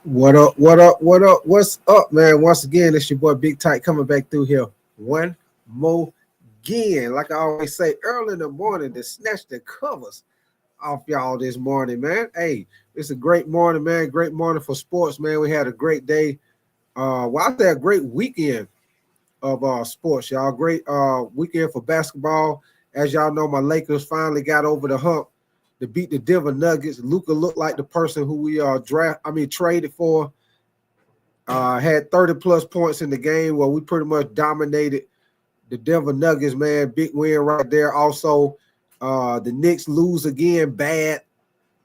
What up? What up? What up? What's up, man? Once again, it's your boy Big Tight coming back through here. One more again, like I always say, early in the morning to snatch the covers off y'all this morning, man. Hey, it's a great morning, man. Great morning for sports, man. We had a great day. I say a great weekend of sports, y'all. Great weekend for basketball. As y'all know, my Lakers finally got over the hump to beat the Denver Nuggets. Luka looked like the person who we traded for. Had 30-plus points in the game where we pretty much dominated the Denver Nuggets, man. Big win right there. Also, the Knicks lose again bad.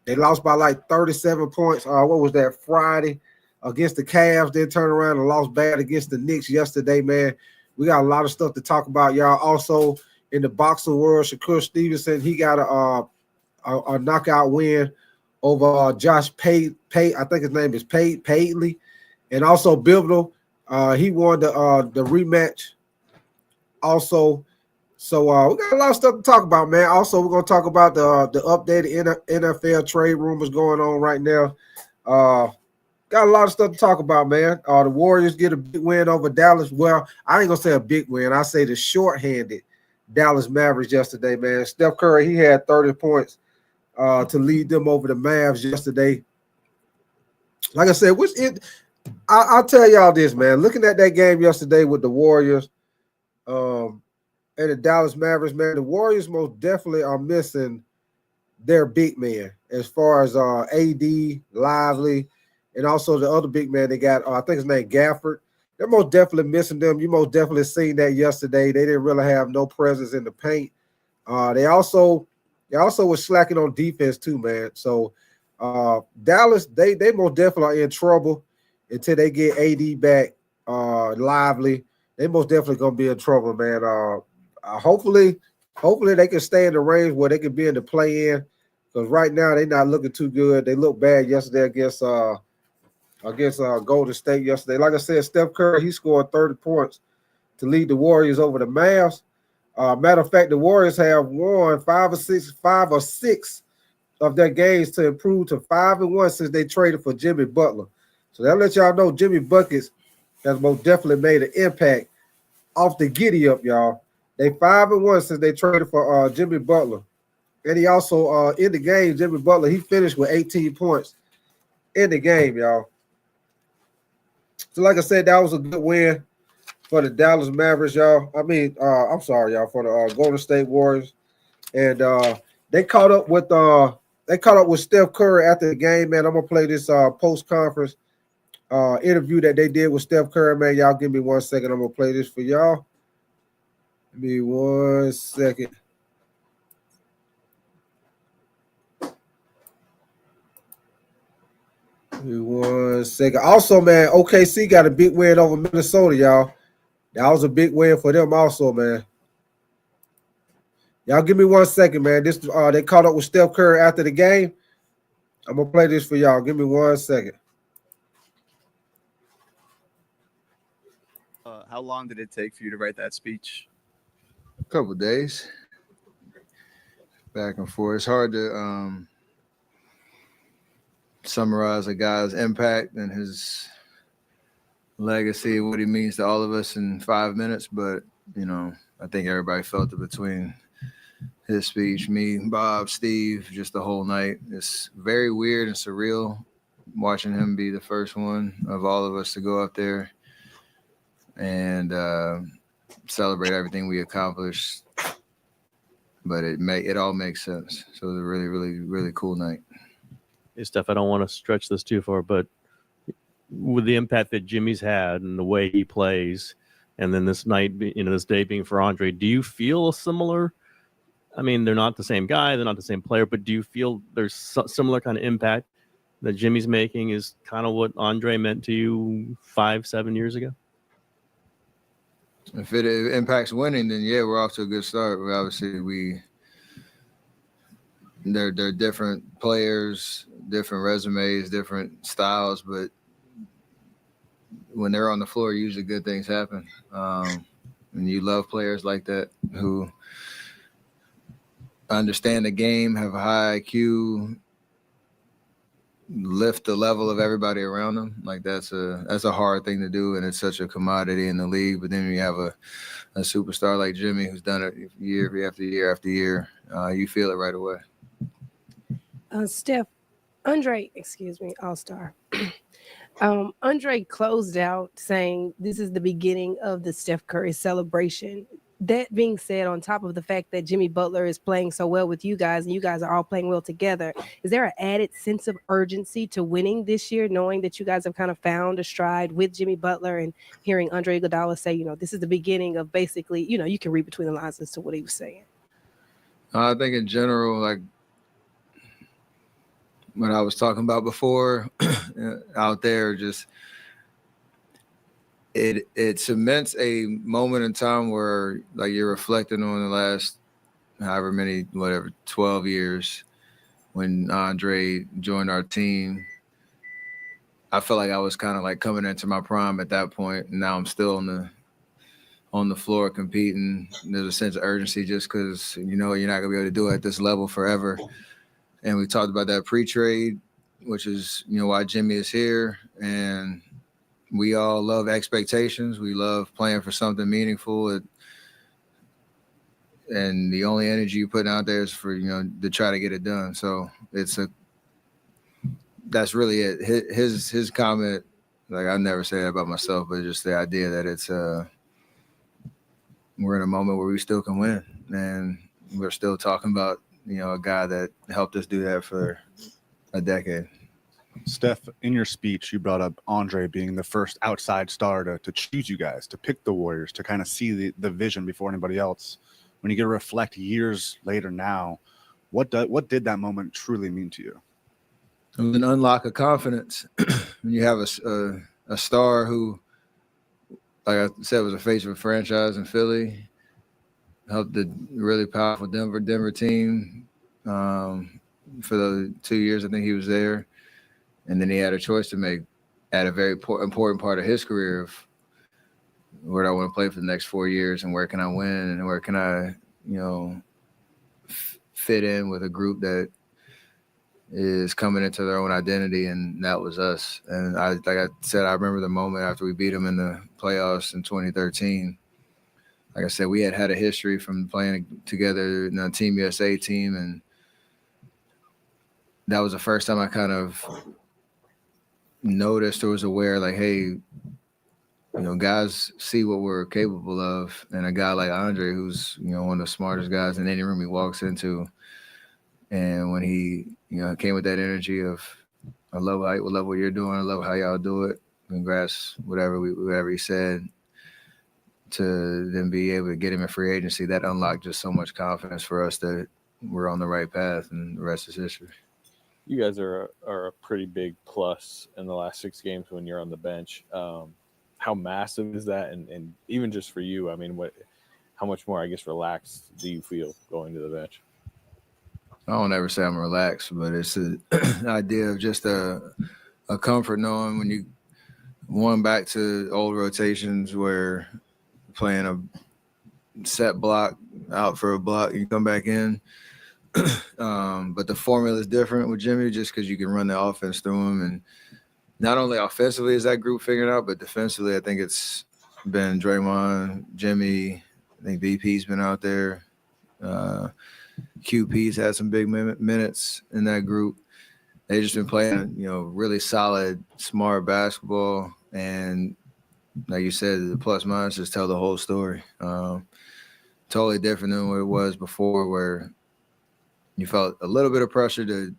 They lost by like 37 points. What was that, Friday against the Cavs? Then turned around and lost bad against the Knicks yesterday, man. We got a lot of stuff to talk about, y'all. Also, in the boxing world, Shakur Stevenson, he got a knockout win over Josh I think his name is PADLEY. And also BIVOL, he won the rematch also. So we got a lot of stuff to talk about, man. Also, we're going to talk about the updated NFL trade rumors going on right now. Got a lot of stuff to talk about, man. The Warriors get a big win over Dallas. Well, I ain't going to say a big win. I say the shorthanded Dallas Mavericks yesterday, man. Steph Curry, he had 30 points to lead them over the Mavs yesterday. Like I said, I'll tell y'all this, man. Looking at that game yesterday with the Warriors and the Dallas Mavericks, man, the Warriors most definitely are missing their big man as far as AD, Lively, and also the other big man they got, I think his name Gafford. They're most definitely missing them. You most definitely seen that yesterday. They didn't really have no presence in the paint. They also was slacking on defense too, man. So Dallas, they most definitely are in trouble until they get AD back, Lively. They most definitely gonna be in trouble, man. Hopefully they can stay in the range where they can be in the play-in. Because right now they're not looking too good. They looked bad yesterday against Golden State yesterday. Like I said, Steph Curry, he scored 30 points to lead the Warriors over the Mavs. Matter of fact, the Warriors have won five or six of their games to improve to 5-1 since they traded for Jimmy Butler. So that lets y'all know Jimmy Buckets has most definitely made an impact off the giddy up, y'all. They 5-1 since they traded for Jimmy Butler. And he also in the game, Jimmy Butler, he finished with 18 points in the game, y'all. So like I said, that was a good win for the Dallas Mavericks, y'all. I'm sorry, y'all, for the Golden State Warriors. And they caught up with Steph Curry after the game, man. I'm gonna play this post-conference interview that they did with Steph Curry, man. Y'all give me 1 second. I'm gonna play this for y'all. Give me 1 second. Give me 1 second. Also, man, OKC got a big win over Minnesota, y'all. That was a big win for them also, man. Y'all give me 1 second, man. This they caught up with Steph Curry after the game. I'm gonna play this for y'all. Give me 1 second. How long did it take for you to write that speech? A couple of days. Back and forth. It's hard to summarize a guy's impact and his legacy, what he means to all of us in 5 minutes, but I think everybody felt it between his speech, me, Bob, Steve, just the whole night. It's very weird and surreal watching him be the first one of all of us to go up there and celebrate everything we accomplished. But it all makes sense. So it was a really, really, really cool night. Hey, Steph, I don't want to stretch this too far, but with the impact that Jimmy's had and the way he plays, and then this night, this day being for Andre, do you feel a similar? I mean, they're not the same guy, they're not the same player, but do you feel there's similar kind of impact that Jimmy's making is kind of what Andre meant to you 5-7 years ago? If it impacts winning, then yeah, we're off to a good start. Obviously, they're different players, different resumes, different styles, but when they're on the floor, usually good things happen. And you love players like that who understand the game, have a high IQ, lift the level of everybody around them. Like that's a hard thing to do, and it's such a commodity in the league. But then when you have a superstar like Jimmy who's done it year after year after year, you feel it right away. All-Star. Andre closed out saying this is the beginning of the Steph Curry celebration. That being said, on top of the fact that Jimmy Butler is playing so well with you guys and you guys are all playing well together, is there an added sense of urgency to winning this year, knowing that you guys have kind of found a stride with Jimmy Butler and hearing Andre Iguodala say, this is the beginning of basically, you can read between the lines as to what he was saying? I think in general, like what I was talking about before out there, just it cements a moment in time where like you're reflecting on the last however many, 12 years when Andre joined our team. I felt like I was kind of like coming into my prime at that point. And now I'm still on the floor competing. There's a sense of urgency just because, you're not going to be able to do it at this level forever. And we talked about that pre-trade, which is, why Jimmy is here. And we all love expectations. We love playing for something meaningful. And the only energy you put out there is for, to try to get it done. So that's really it. His comment, like I never say that about myself, but just the idea that it's we're in a moment where we still can win. And we're still talking about, a guy that helped us do that for a decade. Steph, in your speech, you brought up Andre being the first outside star to choose you guys, to pick the Warriors, to kind of see the vision before anybody else. When you get to reflect years later now, what did that moment truly mean to you? It was an unlock of confidence. When you have a star who, like I said, was a face of a franchise in Philly, helped the really powerful Denver team for the 2 years I think he was there. And then he had a choice to make at a very important part of his career of where do I want to play for the next 4 years and where can I win and where can I, fit in with a group that is coming into their own identity, and that was us. And like I said, I remember the moment after we beat them in the playoffs in 2013. Like I said, we had a history from playing together in the Team USA team, and that was the first time I kind of noticed or was aware, like, hey, guys see what we're capable of, and a guy like Andre, who's one of the smartest guys in any room he walks into, and when he came with that energy of, I love what you're doing, I love how y'all do it, congrats, whatever he said, to then be able to get him in free agency, that unlocked just so much confidence for us that we're on the right path, and the rest is history. You guys are a pretty big plus in the last 6 games when you're on the bench. How massive is that? And even just for you, I mean, how much more, I guess, relaxed do you feel going to the bench? I don't ever say I'm relaxed, but it's the idea of just a comfort knowing when you won back to old rotations where playing a set block out for a block, you come back in. But the formula is different with Jimmy just because you can run the offense through him. And not only offensively is that group figured out, but defensively, I think it's been Draymond, Jimmy, I think VP's been out there. QP's had some big minutes in that group. They've just been playing, really solid, smart basketball. And like you said, the plus minus just tell the whole story. Totally different than what it was before, where you felt a little bit of pressure to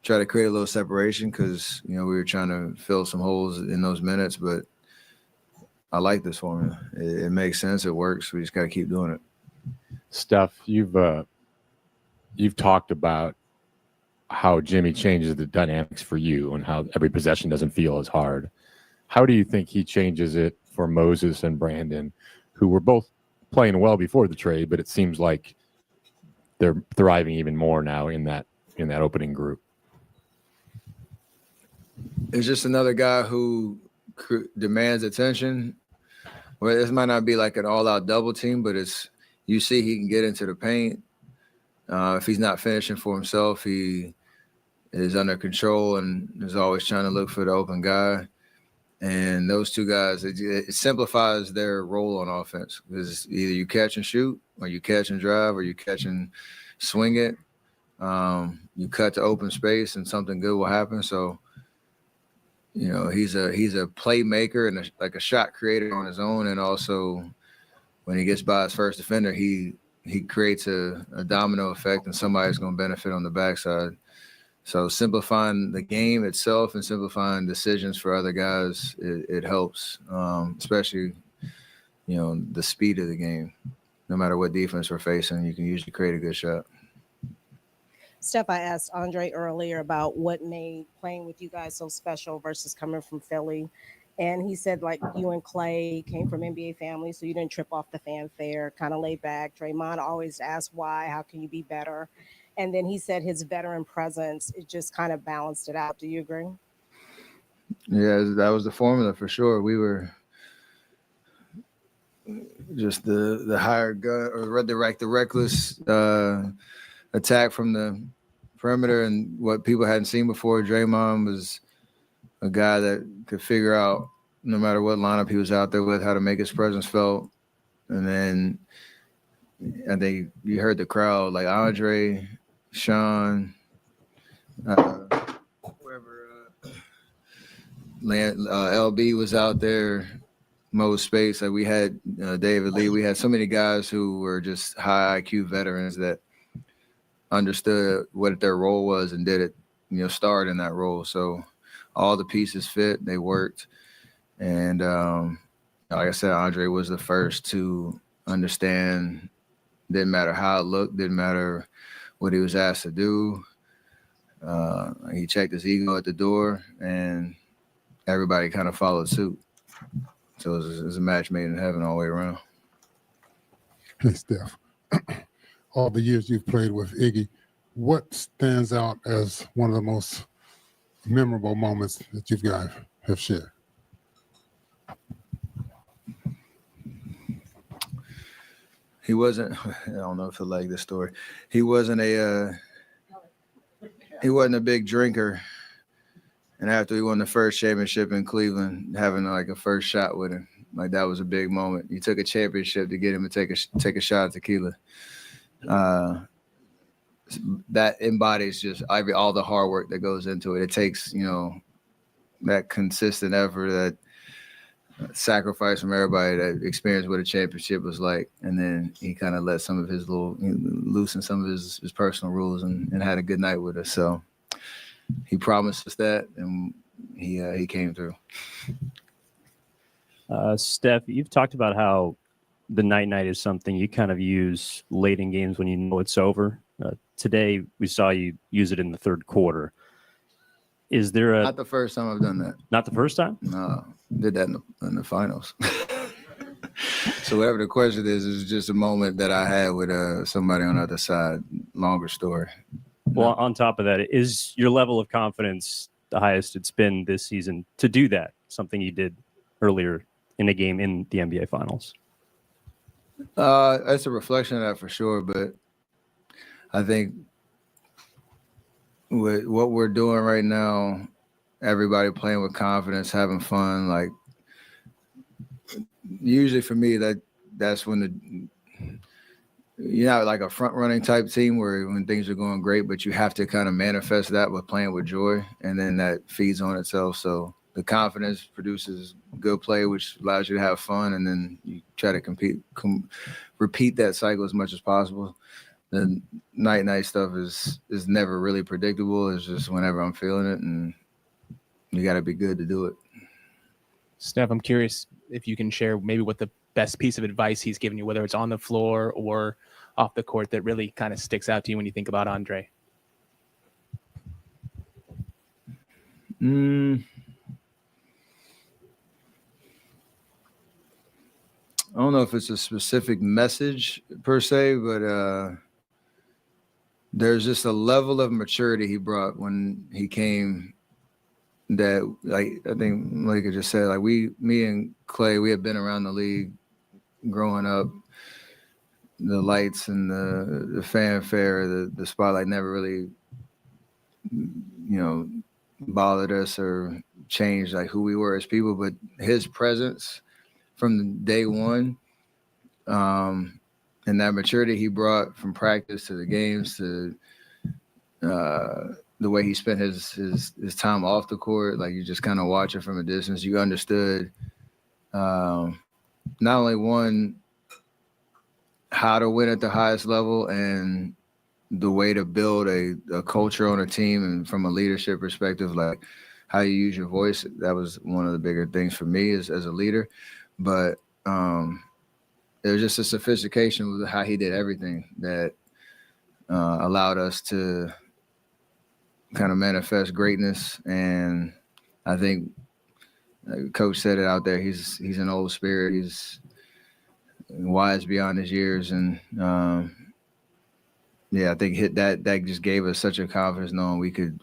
try to create a little separation because, we were trying to fill some holes in those minutes. But I like this formula. It makes sense. It works. We just got to keep doing it. Steph, you've talked about how Jimmy changes the dynamics for you and how every possession doesn't feel as hard. How do you think he changes it for Moses and Brandon, who were both playing well before the trade, but it seems like they're thriving even more now in that opening group? It's just another guy who demands attention. Well, this might not be like an all-out double team, but you see he can get into the paint. If he's not finishing for himself, he is under control and is always trying to look for the open guy. And those two guys, it simplifies their role on offense because either you catch and shoot, or you catch and drive, or you catch and swing it. You cut to open space and something good will happen. So, you know, he's a playmaker and like a shot creator on his own. And also when he gets by his first defender, he creates a domino effect and somebody's going to benefit on the backside. So simplifying the game itself and simplifying decisions for other guys, it helps, especially, you know, the speed of the game. No matter what defense we're facing, you can usually create a good shot. Steph, I asked Andre earlier about what made playing with you guys so special versus coming from Philly. And he said, like, you and Clay came from NBA families, so you didn't trip off the fanfare, kind of laid back. Draymond always asked why, how can you be better? And then he said his veteran presence, it just kind of balanced it out. Do you agree? Yeah, that was the formula for sure. We were just the hired gun, or the reckless attack from the perimeter, and what people hadn't seen before. Draymond was a guy that could figure out, no matter what lineup he was out there with, how to make his presence felt. And then I think you heard the crowd, like Andre, Sean, LB was out there, Mo Space. Like we had David Lee. We had so many guys who were just high IQ veterans that understood what their role was and did it, you know, starred in that role. So all the pieces fit, they worked. And like I said, Andre was the first to understand. Didn't matter how it looked, didn't matter what he was asked to do. He checked his ego at the door, and everybody kind of followed suit. So it was a match made in heaven all the way around. Hey, Steph, all the years you've played with Iggy, what stands out as one of the most memorable moments that you guys have shared? He wasn't, I don't know if I like this story. He wasn't a big drinker. And after we won the first championship in Cleveland, having like a first shot with him, like that was a big moment. You took a championship to get him to take a shot of tequila. That embodies just all the hard work that goes into it. It takes, you know, that consistent effort, that sacrifice from everybody that experienced what a championship was like. And then he kind of let some of his loosen some of his personal rules and had a good night with us. So he promised us that, and he came through. Steph, you've talked about how the night is something you kind of use late in games when you know it's over. Today, we saw you use it in the third quarter. Is there Not the first time I've done that. Not the first time? No, did that in the finals. So whatever the question is just a moment that I had with somebody on the other side. Longer story. Well, on top of that, is your level of confidence the highest it's been this season to do that, something you did earlier in a game in the NBA Finals? That's a reflection of that for sure, but I think with what we're doing right now, everybody playing with confidence, having fun, like usually for me, that's when you're not like a front running type team where when things are going great, but you have to kind of manifest that with playing with joy, and then that feeds on itself. So the confidence produces good play, which allows you to have fun, and then you try to repeat that cycle as much as possible. The night stuff is never really predictable. It's just whenever I'm feeling it, and you got to be good to do it. Steph, I'm curious if you can share maybe what the best piece of advice he's given you, whether it's on the floor or off the court, that really kind of sticks out to you when you think about Andre. I don't know if it's a specific message per se, but there's just a level of maturity he brought when he came that, like, I think Malika just said, like me and Clay, we had been around the league growing up. The lights and the fanfare, the spotlight never really bothered us or changed like who we were as people, but his presence from day one, and that maturity he brought from practice to the games to the way he spent his time off the court, like you just kind of watch it from a distance. You understood not only one, how to win at the highest level and the way to build a culture on a team, and from a leadership perspective, like how you use your voice. That was one of the bigger things for me as a leader. But it was just a sophistication with how he did everything that allowed us to kind of manifest greatness. And I think Coach said it out there. He's an old spirit. He's wise beyond his years, and I think that just gave us such a confidence, knowing we could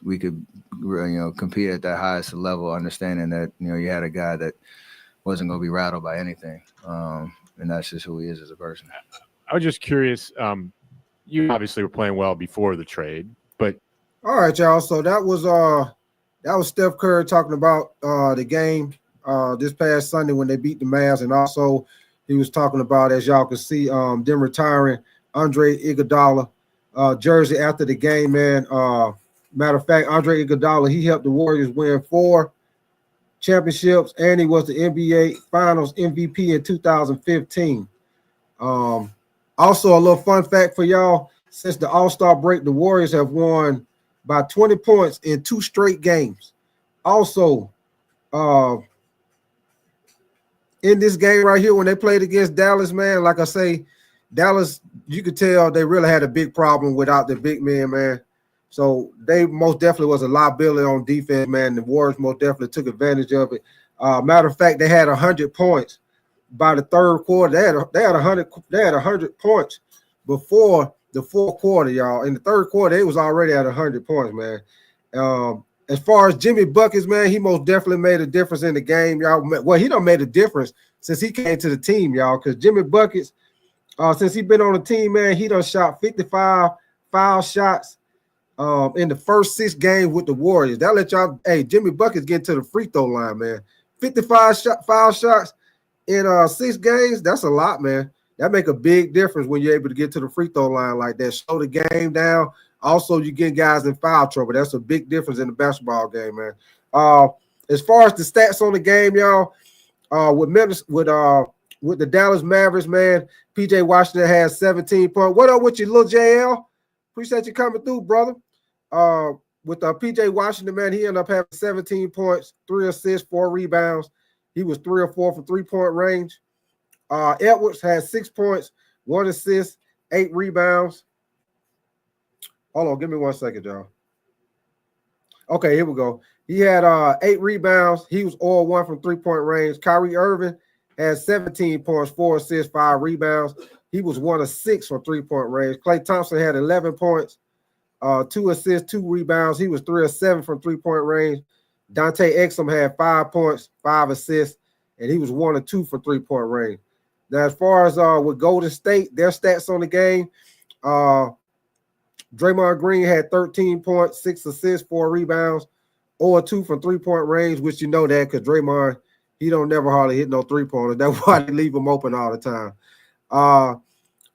compete at that highest level, understanding that you had a guy that wasn't going to be rattled by anything, and that's just who he is as a person. I was just curious. You obviously were playing well before the trade, but all right, y'all. So that was Steph Curry talking about the game this past Sunday when they beat the Mavs, and also he was talking about, as y'all can see, them retiring Andre Iguodala jersey after the game, man. Matter of fact, Andre Iguodala, he helped the Warriors win 4 championships, and he was the NBA Finals MVP in 2015. Also, a little fun fact for y'all: since the All-Star break, the Warriors have won by 20 points in 2 straight games. Also, in this game right here, when they played against Dallas, man, like I say, Dallas, you could tell they really had a big problem without their big men, man. So they most definitely was a liability on defense, man. The Warriors most definitely took advantage of it. Matter of fact, they had 100 points by the third quarter. They had 100 points before the fourth quarter, y'all. In the third quarter, they was already at 100 points, man. As far as Jimmy Buckets, man, he most definitely made a difference in the game, y'all. Well, he done made a difference since he came to the team, y'all, because Jimmy Buckets, since he been on the team, man, he done shot 55 foul shots in the first 6 games with the Warriors. That let y'all, hey, Jimmy Buckets get to the free throw line, man. 55 foul shots in 6 games, that's a lot, man. That make a big difference when you're able to get to the free throw line like that. Slow the game down. Also, you get guys in foul trouble. That's a big difference in the basketball game, man. As far as the stats on the game, y'all, with the Dallas Mavericks, man, PJ Washington has 17 points. What up with you, little JL? Appreciate you coming through, brother. With PJ Washington, man, he ended up having 17 points, 3 assists, 4 rebounds. He was 3 or 4 from 3-point range. Edwards had 6 points, 1 assist, 8 rebounds. Hold on, give me 1 second, y'all. Okay, here we go. He had 8 rebounds. He was all 1 from 3-point range. Kyrie Irving had 17 points, 4 assists, 5 rebounds. He was 1 of 6 from 3-point range. Klay Thompson had 11 points, 2 assists, 2 rebounds. He was 3 of 7 from 3-point range. Dante Exum had 5 points, 5 assists, and he was 1 of 2 from 3-point range. Now, as far as with Golden State, their stats on the game, Draymond Green had 13 points, 6 assists, 4 rebounds, or 2 from 3-point range, which you know that because Draymond, he don't never hardly hit no 3-pointers. That's why they leave him open all the time.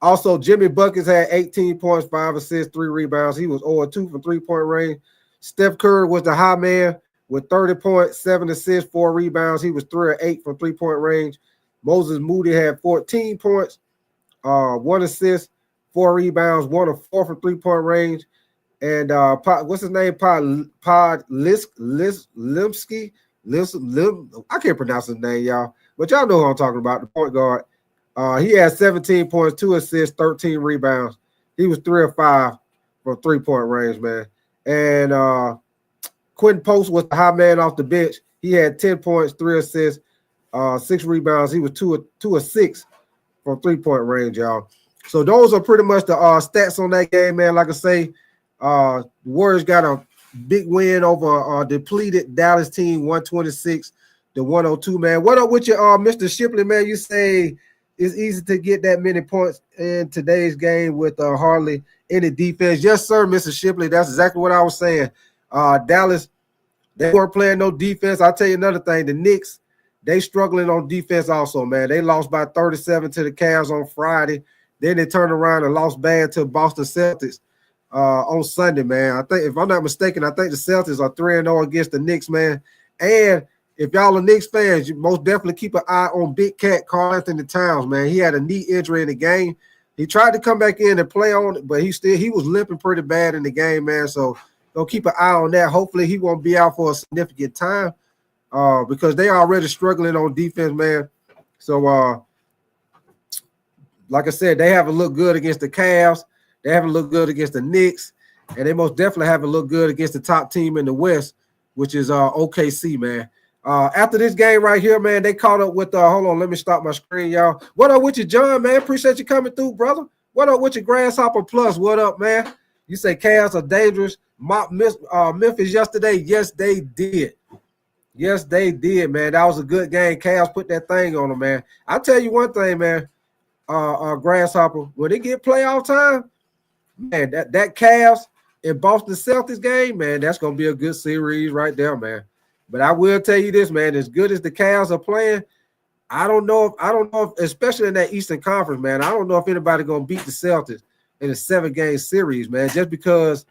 Also, Jimmy Buckets had 18 points, 5 assists, 3 rebounds. He was 0-2 from 3-point range. Steph Curry was the high man with 30 points, 7 assists, 4 rebounds. He was 3 of 8 from 3-point range. Moses Moody had 14 points, 1 assist, 4 rebounds, 1 of 4 from 3-point range. And what's his name? Limsky. I can't pronounce his name, y'all. But y'all know who I'm talking about, the point guard. He had 17 points, 2 assists, 13 rebounds. He was 3 of 5 from 3-point range, man. And Quentin Post was the high man off the bench. He had 10 points, 3 assists, 6 rebounds. He was 2 of 6 from 3-point range, y'all. So those are pretty much the stats on that game, man. Like I say, the Warriors got a big win over a depleted Dallas team, 126-102, man. What up with you, Mr. Shipley, man? You say it's easy to get that many points in today's game with hardly any defense. Yes, sir, Mr. Shipley. That's exactly what I was saying. Dallas, they weren't playing no defense. I'll tell you another thing. The Knicks, they struggling on defense also, man. They lost by 37 to the Cavs on Friday. Then they turned around and lost bad to Boston Celtics on Sunday, man. I think, if I'm not mistaken, I think the Celtics are 3-0 against the Knicks, man. And if y'all are Knicks fans, you most definitely keep an eye on Big Cat Karl Anthony Towns, man. He had a knee injury in the game. He tried to come back in and play on it, but he was limping pretty bad in the game, man. So go keep an eye on that. Hopefully he won't be out for a significant time because they are already struggling on defense, man. So like I said, they haven't looked good against the Cavs. They haven't looked good against the Knicks, and they most definitely haven't looked good against the top team in the West, which is OKC, man. After this game right here, man, they caught up with hold on, let me stop my screen, y'all. What up with you, John, man? Appreciate you coming through, brother. What up with your Grasshopper Plus? What up, man? You say Cavs are dangerous. Memphis yesterday, yes, they did. Yes, they did, man. That was a good game. Cavs put that thing on them, man. I'll tell you one thing, man. Grasshopper, when they get playoff time, man, that Cavs and Boston Celtics game, man, that's gonna be a good series right there, man. But I will tell you this, man, as good as the Cavs are playing, I don't know if, especially in that Eastern Conference, man, I don't know if anybody gonna beat the Celtics in a 7-game series, man, just because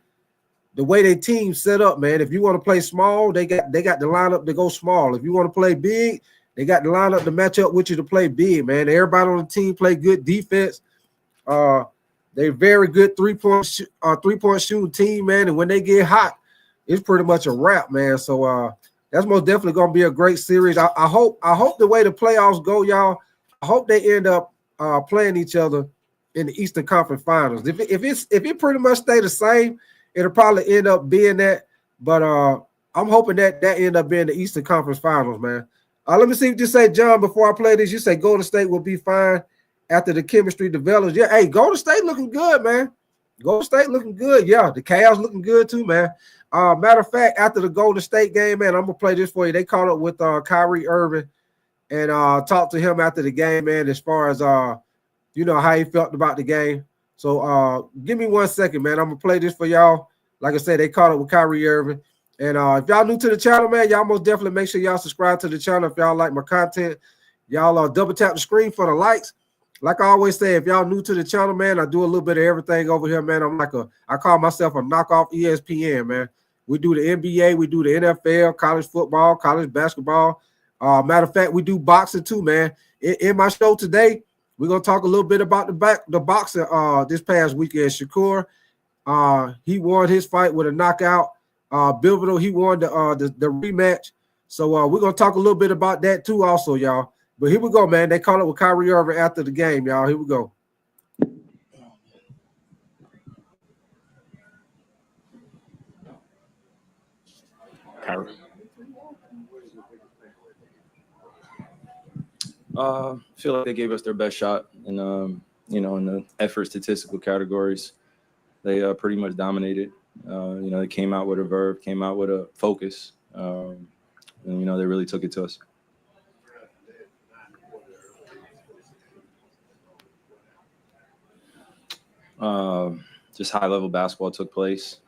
the way their team set up, man. If you want to play small, they got the lineup to go small. If you want to play big, they got the lineup to match up with you to play big, man. Everybody on the team play good defense. They're very good three-point shooting team, man. And when they get hot, it's pretty much a wrap, man. So that's most definitely gonna be a great series. I hope the way the playoffs go, y'all, I hope they end up playing each other in the Eastern Conference Finals. If it pretty much stay the same, it'll probably end up being that. But I'm hoping that end up being the Eastern Conference Finals, man. Let me see what you say, John, before I play this. You say Golden State will be fine after the chemistry develops. Yeah, hey, Golden State looking good, man. Golden State looking good. Yeah, the Cavs looking good too, man. Matter of fact, after the Golden State game, man, I'm gonna play this for you. They caught up with Kyrie Irving and talked to him after the game, man, as far as how he felt about the game. So give me 1 second, man. I'm gonna play this for y'all. Like I said, they caught up with Kyrie Irving. And if y'all new to the channel, man, y'all most definitely make sure y'all subscribe to the channel. If y'all like my content, y'all double tap the screen for the likes. Like I always say, if y'all new to the channel, man, I do a little bit of everything over here, man. I call myself a knockoff ESPN, man. We do the NBA, we do the NFL, college football, college basketball. Matter of fact, we do boxing too, man. In my show today, we're gonna talk a little bit about the boxing this past weekend. Shakur, he won his fight with a knockout. BIVOL, he won the rematch. So we're gonna talk a little bit about that too, also, y'all. But here we go, man. They call it with Kyrie Irving after the game, y'all. Here we go. Kyrie. Feel like they gave us their best shot in in the effort statistical categories. They pretty much dominated. They came out with a verve, came out with a focus, and they really took it to us. Just high-level basketball took place.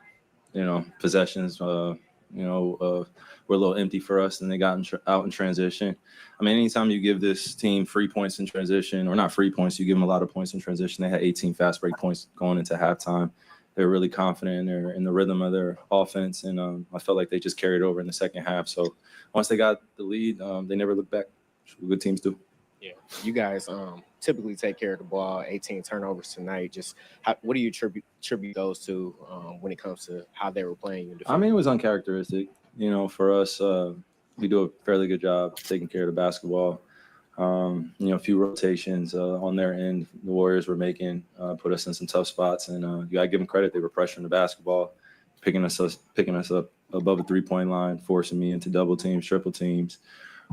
Possessions, were a little empty for us, and they got out in transition. I mean, anytime you give this team free points in transition, or not free points, you give them a lot of points in transition. They had 18 fast break points going into halftime. They were really confident in the rhythm of their offense, and I felt like they just carried over in the second half. So once they got the lead, they never looked back. Good teams do. Yeah, you guys typically take care of the ball. 18 turnovers tonight. Just what do you attribute those to when it comes to how they were playing? I mean, it was uncharacteristic. For us, we do a fairly good job taking care of the basketball. A few rotations on their end, the Warriors were making, put us in some tough spots, and you gotta give them credit. They were pressuring the basketball, picking us up above the 3-point line, forcing me into double teams, triple teams,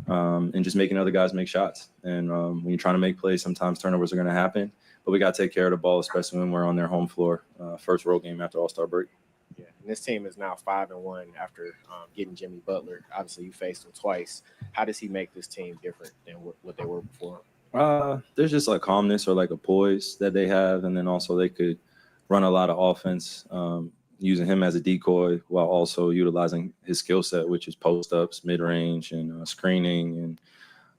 and just making other guys make shots. And when you're trying to make plays, sometimes turnovers are going to happen, but we got to take care of the ball, especially when we're on their home floor. First road game after All-Star break. Yeah, and this team is now 5-1 after getting Jimmy Butler. Obviously, you faced him twice. How does he make this team different than what they were before? There's just like calmness or like a poise that they have, and then also they could run a lot of offense. using him as a decoy while also utilizing his skill set, which is post-ups, mid-range, and screening,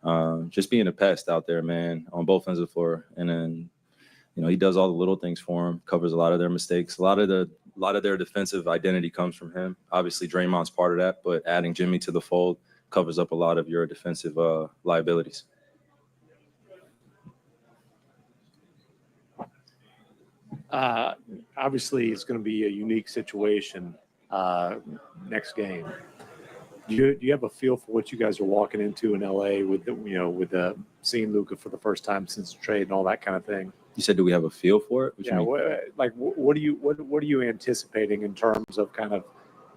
and just being a pest out there, man, on both ends of the floor. And then, you know, he does all the little things for him, covers a lot of their mistakes. A lot of their defensive identity comes from him. Obviously, Draymond's part of that, but adding Jimmy to the fold covers up a lot of your defensive liabilities. Obviously, it's going to be a unique situation next game. Do you have a feel for what you guys are walking into in LA with seeing Luka for the first time since the trade and all that kind of thing? You said, do we have a feel for it? What are you anticipating in terms of kind of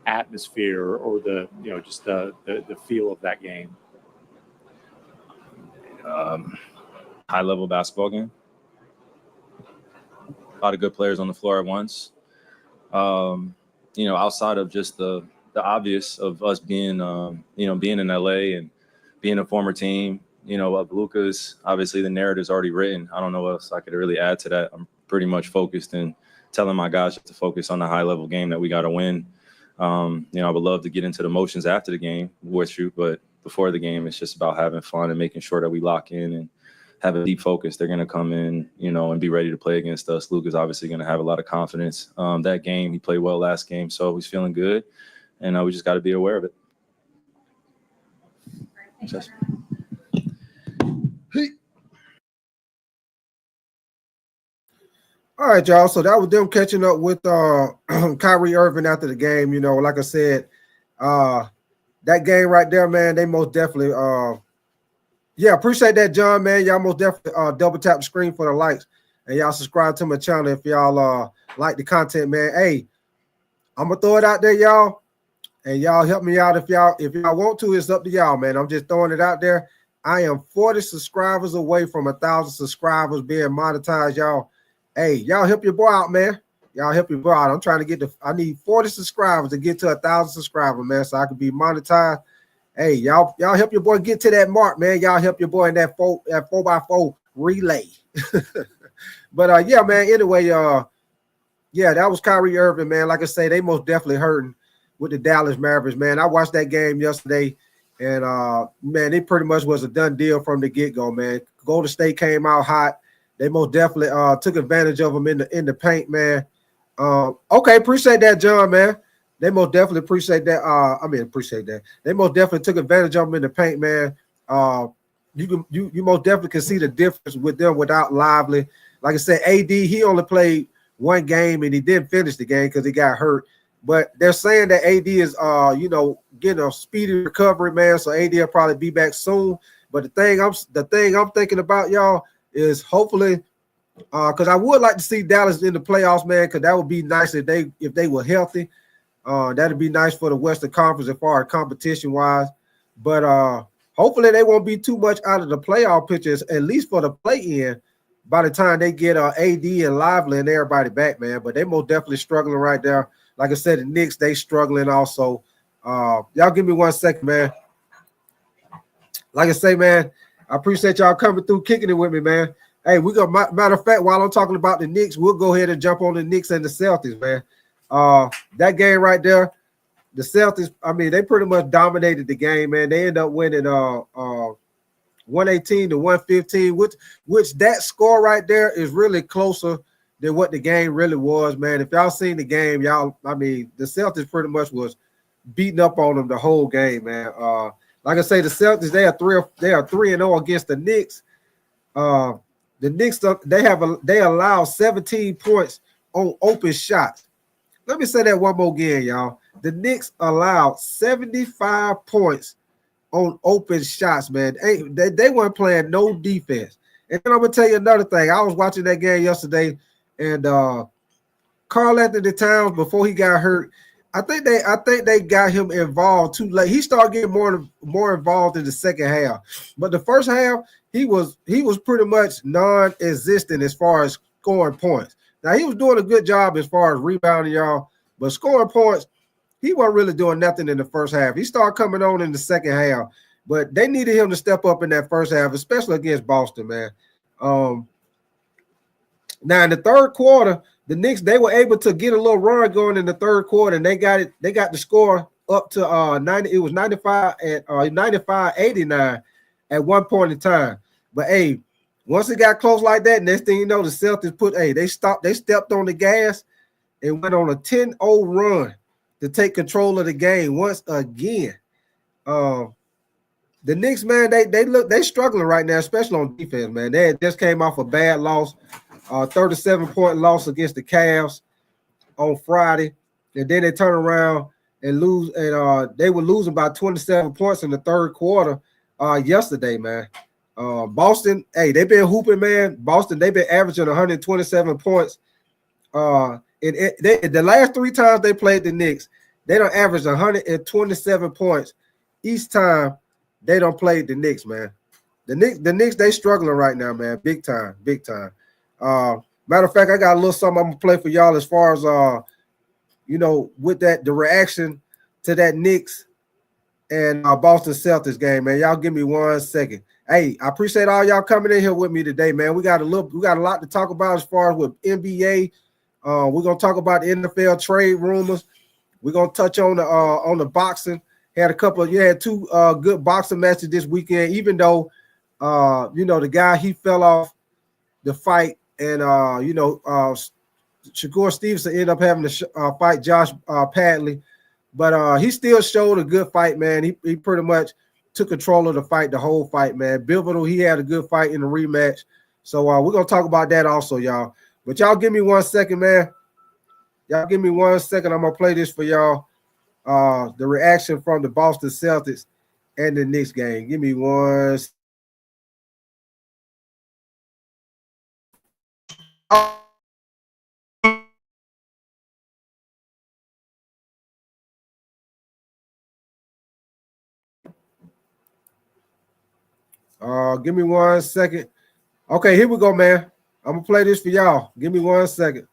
atmosphere or the just the feel of that game? High level basketball game. A lot of good players on the floor at once. Outside of just the obvious of us being being in LA and being a former team, of Luka's, obviously the narrative's already written. I don't know what else I could really add to that. I'm pretty much focused and telling my guys to focus on the high level game that we got to win. I would love to get into the motions after the game with you, but before the game, it's just about having fun and making sure that we lock in and have a deep focus. They're going to come in, and be ready to play against us. Luka's obviously going to have a lot of confidence. That game, he played well last game, so he's feeling good, and we just got to be aware of it. All right, y'all. So that was them catching up with Kyrie Irving after the game. Like I said, that game right there, man, they most definitely appreciate that, John, man. Y'all most definitely double tap the screen for the likes, and y'all subscribe to my channel if y'all like the content, man. Hey, I'm gonna throw it out there, y'all, and y'all help me out if y'all want to. It's up to y'all, man. I'm just throwing it out there. I am 40 subscribers away from 1,000 subscribers being monetized, y'all. Hey, y'all help your boy out, man. Y'all help your boy out. I'm trying to get I need 40 subscribers to get to 1,000 subscribers, man, so I can be monetized. Hey, y'all help your boy get to that mark, man. Y'all help your boy in that 4x4 relay. But yeah, man. Anyway, that was Kyrie Irving, man. Like I say, they most definitely hurting with the Dallas Mavericks, man. I watched that game yesterday, and man, it pretty much was a done deal from the get-go, man. Golden State came out hot. They most definitely took advantage of them in the paint, man. Okay, appreciate that, John, man. They most definitely appreciate that. Appreciate that. They most definitely took advantage of them in the paint, man. You most definitely can see the difference with them without Lively. Like I said, AD, he only played one game and he didn't finish the game because he got hurt. But they're saying that AD is getting a speedy recovery, man. So AD will probably be back soon. But the thing I'm thinking about, y'all, is hopefully because I would like to see Dallas in the playoffs, man, because that would be nice if they were healthy. That'd be nice for the Western Conference as far as competition wise. But hopefully they won't be too much out of the playoff pictures, at least for the play-in, by the time they get AD and Lively and everybody back, man. But they most definitely struggling right there. Like I said, the Knicks, they struggling also. Y'all give me 1 second, man. Like I say, man, I appreciate y'all coming through, kicking it with me, man. Hey, matter of fact, while I'm talking about the Knicks, we'll go ahead and jump on the Knicks and the Celtics, man. That game right there, the Celtics, they pretty much dominated the game, man. They end up winning 118 to 115, which that score right there is really closer than what the game really was, man. If y'all seen the game, the Celtics pretty much was beating up on them the whole game, man. Like I say, the Celtics, they are 3-0 against the Knicks. The Knicks, they allow 17 points on open shots. Let me say that one more again, y'all. The Knicks allowed 75 points on open shots, man. They weren't playing no defense. And then I'm gonna tell you another thing. I was watching that game yesterday, and Karl-Anthony Towns, before he got hurt, I think they got him involved too late. He started getting more involved in the second half, but the first half he was pretty much non-existent as far as scoring points. Now he was doing a good job as far as rebounding, y'all, but scoring points, he wasn't really doing nothing in the first half. He started coming on in the second half, but they needed him to step up in that first half, especially against Boston, man. Now in the third quarter, the Knicks, they were able to get a little run going in the third quarter, and they got the score up to 90. It was 95 at 95-89 at one point in time. But hey, once it got close like that, next thing you know, the Celtics they stepped on the gas and went on a 10-0 run to take control of the game once again. The Knicks, man, they struggling right now, especially on defense, man. They had just came off a bad loss, 37-point loss against the Cavs on Friday, and then they turn around and lose, and they were losing by 27 points in the third quarter yesterday, man. Boston, hey, they've been hooping, man. Boston, they've been averaging 127 points. The last 3 times they played the Knicks, they don't average 127 points each time they don't play the Knicks, man. The Knicks, they struggling right now, man. Big time. Matter of fact, I got a little something I'm gonna play for y'all as far as with the reaction to that Knicks and Boston Celtics game, man. Y'all give me 1 second. Hey, I appreciate all y'all coming in here with me today, man. We got a lot to talk about as far as with NBA. We're gonna talk about the NFL trade rumors. We're gonna touch on the boxing. Had 2 good boxing matches this weekend, even though the guy, he fell off the fight, and Shakur Stevenson ended up having to fight Josh Padley, but he still showed a good fight, man. He pretty much took control of the fight, the whole fight, man. BIVOL, he had a good fight in the rematch. So we're gonna talk about that also, y'all. But y'all give me 1 second, man. Y'all give me 1 second. I'm gonna play this for y'all. The reaction from the Boston Celtics and the Knicks game. Give me 1 second. Give me 1 second. Okay, here we go, man. I'm gonna play this for y'all. Give me 1 second.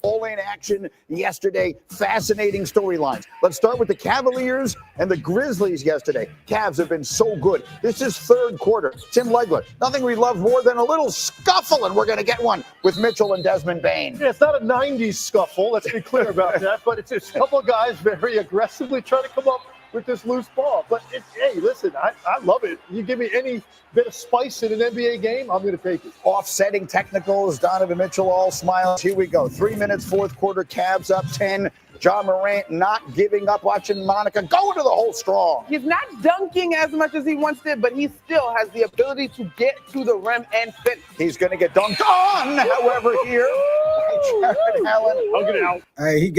All-in action yesterday. Fascinating storylines. Let's start with the Cavaliers and the Grizzlies yesterday. Cavs have been so good. This is third quarter. Tim Legler, nothing we love more than a little scuffle, and we're going to get one with Mitchell and Desmond Bane. Yeah, it's not a 90s scuffle. Let's be clear about that. But it's just a couple of guys very aggressively trying to come up with this loose ball. But, hey, listen, I love it. You give me any bit of spice in an NBA game, I'm going to take it. Offsetting technicals, Donovan Mitchell all smiles. Here we go. 3 minutes, fourth quarter, Cavs up 10. John Morant not giving up, watching Monica go to the hole strong. He's not dunking as much as he once did, but he still has the ability to get to the rim and finish. He's going to get dunked on, however, here. Jared Allen. Hug it out. Hey, he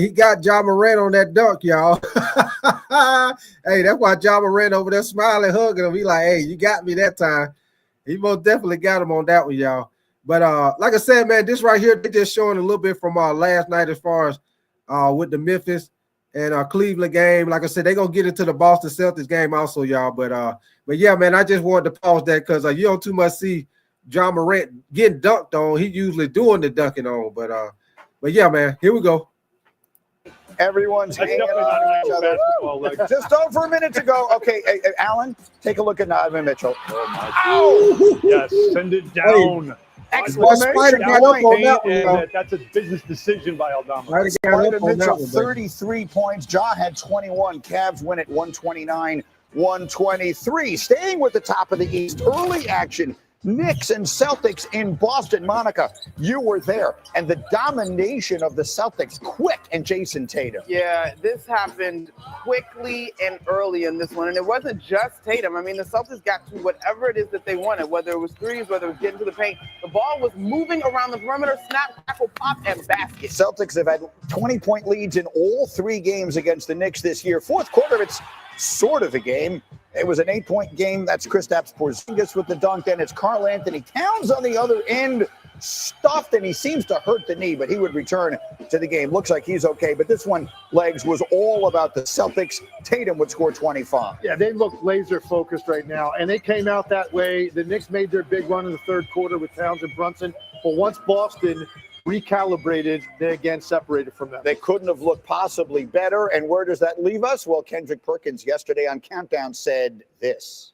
got John Morant on that dunk, y'all. Hey, that's why John Morant over there smiling, hugging him. He like, hey, you got me that time. He most definitely got him on that one, y'all. But like I said, man, this right here, they're just showing a little bit from last night as far as with the Memphis and Cleveland game. Like I said, they're gonna get into the Boston Celtics game also, y'all. But yeah, man, I just wanted to pause that because you don't too much see John Morant getting dunked on. He usually doing the dunking on. But yeah, man, here we go. Everyone's hanging on each other. Just over a minute to go. Okay, hey, Alan, take a look at Donovan Mitchell. Oh my God. Yes, send it down. Exclamation point. That's a business decision by Aldama. Mitchell, 33 points. Ja had 21. Cavs win at 129-123. Staying with the top of the East, early action. Knicks and Celtics in Boston. Monica, you were there. And the domination of the Celtics, quick, and Jason Tatum. Yeah, this happened quickly and early in this one. And it wasn't just Tatum. I mean, the Celtics got to whatever it is that they wanted, whether it was threes, whether it was getting to the paint. The ball was moving around the perimeter, snap, tackle, pop, and basket. Celtics have had 20-point leads in all 3 games against the Knicks this year. Fourth quarter, it's sort of a game. It was an 8-point game. That's Kristaps Porzingis with the dunk. Then it's Karl Anthony Towns on the other end, stuffed, and he seems to hurt the knee, but he would return to the game. Looks like he's okay. But this one, Legs, was all about the Celtics. Tatum would score 25. Yeah, they look laser focused right now, and they came out that way. The Knicks made their big run in the third quarter with Towns and Brunson. But once Boston recalibrated, they again separated from them. They couldn't have looked possibly better. And where does that leave us? Well, Kendrick Perkins yesterday on Countdown said this.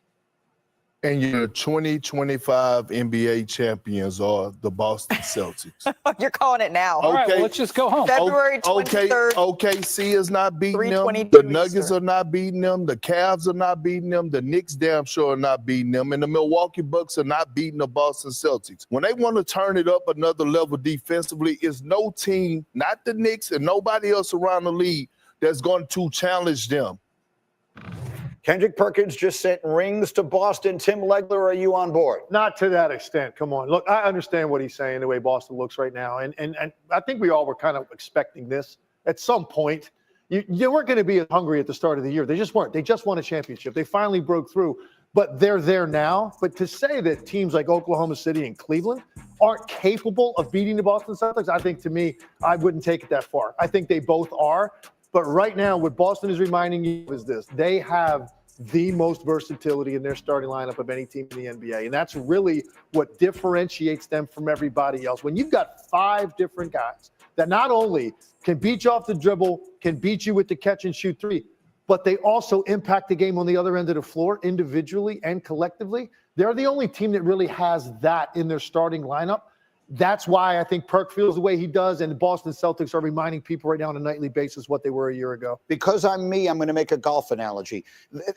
And your 2025 NBA champions are the Boston Celtics. You're calling it now. All right, well, let's just go home. February 23rd. OKC is not beating them. 3:22 The Nuggets Eastern. are not beating them. The Cavs are not beating them. The Knicks damn sure are not beating them. And the Milwaukee Bucks are not beating the Boston Celtics. When they want to turn it up another level defensively, it's no team, not the Knicks and nobody else around the league, that's going to challenge them. Kendrick Perkins just sent rings to Boston. Tim Legler, are you on board? Not to that extent. Come on. Look, I understand what he's saying, the way Boston looks right now. And I think we all were kind of expecting this at some point. You weren't going to be as hungry at the start of the year. They just weren't. They just won a championship. They finally broke through. But they're there now. But to say that teams like Oklahoma City and Cleveland aren't capable of beating the Boston Celtics, I think, to me, I wouldn't take it that far. I think they both are. But right now, what Boston is reminding you is this. They have the most versatility in their starting lineup of any team in the NBA. And that's really what differentiates them from everybody else. When you've got 5 different guys that not only can beat you off the dribble, can beat you with the catch and shoot three, but they also impact the game on the other end of the floor individually and collectively, they're the only team that really has that in their starting lineup. That's why I think Perk feels the way he does, and the Boston Celtics are reminding people right now on a nightly basis what they were a year ago. Because I'm me, I'm going to make a golf analogy.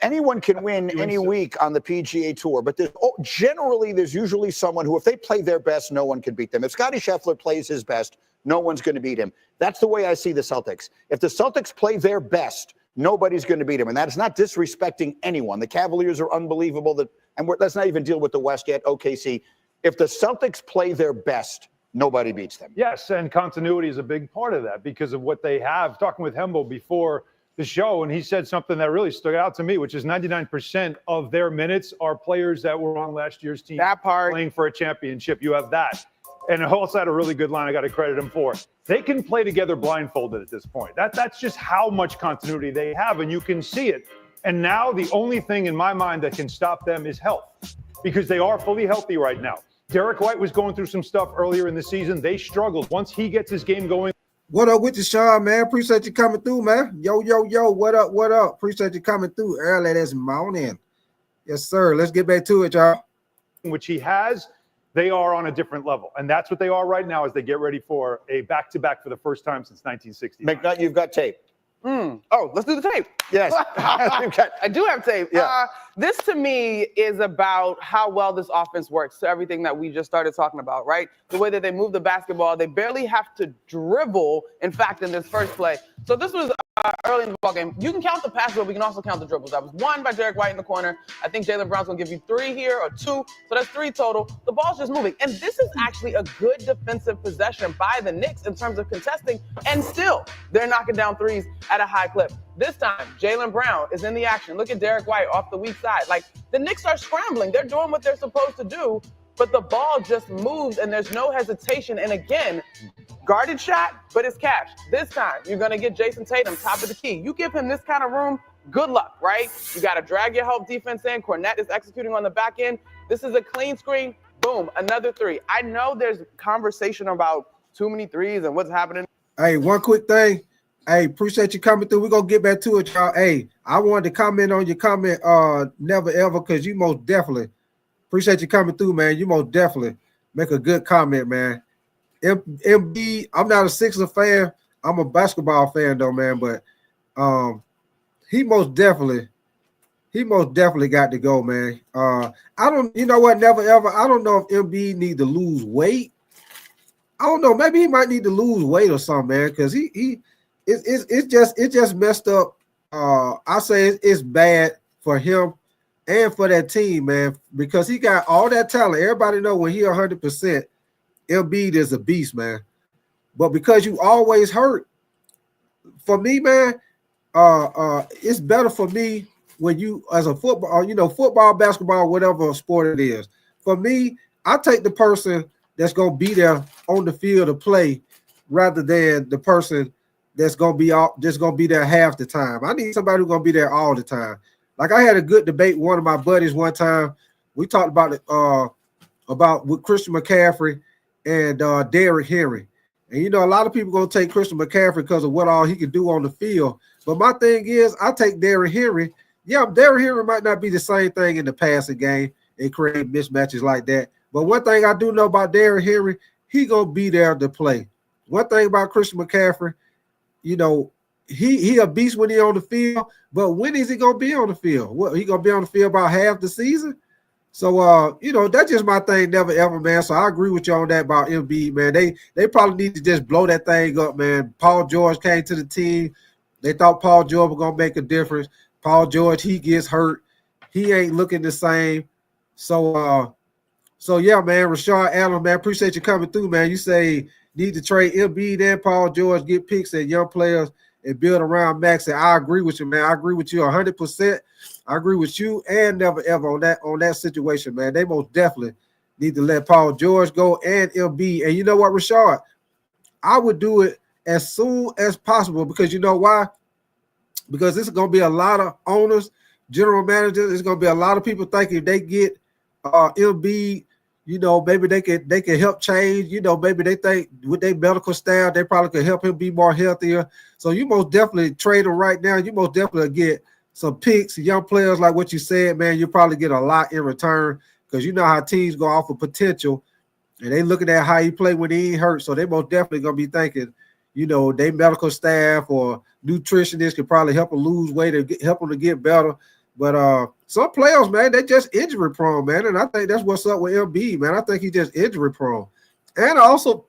Anyone can win any week on the PGA Tour, but generally there's usually someone who, if they play their best, no one can beat them. If Scottie Scheffler plays his best, no one's going to beat him. That's the way I see the Celtics. If the Celtics play their best, nobody's going to beat him, and that's not disrespecting anyone. The Cavaliers are unbelievable, and let's not even deal with the West yet, OKC. If the Celtics play their best, nobody beats them. Yes, and continuity is a big part of that because of what they have. Talking with Hembo before the show, and he said something that really stood out to me, which is 99% of their minutes are players that were on last year's team. That part. Playing for a championship. You have that. And he also had a really good line I got to credit him for. They can play together blindfolded at this point. That's just how much continuity they have, and you can see it. And now the only thing in my mind that can stop them is health, because they are fully healthy right now. Derek White was going through some stuff earlier in the season. They struggled. Once he gets his game going. What up with you, Sean, man? Appreciate you coming through, man. Yo, yo, yo. What up? What up? Appreciate you coming through early this morning. Yes, sir. Let's get back to it, y'all. Which he has, they are on a different level. And that's what they are right now as they get ready for a back-to-back for the first time since 1960. McNutt, you've got tape. Oh, let's do the tape. Yes. I do have tape. Yeah. This to me is about how well this offense works. So everything that we just started talking about, right? The way that they move the basketball, they barely have to dribble, in fact, in this first play. So this was early in the ball game. You can count the passes, but we can also count the dribbles. That was 1 by Derek White in the corner. I think Jaylen Brown's going to give you 3 here or 2. So that's 3 total. The ball's just moving. And this is actually a good defensive possession by the Knicks in terms of contesting. And still, they're knocking down threes at a high clip. This time, Jaylen Brown is in the action. Look at Derek White off the weak side. Like, the Knicks are scrambling. They're doing what they're supposed to do, but the ball just moves and there's no hesitation. And again, guarded shot, but it's cash. This time, you're going to get Jason Tatum top of the key. You give him this kind of room, good luck, right? You got to drag your help defense in. Cornette is executing on the back end. This is a clean screen. Boom, another 3. I know there's conversation about too many threes and what's happening. Hey, one quick thing. Hey, appreciate you coming through. We're going to get back to it, y'all. Hey, I wanted to comment on your comment, never ever, because you most definitely, appreciate you coming through, man. You most definitely make a good comment, man. Embiid, I'm not a Sixers fan. I'm a basketball fan, though, man, but he most definitely got to go, man. You know what, never ever, I don't know if Embiid need to lose weight. I don't know, maybe he might need to lose weight or something, man, because it's just messed up. I say it's bad for him and for that team, man, because he got all that talent. Everybody know when he 100%, Embiid is a beast, man. But because you always hurt, for me, man, it's better for me when you, as a football, football, basketball, whatever sport it is. For me, I take the person that's gonna be there on the field to play rather than the person that's gonna be there half the time. I need somebody who's gonna be there all the time. Like I had a good debate with one of my buddies one time. We talked about it with Christian McCaffrey and Derrick Henry. And a lot of people gonna take Christian McCaffrey because of what all he can do on the field. But my thing is, I take Derrick Henry. Yeah, Derrick Henry might not be the same thing in the passing game. and create mismatches like that. But one thing I do know about Derrick Henry, he gonna be there to play. One thing about Christian McCaffrey, you know, he a beast when he on the field, but when is he gonna be on the field? What, he gonna be on the field about half the season? So you know, that's just my thing, never ever, man. So I agree with you on that about Embiid, man. They probably need to just blow that thing up, man. Paul George came to the team. They thought Paul George was gonna make a difference. Paul George, he gets hurt. He ain't looking the same. So yeah, man, Rashard Allen, man, appreciate you coming through, man. You say need to trade Embiid and Paul George, get picks and young players and build around Max. And I agree with you, man. I agree with you 100%. I agree with you and never ever on that situation, man. They most definitely need to let Paul George go and Embiid. And you know what, Rashard? I would do it as soon as possible because you know why? Because this is going to be a lot of owners, general managers. There's going to be a lot of people thinking if they get Embiid, you know, maybe they can help change. You know, maybe they think with their medical staff, they probably could help him be more healthier. So you most definitely trade him right now. You most definitely get some picks, young players like what you said, man. You probably get a lot in return because you know how teams go off of potential and they looking at how he play when he ain't hurt. So they most definitely gonna be thinking, you know, they medical staff or nutritionists could probably help them lose weight or help them to get better. But some players, man, they just injury prone, man. And I think that's what's up with Embiid, man. I think he just injury prone. And I also,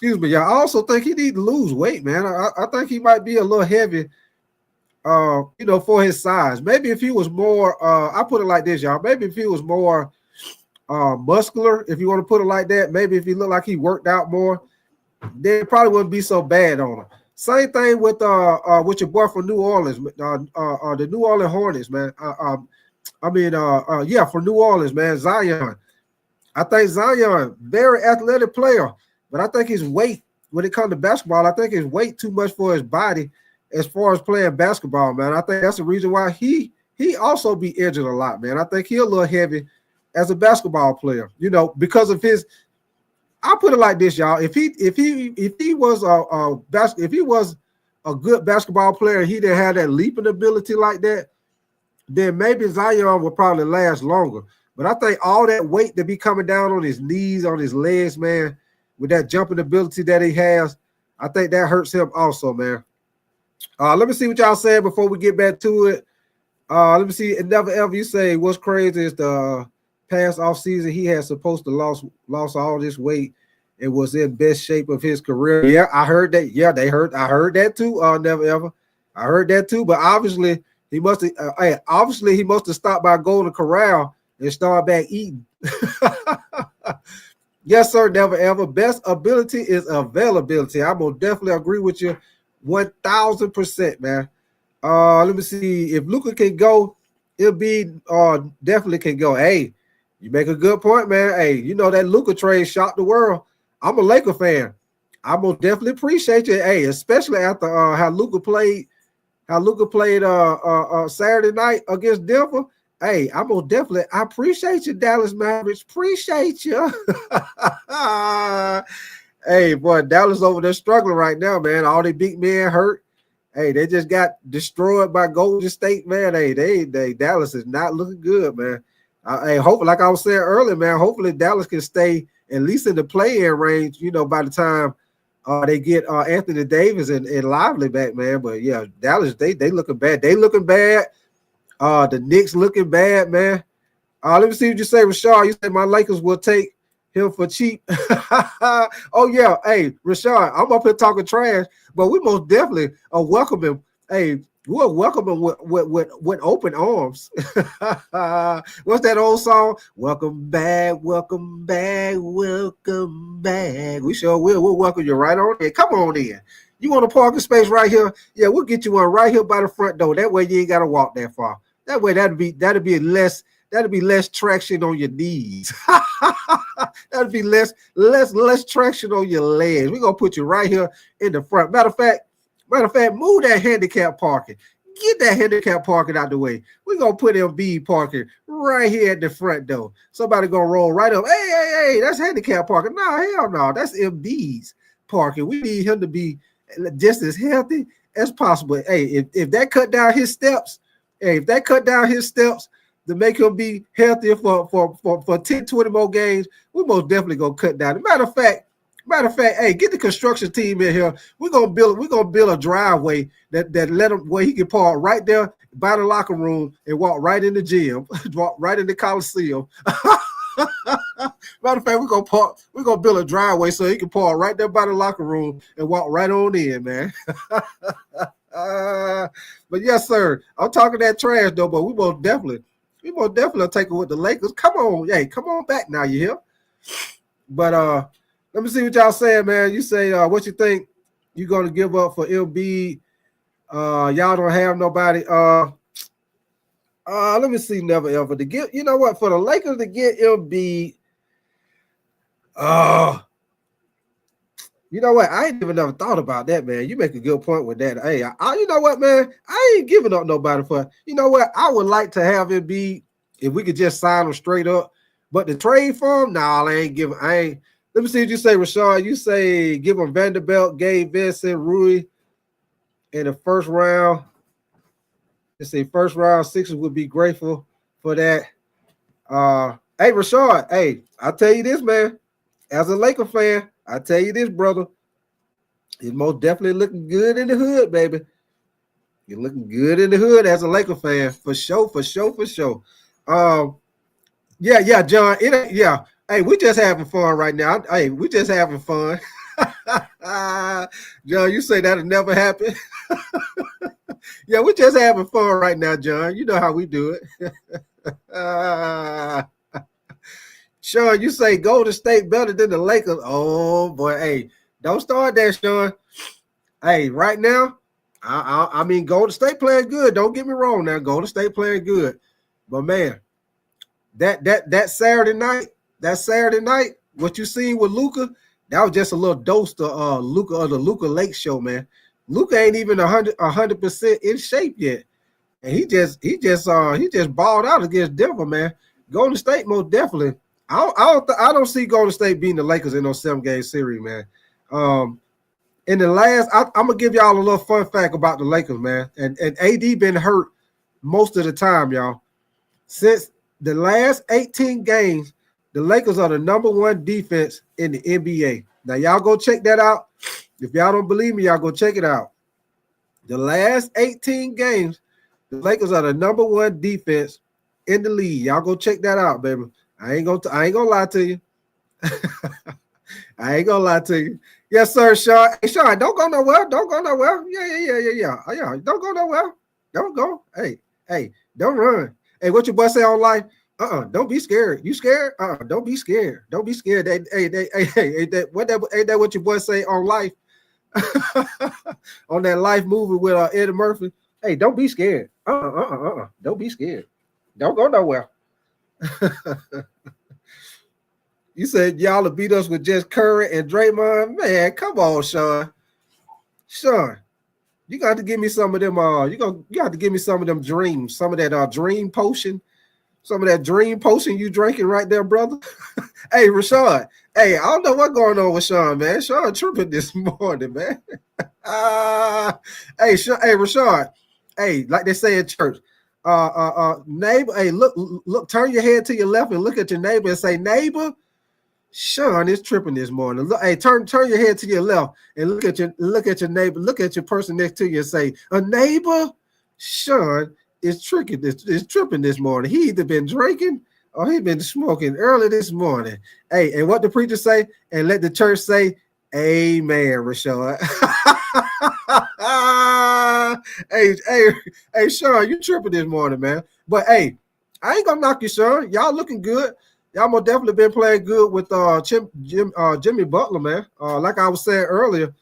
I also think he need to lose weight, man. I think he might be a little heavy, you know, for his size. Maybe if he was more, I put it like this, y'all. Maybe if he was more muscular, if you want to put it like that, maybe if he looked like he worked out more, then it probably wouldn't be so bad on him. Same thing with your boy from New Orleans, the New Orleans Hornets, man. For New Orleans, man, Zion. I think Zion, very athletic player, but I think his weight, when it comes to basketball, I think his weight too much for his body as far as playing basketball, man. I think that's the reason why he also be injured a lot, man. I think he's a little heavy as a basketball player, you know, because of his. I'll put it like this, y'all. If he was a good basketball player, he didn't have that leaping ability like that, then maybe Zion would probably last longer. But I think all that weight to be coming down on his knees, on his legs, man, with that jumping ability that he has, I think that hurts him also, man. Let me see what y'all said before we get back to it. Let me see. Never ever, you say what's crazy is the past off season he had supposed to lost all this weight and was in best shape of his career. Yeah, I heard that. Yeah, I heard that too. Never ever. I heard that too. But obviously he must have stopped by Golden Corral and started back eating. Yes, sir. Never ever. Best ability is availability. I will definitely agree with you 1000%, man. Let me see. If Luka can go, Embiid definitely can go. Hey, you make a good point, man. Hey, you know that Luka trade shocked the world. I'm a Laker fan. I will definitely appreciate you. Hey, especially after how Luka played Saturday night against Denver. Hey, I appreciate you, Dallas Mavericks. Appreciate you. Hey, boy, Dallas over there struggling right now, man. All they big men hurt. Hey, they just got destroyed by Golden State, man. Hey, Dallas is not looking good, man. Hey, hopefully, like I was saying earlier, man, hopefully Dallas can stay at least in the play-in range, you know, by the time they get Anthony Davis and Lively back, man. But yeah, Dallas, they looking bad. They looking bad. The Knicks looking bad, man. Let me see what you say, Rashard. You said my Lakers will take him for cheap. Oh yeah, hey, Rashard, I'm up here talking trash, but we most definitely are welcoming. Hey, we'll welcome him with open arms. What's that old song? Welcome back, welcome back, welcome back. We sure will. We'll welcome you right on in. Come on in. You want a parking space right here? Yeah, we'll get you one right here by the front door. That way you ain't gotta walk that far. That way that'd be less traction on your knees. That'd be less traction on your legs. We're gonna put you right here in the front. Matter of fact, move that handicap parking. Get that handicap parking out the way. We're gonna put Embiid parking right here at the front door. Somebody gonna roll right up. Hey, that's handicap parking. No, hell no, that's Embiid's parking. We need him to be just as healthy as possible. Hey, if that cut down his steps, to make him be healthier for 10, 20 more games, we most definitely gonna cut down. Matter of fact, hey, get the construction team in here. We're gonna build a driveway that let him where he can park right there by the locker room and walk right in the gym, walk right in the Coliseum. Matter of fact, we're gonna build a driveway so he can park right there by the locker room and walk right on in, man. But yes, sir. I'm talking that trash though, but we most definitely take it with the Lakers. Come on, hey, come on back now, you hear? But let me see what y'all saying, man. You say what you think you're gonna give up for Embiid. Y'all don't have nobody. Let me see, never ever to get. You know what? For the Lakers to get Embiid, you know what? I ain't even never thought about that, man. You make a good point with that. Hey, you know what, man? I ain't giving up nobody for. You know what? I would like to have Embiid if we could just sign him straight up. But the trade for him, I ain't giving. Let me see what you say, Rashad. You say give him Vanderbilt, Gabe Vincent, Rui in the first round. Let's say first round. Sixers would be grateful for that. Hey, Rashad. Hey, I'll tell you this, man. As a Laker fan, I tell you this, brother. It's most definitely looking good in the hood, baby. You're looking good in the hood as a Laker fan, for sure, for sure, for sure. Yeah, John. Yeah. Hey, we just having fun right now. Hey, we just having fun. John, you say that'll never happen. Yeah, we just having fun right now, John. You know how we do it. Sean, you say Golden State better than the Lakers. Oh boy, hey, don't start that, Sean. Hey, right now, I mean Golden State playing good. Don't get me wrong now. Golden State playing good. But man, that Saturday night, what you seen with Luka, that was just a little dose to Luka of the Luka Lake show, man. Luka ain't even 100% in shape yet. And he just balled out against Denver, man. Golden State most definitely. I don't see Golden State beating the Lakers in those 7-game series, man. In the last, I'm gonna give y'all a little fun fact about the Lakers, man. And AD been hurt most of the time, y'all. Since the last 18 games, the Lakers are the #1 defense in the NBA. Now y'all go check that out. If y'all don't believe me, y'all go check it out. The last 18 games, the Lakers are the #1 defense in the league. Y'all go check that out, baby. I ain't gonna lie to you. I ain't gonna lie to you. Yes, sir, Sean. Hey, Sean, don't go nowhere. Don't go nowhere. Yeah. Don't go nowhere. Don't go. Hey, don't run. Hey, what your boy say on life? Don't be scared. You scared? Don't be scared. Don't be scared. Hey, ain't that what your boy say on life? On that Life movie with Eddie Murphy. Hey, don't be scared. Don't be scared. Don't go nowhere. You said y'all will beat us with just Curry and Draymond. Man, come on, Sean. Sean, you got to give me some of them. You got to give me some of them dreams, some of that dream potion, some of that dream potion you drinking right there, brother. Hey, Rashad. Hey, I don't know what's going on with Sean, man. Sean tripping this morning, man. Hey, Rashad. Hey, like they say in church. Neighbor, hey, look, turn your head to your left and look at your neighbor and say, neighbor, Sean is tripping this morning. Look, hey, turn your head to your left and look at your neighbor, look at your person next to you and say, a neighbor, Sean is tripping this morning. He either been drinking or he been smoking early this morning. Hey, and what the preacher say? And let the church say, amen, Rashad. Hey, Sean, you tripping this morning, man. But hey, I ain't gonna knock you, Sean. Y'all looking good. Y'all most definitely been playing good with Jimmy Butler, man. Like I was saying earlier,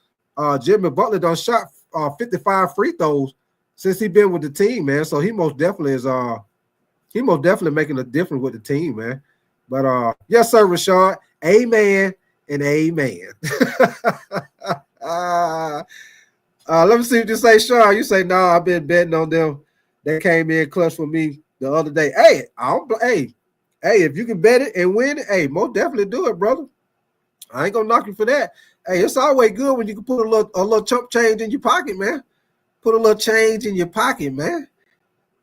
Jimmy Butler done shot 55 free throws since he been with the team, man. So he most definitely is making a difference with the team, man. But yes, sir, Rashad. Amen and amen. Let me see what you say, Sean. You say, nah, I've been betting on them. They came in clutch for me the other day. Hey, if you can bet it and win it, hey, most definitely do it, brother. I ain't gonna knock you for that. Hey, it's always good when you can put a little chump change in your pocket, man. Put a little change in your pocket, man.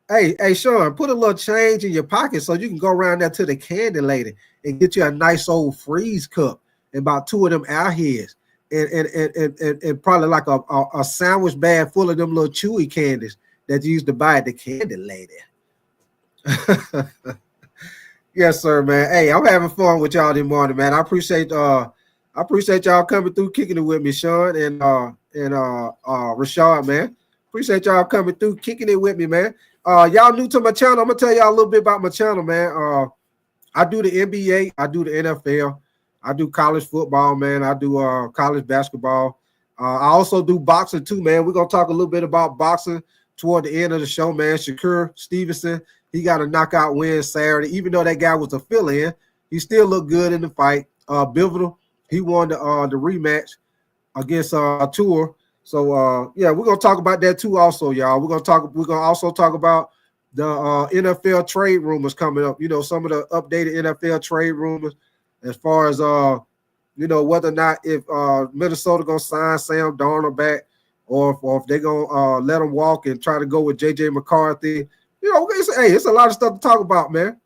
Hey, Sean, put a little change in your pocket so you can go around there to the candy lady and get you a nice old freeze cup and about 2 of them Airheads and probably like a sandwich bag full of them little chewy candies that you used to buy at the candy lady. Yes, sir, man. Hey, I'm having fun with y'all this morning, man. I appreciate y'all coming through, kicking it with me, Sean and Rashad, man. Appreciate y'all coming through, kicking it with me, man. Y'all new to my channel. I'm gonna tell y'all a little bit about my channel, man. I do the NBA, I do the NFL, I do college football, man. I do college basketball. I also do boxing too, man. We're gonna talk a little bit about boxing toward the end of the show, man. SHAKUR Stevenson, he got a knockout win Saturday. Even though that guy was a fill-in, he still looked good in the fight. BIVOL, he won the rematch against Tour. So yeah, we're gonna talk about that too, also, y'all. We're gonna also talk about the NFL trade rumors coming up. You know, some of the updated NFL trade rumors as far as whether or not if Minnesota gonna sign Sam Darnold back, or if they're gonna let him walk and try to go with JJ McCarthy. You know, it's a lot of stuff to talk about, man.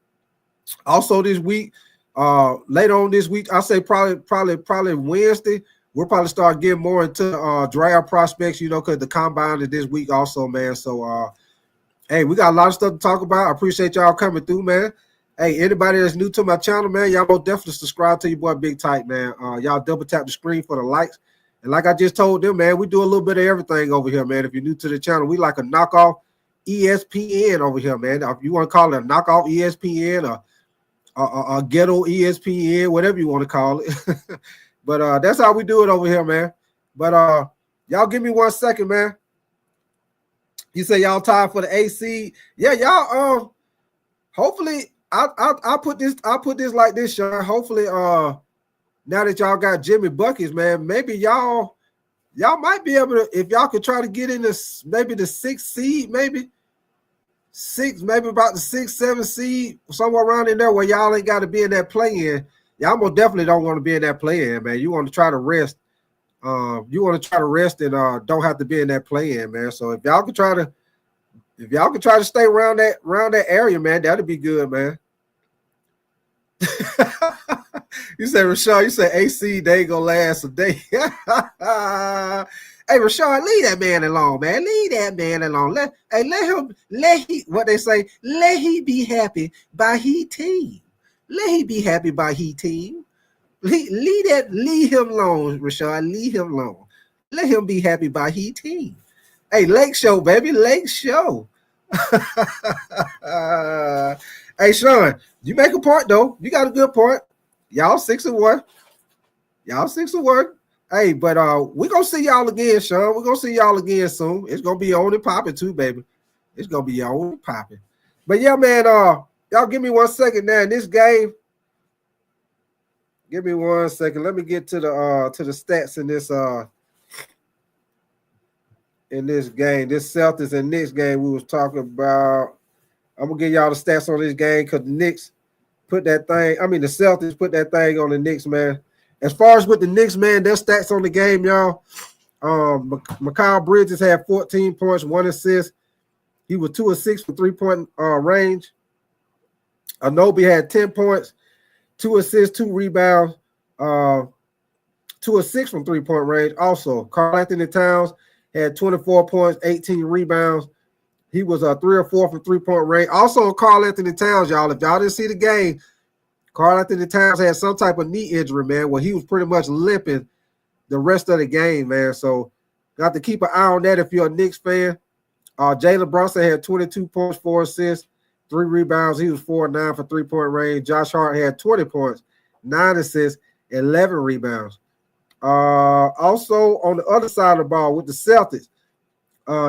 Also this week, later on this week, I say probably Wednesday, we'll probably start getting more into draft prospects, because the combine is this week also, man. So hey, we got a lot of stuff to talk about. I appreciate y'all coming through, man. Hey, anybody that's new to my channel, man, y'all most definitely subscribe to your boy Big Tight, man. Y'all double tap the screen for the likes. And like I just told them, man, we do a little bit of everything over here, man. If you're new to the channel, we like a knockoff ESPN over here, man. If you want to call it a knockoff ESPN or a ghetto ESPN, whatever you want to call it. But that's how we do it over here, man. But y'all give me 1 second, man. You say y'all tired for the AC? Yeah, y'all. Hopefully, I put this like this, Sean. Hopefully, now that y'all got Jimmy buckets, man, maybe y'all might be able to, if y'all could try to get in this, maybe the 6th seed, maybe about the 6th, 7th seed, somewhere around in there where y'all ain't got to be in that play-in. Y'all most definitely don't want to be in that play-in, man. You want to try to rest. And don't have to be in that play-in, man. So if y'all could try to stay around that area, man, that'd be good, man. You say, Rashad, you say AC, they ain't gonna last a day. Hey, Rashad, leave that man alone, man. Leave that man alone. Let he be happy by he team. Let he be happy by he team. Leave him alone, Rashad. Leave him alone. Let him be happy by he team. Hey, Lake Show, baby. Lake Show. Hey, Sean, you make a point, though. You got a good point. Y'all 6-1. Y'all 6-1. Hey, but we're going to see y'all again, Sean. We're going to see y'all again soon. It's going to be on and popping, too, baby. It's going to be on and popping. But, yeah, man, y'all give me 1 second now in this game. Give me 1 second. Let me get to the stats in this game. This Celtics and Knicks game we was talking about. I'm gonna give y'all the stats on this game because the Celtics put that thing on the Knicks, man. As far as with the Knicks, man, their stats on the game, y'all. Mikal Bridges had 14 points, 1 assist. He was 2 of 6 from 3-point range. Anobi had 10 points, 2 assists, 2 rebounds, 2 of 6 from 3-point range. Also, Karl-Anthony Towns had 24 points, 18 rebounds. He was 3 or 4 from 3-point range. Also, Karl-Anthony Towns, y'all, if y'all didn't see the game, Karl-Anthony Towns had some type of knee injury, man, where he was pretty much limping the rest of the game, man. So, got to keep an eye on that if you're a Knicks fan. Jalen Brunson had 22 points, 4 assists, 3 rebounds. He was 4 and 9 for 3-point range. Josh Hart had 20 points, 9 assists, 11 rebounds. Also, on the other side of the ball with the Celtics,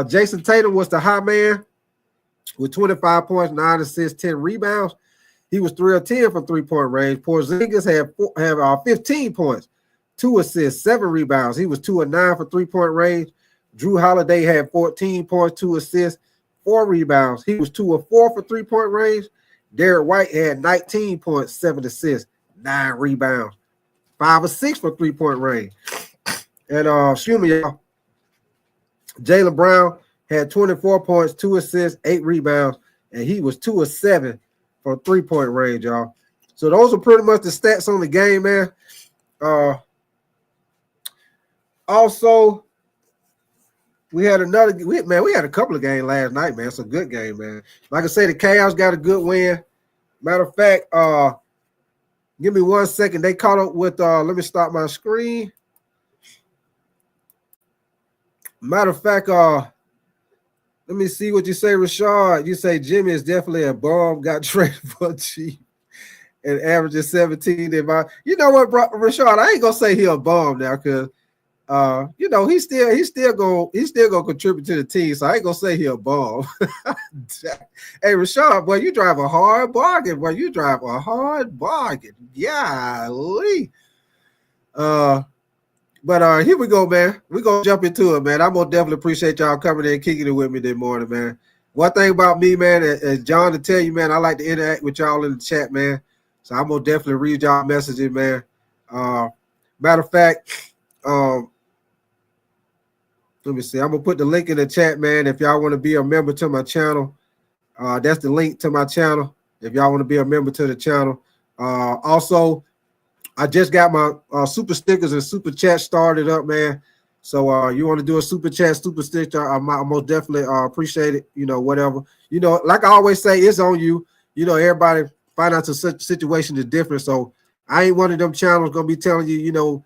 Jason Tatum was the high man with 25 points, 9 assists, 10 rebounds. He was 3 of 10 from 3-point range. Porzingis had 15 points, 2 assists, 7 rebounds. He was 2 of 9 for 3-point range. Drew Holiday had 14 points, 2 assists, 4 rebounds. He was 2 of 4 for 3-point range. Derek White had 19 points, 7 assists, 9 rebounds, 5 of 6 for 3-point range. And excuse me, y'all. Jaylen Brown had 24 points, 2 assists, 8 rebounds, and he was 2 of 7 from 3-point range, y'all. So those are pretty much the stats on the game, man. Also, we had a couple of games last night, man. It's a good game, man. Like I say, the Cavs got a good win. Matter of fact, give me 1 second. They caught up with let me stop my screen. Matter of fact, let me see what you say, Rashad. You say Jimmy is definitely a bum, got traded for cheap and averages 17. You know what, Rashad? I ain't gonna say he a bum now, because you know, he's still gonna contribute to the team. So I ain't gonna say he a bum. Hey, Rashad, boy, you drive a hard bargain. Boy, you drive a hard bargain. Golly. But here we go, man. We're gonna jump into it, man. I'm gonna definitely appreciate y'all coming in and kicking it with me this morning, man. One thing about me, man, as John to tell you, man, I like to interact with y'all in the chat, man. So I'm gonna definitely read y'all messages, man. Matter of fact, let me see. I'm gonna put the link in the chat, man. If y'all want to be a member to my channel, that's the link to my channel. If y'all want to be a member to the channel. Also, I just got my super stickers and super chat started up, man. So you want to do a super chat, super sticker, I most definitely appreciate it. You know, whatever. You know, like I always say, it's on you. You know, everybody financial situation is different. So I ain't one of them channels gonna be telling you, you know,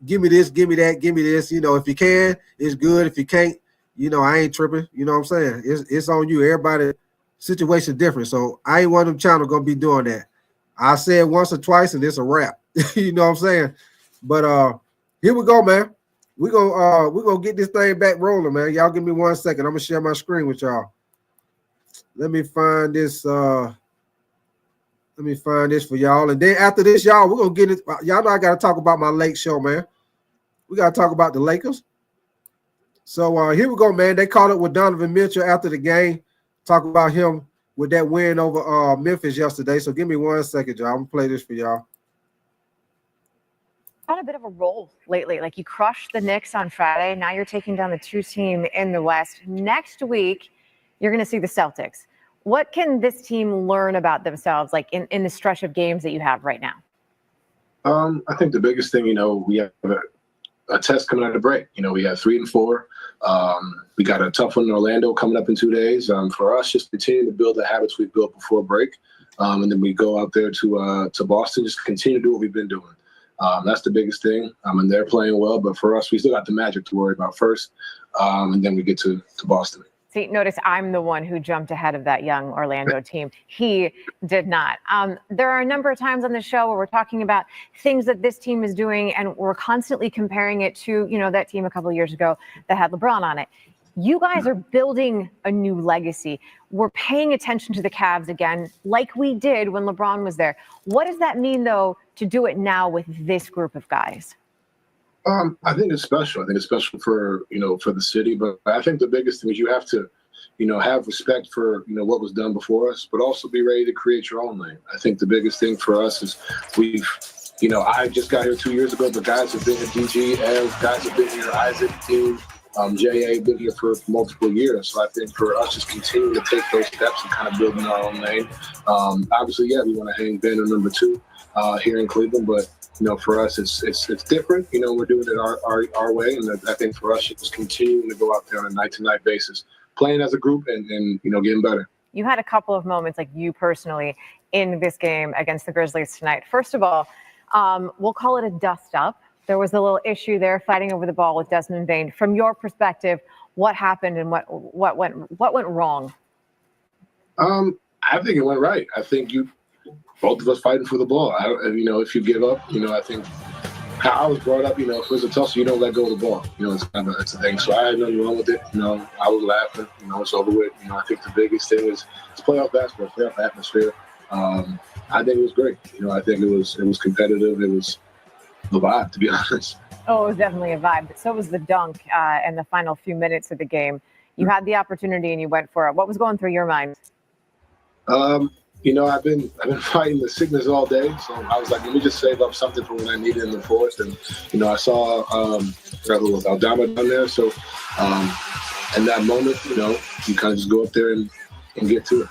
give me this, give me that, give me this. You know, if you can, it's good. If you can't, you know, I ain't tripping. You know what I'm saying? It's on you. Everybody situation different. So I ain't one of them channels gonna be doing that. I say it once or twice and it's a wrap. You know what I'm saying? But here we go, man. We're gonna get this thing back rolling, man. Y'all give me 1 second. I'm gonna share my screen with y'all. Let me find this. For y'all. And then after this, y'all, we're gonna get it. Y'all know I gotta talk about my late show, man. We gotta talk about the Lakers. So here we go, man. They caught up with Donovan Mitchell after the game. Talk about him with that win over Memphis yesterday. So give me 1 second, y'all. I'm gonna play this for y'all. Had a bit of a roll lately. Like, you crushed the Knicks on Friday. Now you're taking down the 2 team in the West. Next week, you're going to see the Celtics. What can this team learn about themselves, like in the stretch of games that you have right now? I think the biggest thing, you know, we have a test coming out of break. You know, we have 3 and 4. We got a tough one in Orlando coming up in 2 days. For us, just continue to build the habits we've built before break. And then we go out there to Boston, just continue to do what we've been doing. That's the biggest thing. And they're playing well, but for us, we still got the Magic to worry about first. And then we get to Boston. See, notice I'm the one who jumped ahead of that young Orlando team. He did not. There are a number of times on the show where we're talking about things that this team is doing, and we're constantly comparing it to, you know, that team a couple of years ago that had LeBron on it. You guys are building a new legacy. We're paying attention to the Cavs again, like we did when LeBron was there. What does that mean, though, to do it now with this group of guys? I think it's special. I think it's special for, you know, for the city. But I think the biggest thing is you have to, you know, have respect for, you know, what was done before us, but also be ready to create your own lane. I think the biggest thing for us is we've, you know, I just got here 2 years ago, but guys have been here, DG, and guys have been here, Isaac, team. J.A. been here for multiple years. So I think for us, just continue to take those steps and kind of building our own lane. Obviously, yeah, we want to hang banner number 2 here in Cleveland, but you know, for us, it's different. You know, we're doing it our way, and I think for us, it's just continuing to go out there on a night-to-night basis, playing as a group and you know, getting better. You had a couple of moments, like you personally, in this game against the Grizzlies tonight. First of all, we'll call it a dust-up. There was a little issue there, fighting over the ball with Desmond Bane. From your perspective, what happened and what went wrong? I think it went right. I think both of us fighting for the ball. You know, if you give up, you know, I think how I was brought up, you know, if it's a tussle, you don't let go of the ball. You know, it's a thing. So I had nothing wrong with it. You know, I was laughing. You know, it's over with. You know, I think the biggest thing is it's playoff basketball, playoff atmosphere. I think it was great. You know, I think it was competitive. It was the vibe, to be honest. Oh, it was definitely a vibe. But so was the dunk in the final few minutes of the game. You had the opportunity and you went for it. What was going through your mind? You know, I've been fighting the sickness all day, so I was like, let me just save up something for when I need it in the fourth. And you know, I saw Aldama down there, so in that moment, you know, you kind of just go up there and get to it.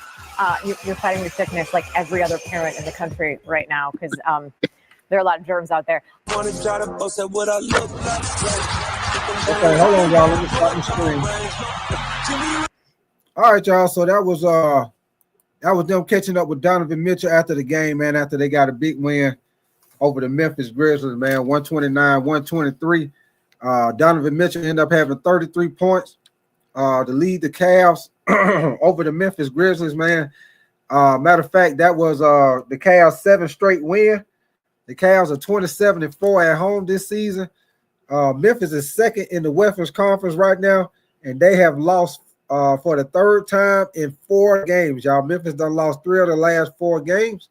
You're fighting the sickness like every other parent in the country right now because there are a lot of germs out there. Okay, hold on, y'all. Let me start the screen. All right, y'all. So that was them catching up with Donovan Mitchell after the game, man. After they got a big win over the Memphis Grizzlies, man, 129-123. Donovan Mitchell ended up having 33 points to lead the Cavs over the Memphis Grizzlies, man. Matter of fact, that was the Cavs' 7th straight win. The Cavs are 27-4 at home this season. Memphis is 2nd in the Western Conference right now, and they have lost for the 3rd time in 4 games, y'all. Memphis done lost 3 of the last 4 games.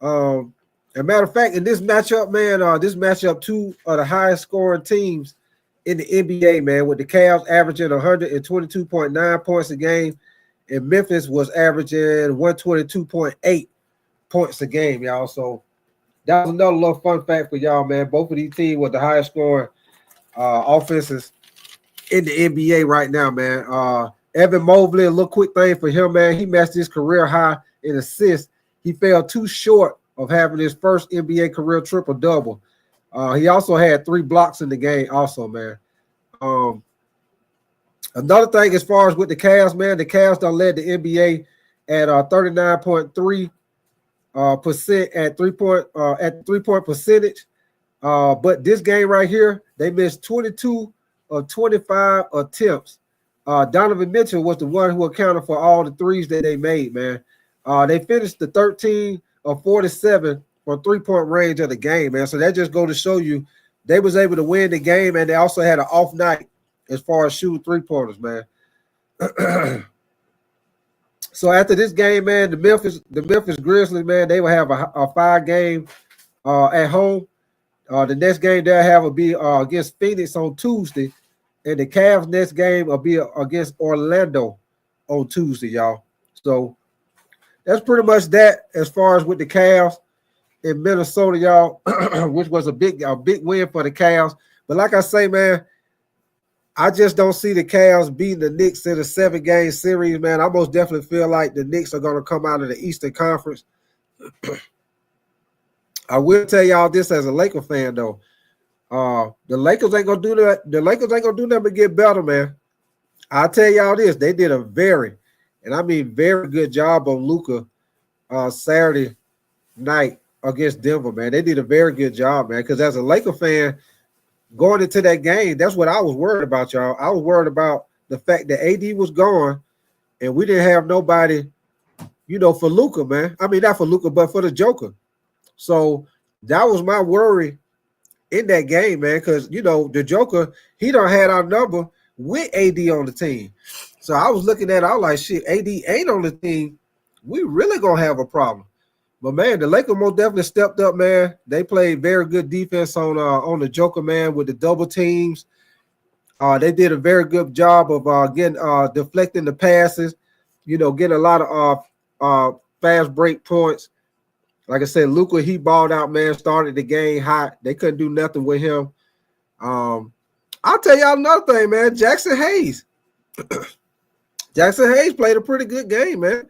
As a matter of fact, in this matchup, man, this matchup, 2 of the highest scoring teams in the NBA, man, with the Cavs averaging 122.9 points a game, and Memphis was averaging 122.8 points a game, y'all. So that was another little fun fact for y'all, man. Both of these teams were the highest scoring offenses in the NBA right now, man. Evan Mobley, a little quick thing for him, man. He matched his career high in assists. He fell too short of having his first NBA career triple-double. He also had 3 blocks in the game also, man. Another thing as far as with the Cavs, man, the Cavs done led the NBA at 39.3% percent at 3-point percentage. But this game right here, they missed 22 of 25 attempts. Donovan Mitchell was the one who accounted for all the threes that they made, man. They finished the 13 of 47 for 3-point range of the game, man. So that just goes to show you they was able to win the game, and they also had an off night as far as shooting 3-pointers, man. So after this game, man, the Memphis Grizzlies, man, they will have a 5-game at home. The next game they'll have will be against Phoenix on Tuesday, and the Cavs' next game will be against Orlando on Tuesday, y'all. So that's pretty much that as far as with the Cavs in Minnesota, y'all, which was a big win for the Cavs. But like I say, man, I just don't see the Cavs beating the Knicks in a 7-game series, man. I most definitely feel like the Knicks are going to come out of the Eastern Conference. I will tell y'all this as a Laker fan, though. The Lakers ain't going to do that. The Lakers ain't going to do nothing but get better, man. I'll tell y'all this. They did a very good job on Luka Saturday night against Denver, man. They did a very good job, man, because as a Laker fan, going into that game, that's what I was worried about, y'all. I was worried about the fact that AD was gone and we didn't have nobody, you know, for Luka, man. I mean, not for Luka, but for the Joker. So that was my worry in that game, man, because, you know, the Joker, he done had our number with AD on the team. So I was looking at it, I was like, shit, AD ain't on the team. We really going to have a problem. But, man, the Lakers most definitely stepped up, man. They played very good defense on the Joker, man, with the double teams. They did a very good job of getting deflecting the passes, you know, getting a lot of fast break points. Like I said, Luka, he balled out, man, started the game hot. They couldn't do nothing with him. I'll tell y'all another thing, man. Jackson Hayes. Jackson Hayes played a pretty good game, man.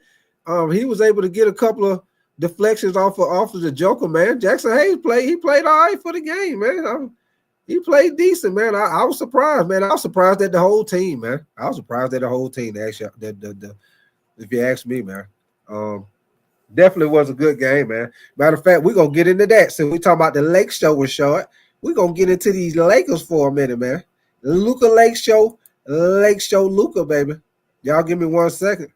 He was able to get a couple of deflections off of the Joker, man. Jackson Hayes played all right for the game, man. He played decent, man. I was surprised, man. I was surprised at the whole team, man. I was surprised at the whole team, actually. If you ask me, man. Definitely was a good game, man. Matter of fact, we're going to get into that. So we talking about the Lake Show was short. We're going to get into these Lakers for a minute, man. Luka Lake Show Luka, baby. Y'all give me 1 second.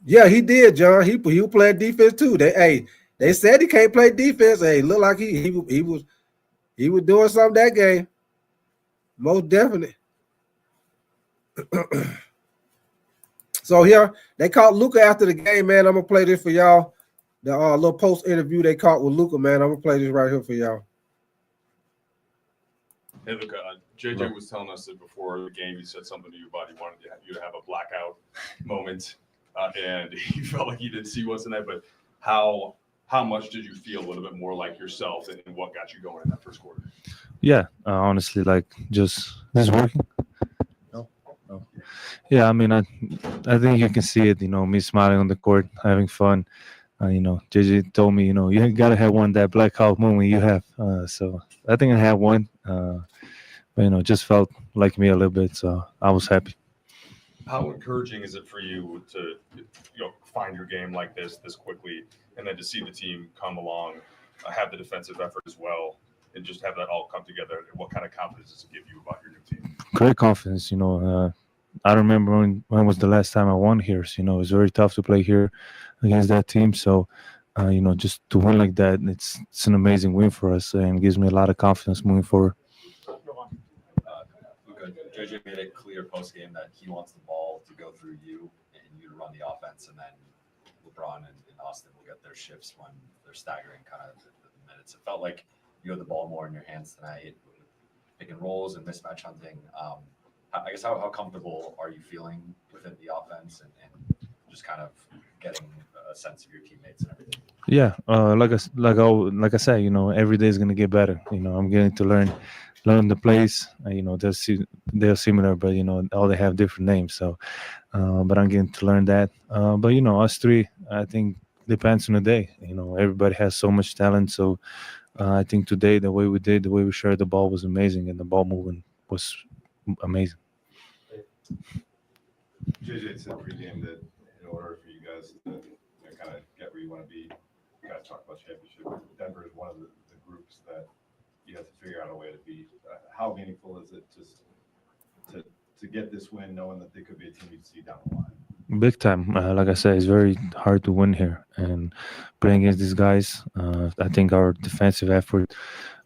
Yeah, he did, John. He was playing defense too. They said he can't play defense. Hey, looked like he was doing something that game. Most definitely. So here they caught Luka after the game, man. I'm gonna play this for y'all. The little post interview they caught with Luka, man. I'm gonna play this right here for y'all. Hey, Luka, JJ was telling us that before the game, he said something to you about he wanted you to have a blackout moment, and he felt like he didn't see what's in that. But how much did you feel a little bit more like yourself, and what got you going in that first quarter? Yeah, honestly, like just this working. No. Yeah, I mean, I think you can see it. Me smiling on the court, having fun. JJ told me, you gotta have one that Black Hawk moment you have. So I think I have one. But just felt like me a little bit, so I was happy. How encouraging is it for you to find your game like this quickly, and then to see the team come along, have the defensive effort as well, and just have that all come together? And what kind of confidence does it give you about your new team? Great confidence. I remember when was the last time I won here. So, it's very tough to play here against that team. So, just to win like that, it's an amazing win for us, and gives me a lot of confidence moving forward. Luka, JJ made it clear post game that he wants the ball to go through you and you to run the offense, and then LeBron and Austin will get their shifts when they're staggering kind of the minutes. It felt like you had the ball more in your hands tonight, pick and rolls and mismatch hunting. I guess how comfortable are you feeling within the offense and just kind of getting a sense of your teammates and everything? Yeah, like I said, every day is gonna get better. I'm getting to learn the plays. They're similar, but all they have different names. So, but I'm getting to learn that. But us three, I think depends on the day. Everybody has so much talent. So, I think today the way we shared the ball was amazing, and the ball movement was amazing. JJ said pregame that in order for you guys to kind of get where you want to be, you guys talk about championship. Denver is one of the groups that you have to figure out a way to beat. How meaningful is it just to get this win, knowing that they could be a team you'd see down the line? Big time. Like I said, it's very hard to win here, and playing against these guys, I think our defensive effort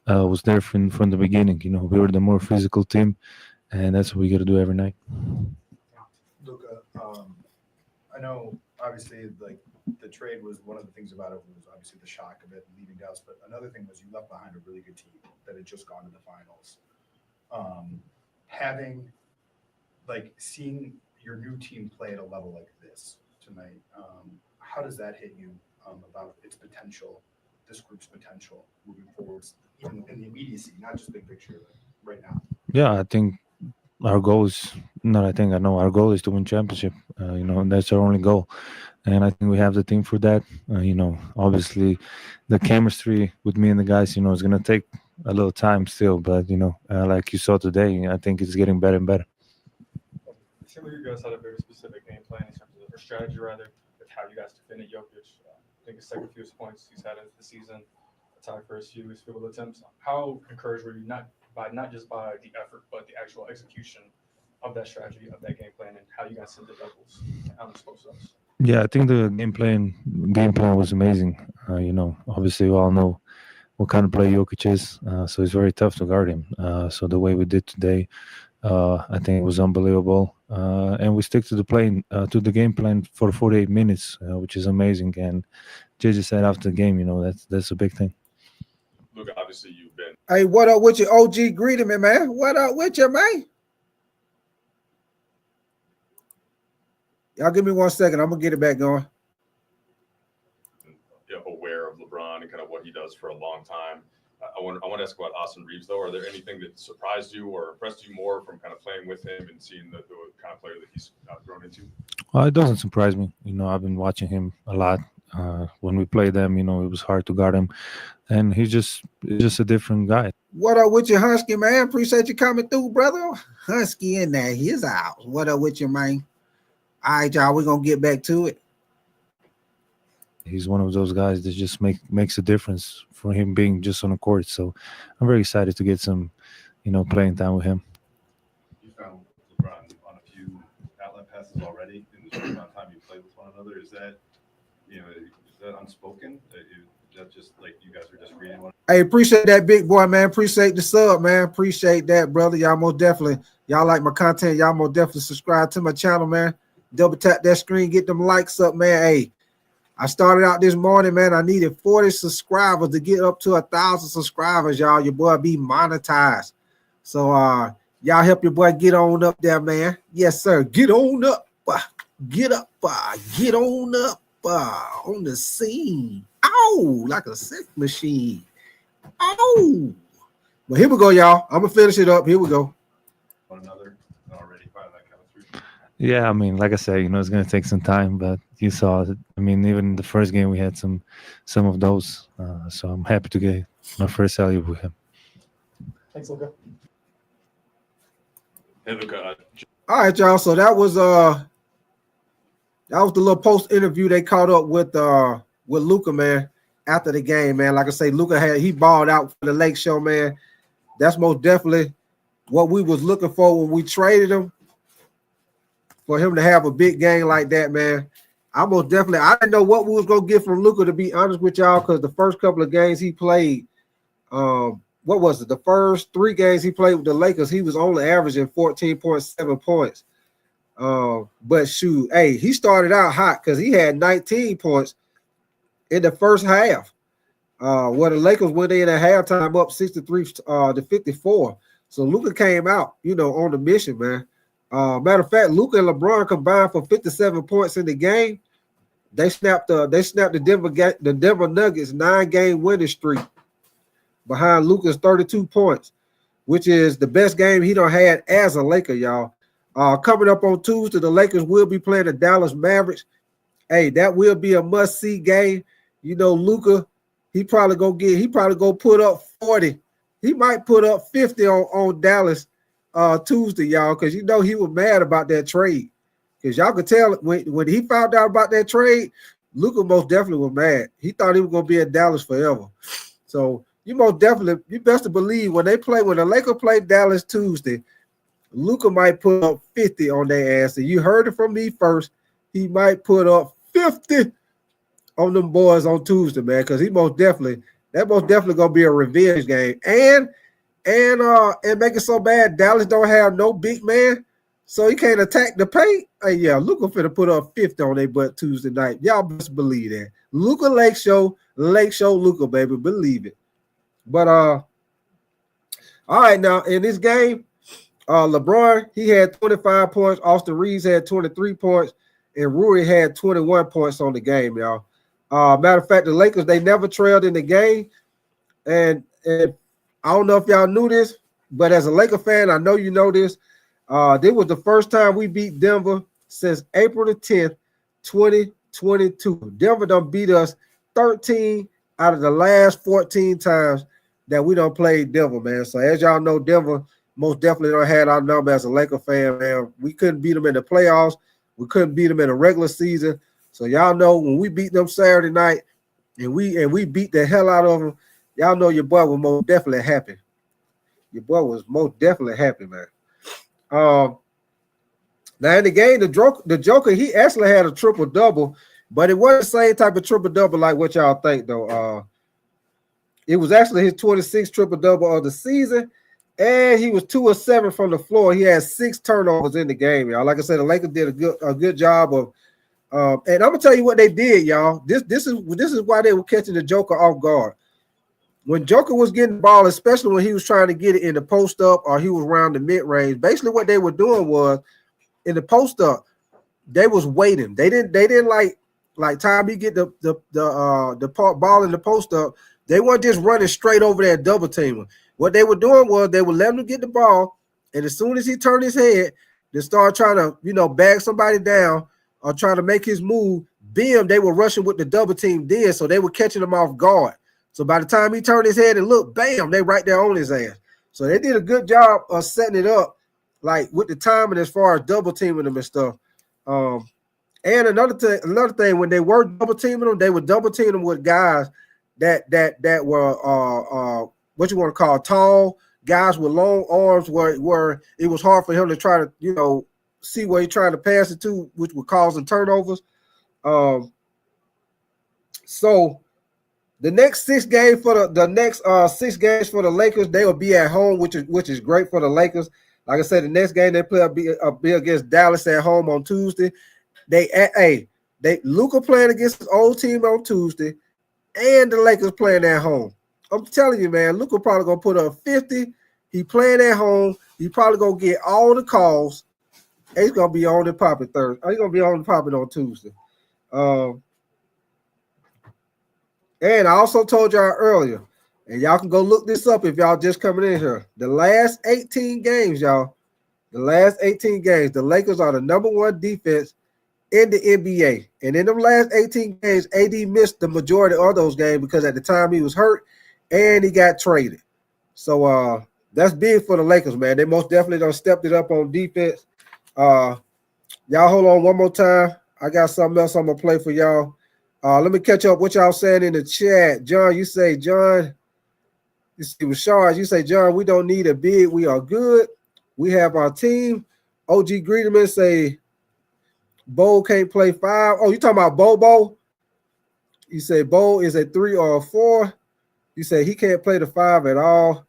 was there from the beginning. We were the more physical team, and that's what we got to do every night. Luka, I know obviously like the trade was one of the things about it was obviously the shock of it leaving Dallas, but another thing was you left behind a really good team that had just gone to the finals. Having seeing your new team play at a level like this tonight, how does that hit you about its potential, this group's potential moving forwards, even in the immediacy, not just big picture, like right now? Yeah, I think our goal is I know our goal is to win championship. That's our only goal, and I think we have the team for that. Obviously, the chemistry with me and the guys, is gonna take a little time still, but like you saw today, I think it's getting better and better. It seemed like you guys had a very specific game plan in terms of, or strategy rather, with how you guys defended Jokic. I think his second fewest points he's had in the season, a tie for his fewest field goal attempts. How encouraged were you not just by the effort, but the actual execution of that strategy, of that game plan, and how you guys set the doubles on exposed ups? Yeah, I think the game plan was amazing. Obviously we all know what kind of player Jokic is, so it's very tough to guard him. So the way we did today, I think it was unbelievable, and we stick to the game plan for 48 minutes, which is amazing. And JJ said after the game, that's a big thing. Look, obviously you've been. Hey, what up with your OG greeting me, man? What up with you, man? Y'all give me 1 second. I'm gonna get it back going. Aware of LeBron and kind of what he does for a long time. I want to ask about Austin Reeves, though. Are there anything that surprised you or impressed you more from kind of playing with him and seeing the kind of player that he's grown into? Well, it doesn't surprise me. I've been watching him a lot. When we played them, it was hard to guard him, and he's just a different guy. What up with you, Husky, man? Appreciate you coming through, brother. Husky in there. He's out. What up with you, man? All right, y'all. We're going to get back to it. He's one of those guys that just makes a difference for him being just on the court. So I'm very excited to get some, playing time with him. You found LeBron on a few outlet passes already in the short amount of time you played with one another. Is that, is that unspoken? Is that just like you guys are just reading one? Hey, appreciate that, big boy, man. Appreciate the sub, man. Appreciate that, brother. Y'all like my content. Y'all most definitely subscribe to my channel, man. Double tap that screen, get them likes up, man. Hey, I started out this morning, man. I needed 40 subscribers to get up to 1,000 subscribers, y'all. Your boy be monetized. So y'all help your boy get on up there, man. Yes, sir. Get on up. Get up. Get on up on the scene. Ow, like a sex machine. Oh, Well, here we go, y'all. I'm gonna finish it up. Here we go. Another already find that chemistry. Yeah, I mean, like I said, it's going to take some time, but you saw it. I mean, even in the first game, we had some of those. So I'm happy to get my first alley with him. Thanks, Luka. Hey, Luka. All right, y'all. So that was the little post interview they caught up with Luka, man, after the game, man. Like I say, Luka he balled out for the Lake Show, man. That's most definitely what we was looking for when we traded him. For him to have a big game like that, man. I didn't know what we was gonna get from Luka, to be honest with y'all, because the first couple of games he played, what was it? The first 3 games he played with the Lakers, he was only averaging 14.7 points. But shoot, hey, he started out hot because he had 19 points in the first half. Where the Lakers went in at halftime up 63 to 54. So Luka came out, on the mission, man. Matter of fact, Luka and LeBron combined for 57 points in the game. They snapped the Denver Nuggets 9-game winning streak behind Luka's 32 points, which is the best game he done had as a Laker, y'all. Coming up on Tuesday, the Lakers will be playing the Dallas Mavericks. Hey, that will be a must-see game. Luka, he probably go put up 40. He might put up 50 on Dallas Tuesday, y'all, because he was mad about that trade. Because y'all could tell when he found out about that trade, Luka most definitely was mad. He thought he was gonna be in Dallas forever. So you best to believe when the Lakers play Dallas Tuesday, Luka might put up 50 on their ass. And you heard it from me first. He might put up 50 on them boys on Tuesday, man, because that most definitely gonna be a revenge game. And make it so bad Dallas don't have no big man, so he can't attack the paint. Hey, yeah, Luka finna put up 50 on their butt Tuesday night. Y'all best believe that. Luka Lake Show Luka, baby, believe it. But all right, now in this game, LeBron, he had 25 points. Austin Reeves had 23 points, and Rui had 21 points on the game, y'all. Matter of fact, the Lakers, they never trailed in the game, and I don't know if y'all knew this, but as a Laker fan, I know you know this. This was the first time we beat Denver since April the 10th, 2022. Denver done beat us 13 out of the last 14 times that we done played Denver, man. So as y'all know, Denver most definitely don't have our number as a Laker fan, man. We couldn't beat them in the playoffs. We couldn't beat them in the regular season. So y'all know when we beat them Saturday night and we beat the hell out of them, y'all know your boy was most definitely happy. Your boy was most definitely happy, man. Now in the game, the Joker, he actually had a triple-double, but it wasn't the same type of triple-double like what y'all think, though. It was actually his 26th triple-double of the season, and he was 2 of 7 from the floor. He had 6 turnovers in the game, y'all. Like I said, the Lakers did a good job of and I'm gonna tell you what they did, y'all. This is why they were catching the Joker off guard. When Joker was getting the ball, especially when he was trying to get it in the post up or he was around the mid range, basically what they were doing was in the post up, they was waiting. They didn't like time he get the ball in the post up. They weren't just running straight over there double teaming. What they were doing was they would let him get the ball, and as soon as he turned his head, they start trying to bag somebody down or trying to make his move. Then they were rushing with the double team then, so they were catching him off guard. So by the time he turned his head and looked, bam, they right there on his ass. So they did a good job of setting it up, like with the timing as far as double teaming them and stuff. And another thing, when they were double teaming them, they would double team them with guys that were what you want to call tall guys with long arms, where it was hard for him to try to see where he's trying to pass it to, which would cause them turnovers. So the next 6 games for the 6 games for the Lakers, they will be at home, which is great for the Lakers. Like I said, the next game they play will be against Dallas at home on Tuesday. Luka playing against his old team on Tuesday, and the Lakers playing at home. I'm telling you, man, Luka probably gonna put up 50. He playing at home. He probably gonna get all the calls. He's gonna be on and popping Thursday. He's gonna be on and popping on Tuesday. And I also told y'all earlier, And y'all can go look this up if y'all just coming in here. The last 18 games, y'all. The last 18 games, the Lakers are the #1 defense in the NBA. And in the last 18 games, AD missed the majority of those games because at the time he was hurt and he got traded. So that's big for the Lakers, man. They most definitely done stepped it up on defense. Y'all hold on one more time. I got something else I'm going to play for y'all. Let me catch up what y'all saying in the chat. John, you say, John, you see Rashard, you say, John, we don't need a big. We are good. We have our team. OG Greedeman say, Bo can't play 5. Oh, you talking about Bobo? You say Bo is a 3 or a 4. You say he can't play the 5 at all.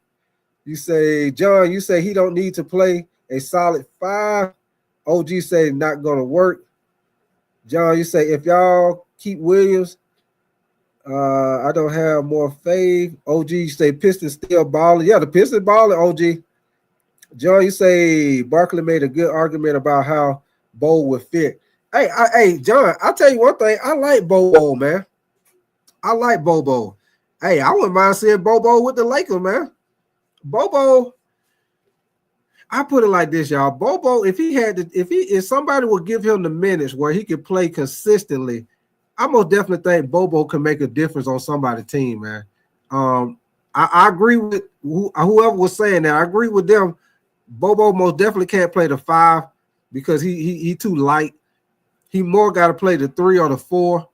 You say, John, you say he don't need to play a solid 5. OG say not going to work. John, you say if y'all keep Williams, I don't have more faith. OG, you say Pistons still balling. Yeah, the Pistons balling, OG. John, you say Barkley made a good argument about how Bo would fit. Hey, John, I'll tell you one thing. I like Bobo, man. I like Bobo. Hey, I wouldn't mind seeing Bobo with the Lakers, man. Bobo, I put it like this, y'all. Bobo, if somebody would give him the minutes where he could play consistently, I most definitely think Bobo can make a difference on somebody's team, man. I agree with whoever was saying that. I agree with them. Bobo most definitely can't play the 5 because he too light. He more got to play the 3 or the 4.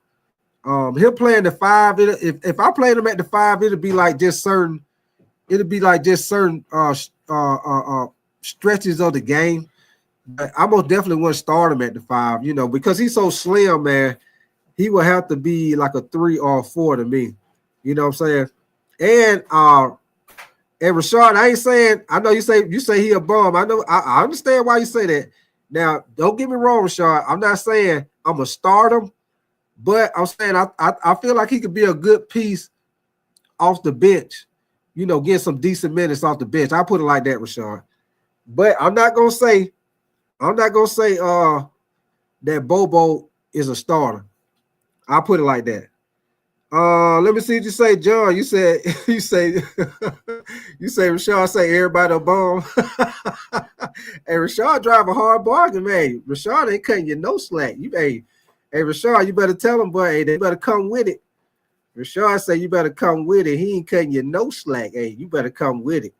He'll play in the 5. If I played him at the 5, it'd be like just certain. It'd be like just certain stretches of the game. But I most definitely wouldn't start him at the 5, because he's so slim, man. He would have to be like a 3 or a 4 to me. You know what I'm saying? And Rashard, I ain't saying. I know you say he a bum. I know. I understand why you say that. Now, don't get me wrong, Rashard. I'm not saying I'm gonna start him, but I'm saying I feel like he could be a good piece off the bench. Get some decent minutes off the bench. I put it like that, Rashard. But I'm not gonna say that Bobo is a starter. I'll put it like that. Let me see what you say, John. You say Rashard say everybody a bum. Hey, Rashard drive a hard bargain, man. Rashard ain't cutting you no slack. Hey, Rashard, you better tell him, boy, hey, they better come with it. Rashard say you better come with it. He ain't cutting you no slack. Hey, you better come with it.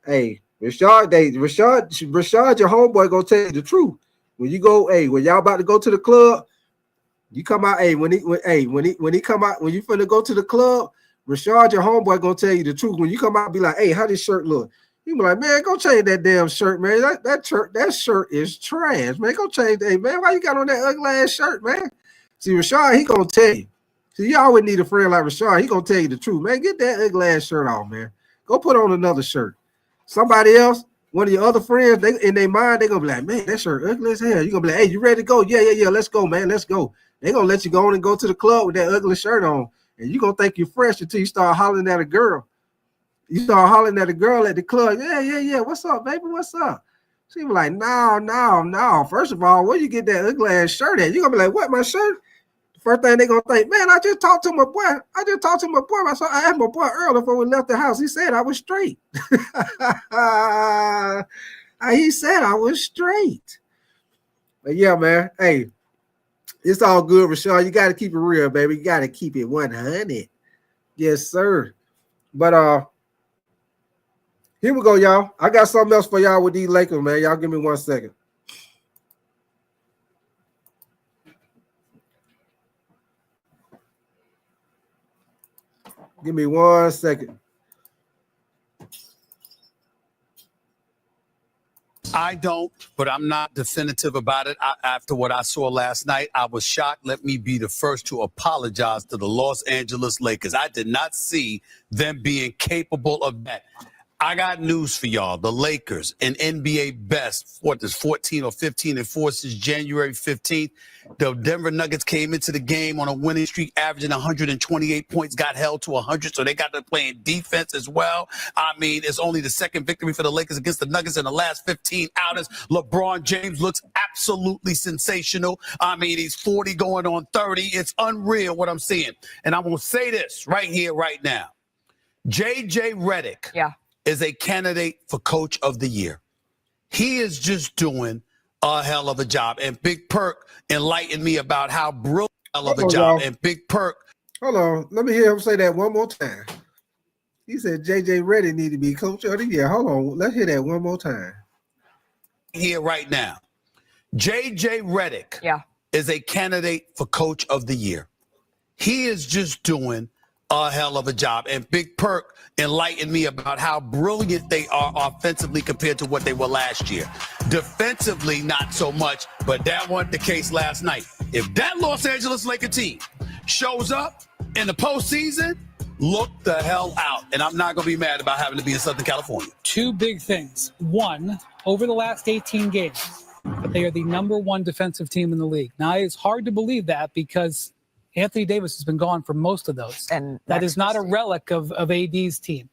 Hey, Rashard, your homeboy gonna tell you the truth. When you go, when y'all about to go to the club, you come out, when he come out, when you finna go to the club, Rashard, your homeboy, gonna tell you the truth. When you come out, be like, hey, how this shirt look? You be like, man, go change that damn shirt, man. That shirt is trash, man. Go change that, man. Why you got on that ugly ass shirt, man? See, Rashard, he gonna tell you. See, you always need a friend like Rashard. He gonna tell you the truth, man. Get that ugly ass shirt off, man. Go put on another shirt. Somebody else, one of your other friends, in their mind, they gonna be like, man, that shirt ugly as hell. You gonna be like, hey, you ready to go? Yeah, let's go, man. Let's go. They gonna let you go on and go to the club with that ugly shirt on, and you gonna think you're fresh until you start hollering at a girl. You start hollering at a girl at the club. Yeah. What's up, baby? What's up? She be like, no. First of all, where you get that ugly ass shirt at? You gonna be like, what, my shirt? The first thing they gonna think, man, I just talked to my boy. I asked my boy earlier before we left the house. He said I was straight. He said I was straight. But yeah, man. Hey, it's all good, Rashard. You got to keep it real, baby. You got to keep it 100. Yes, sir. But here we go, y'all. I got something else for y'all with these Lakers, man. Y'all give me 1 second. Give me 1 second. I don't, but I'm not definitive about it. After what I saw last night, I was shocked. Let me be the first to apologize to the Los Angeles Lakers. I did not see them being capable of that. I got news for y'all. The Lakers, an NBA best, 14 or 15 and 4 since January 15th. The Denver Nuggets came into the game on a winning streak, averaging 128 points, got held to 100, so they got to playing defense as well. I mean, it's only the second victory for the Lakers against the Nuggets in the last 15 outings. LeBron James looks absolutely sensational. I mean, he's 40 going on 30. It's unreal what I'm seeing. And I'm going to say this right here, right now. JJ Redick is a candidate for Coach of the Year. He is just doing a hell of a job. And Big Perk enlightened me about how brilliant of a job. And Big Perk. Hold on. Let me hear him say that one more time. He said JJ Redick need to be Coach of the Year. Hold on. Let's hear that one more time. Here right now. JJ Redick is a candidate for Coach of the Year. He is just doing a hell of a job. And Big Perk enlightened me about how brilliant they are offensively compared to what they were last year. Defensively, not so much, but that wasn't the case last night. If that Los Angeles Lakers team shows up in the postseason, look the hell out. And I'm not going to be mad about having to be in Southern California. Two big things. One, over the last 18 games, they are the #1 defensive team in the league. Now, it's hard to believe that because Anthony Davis has been gone for most of those. And that is not a relic of AD's team.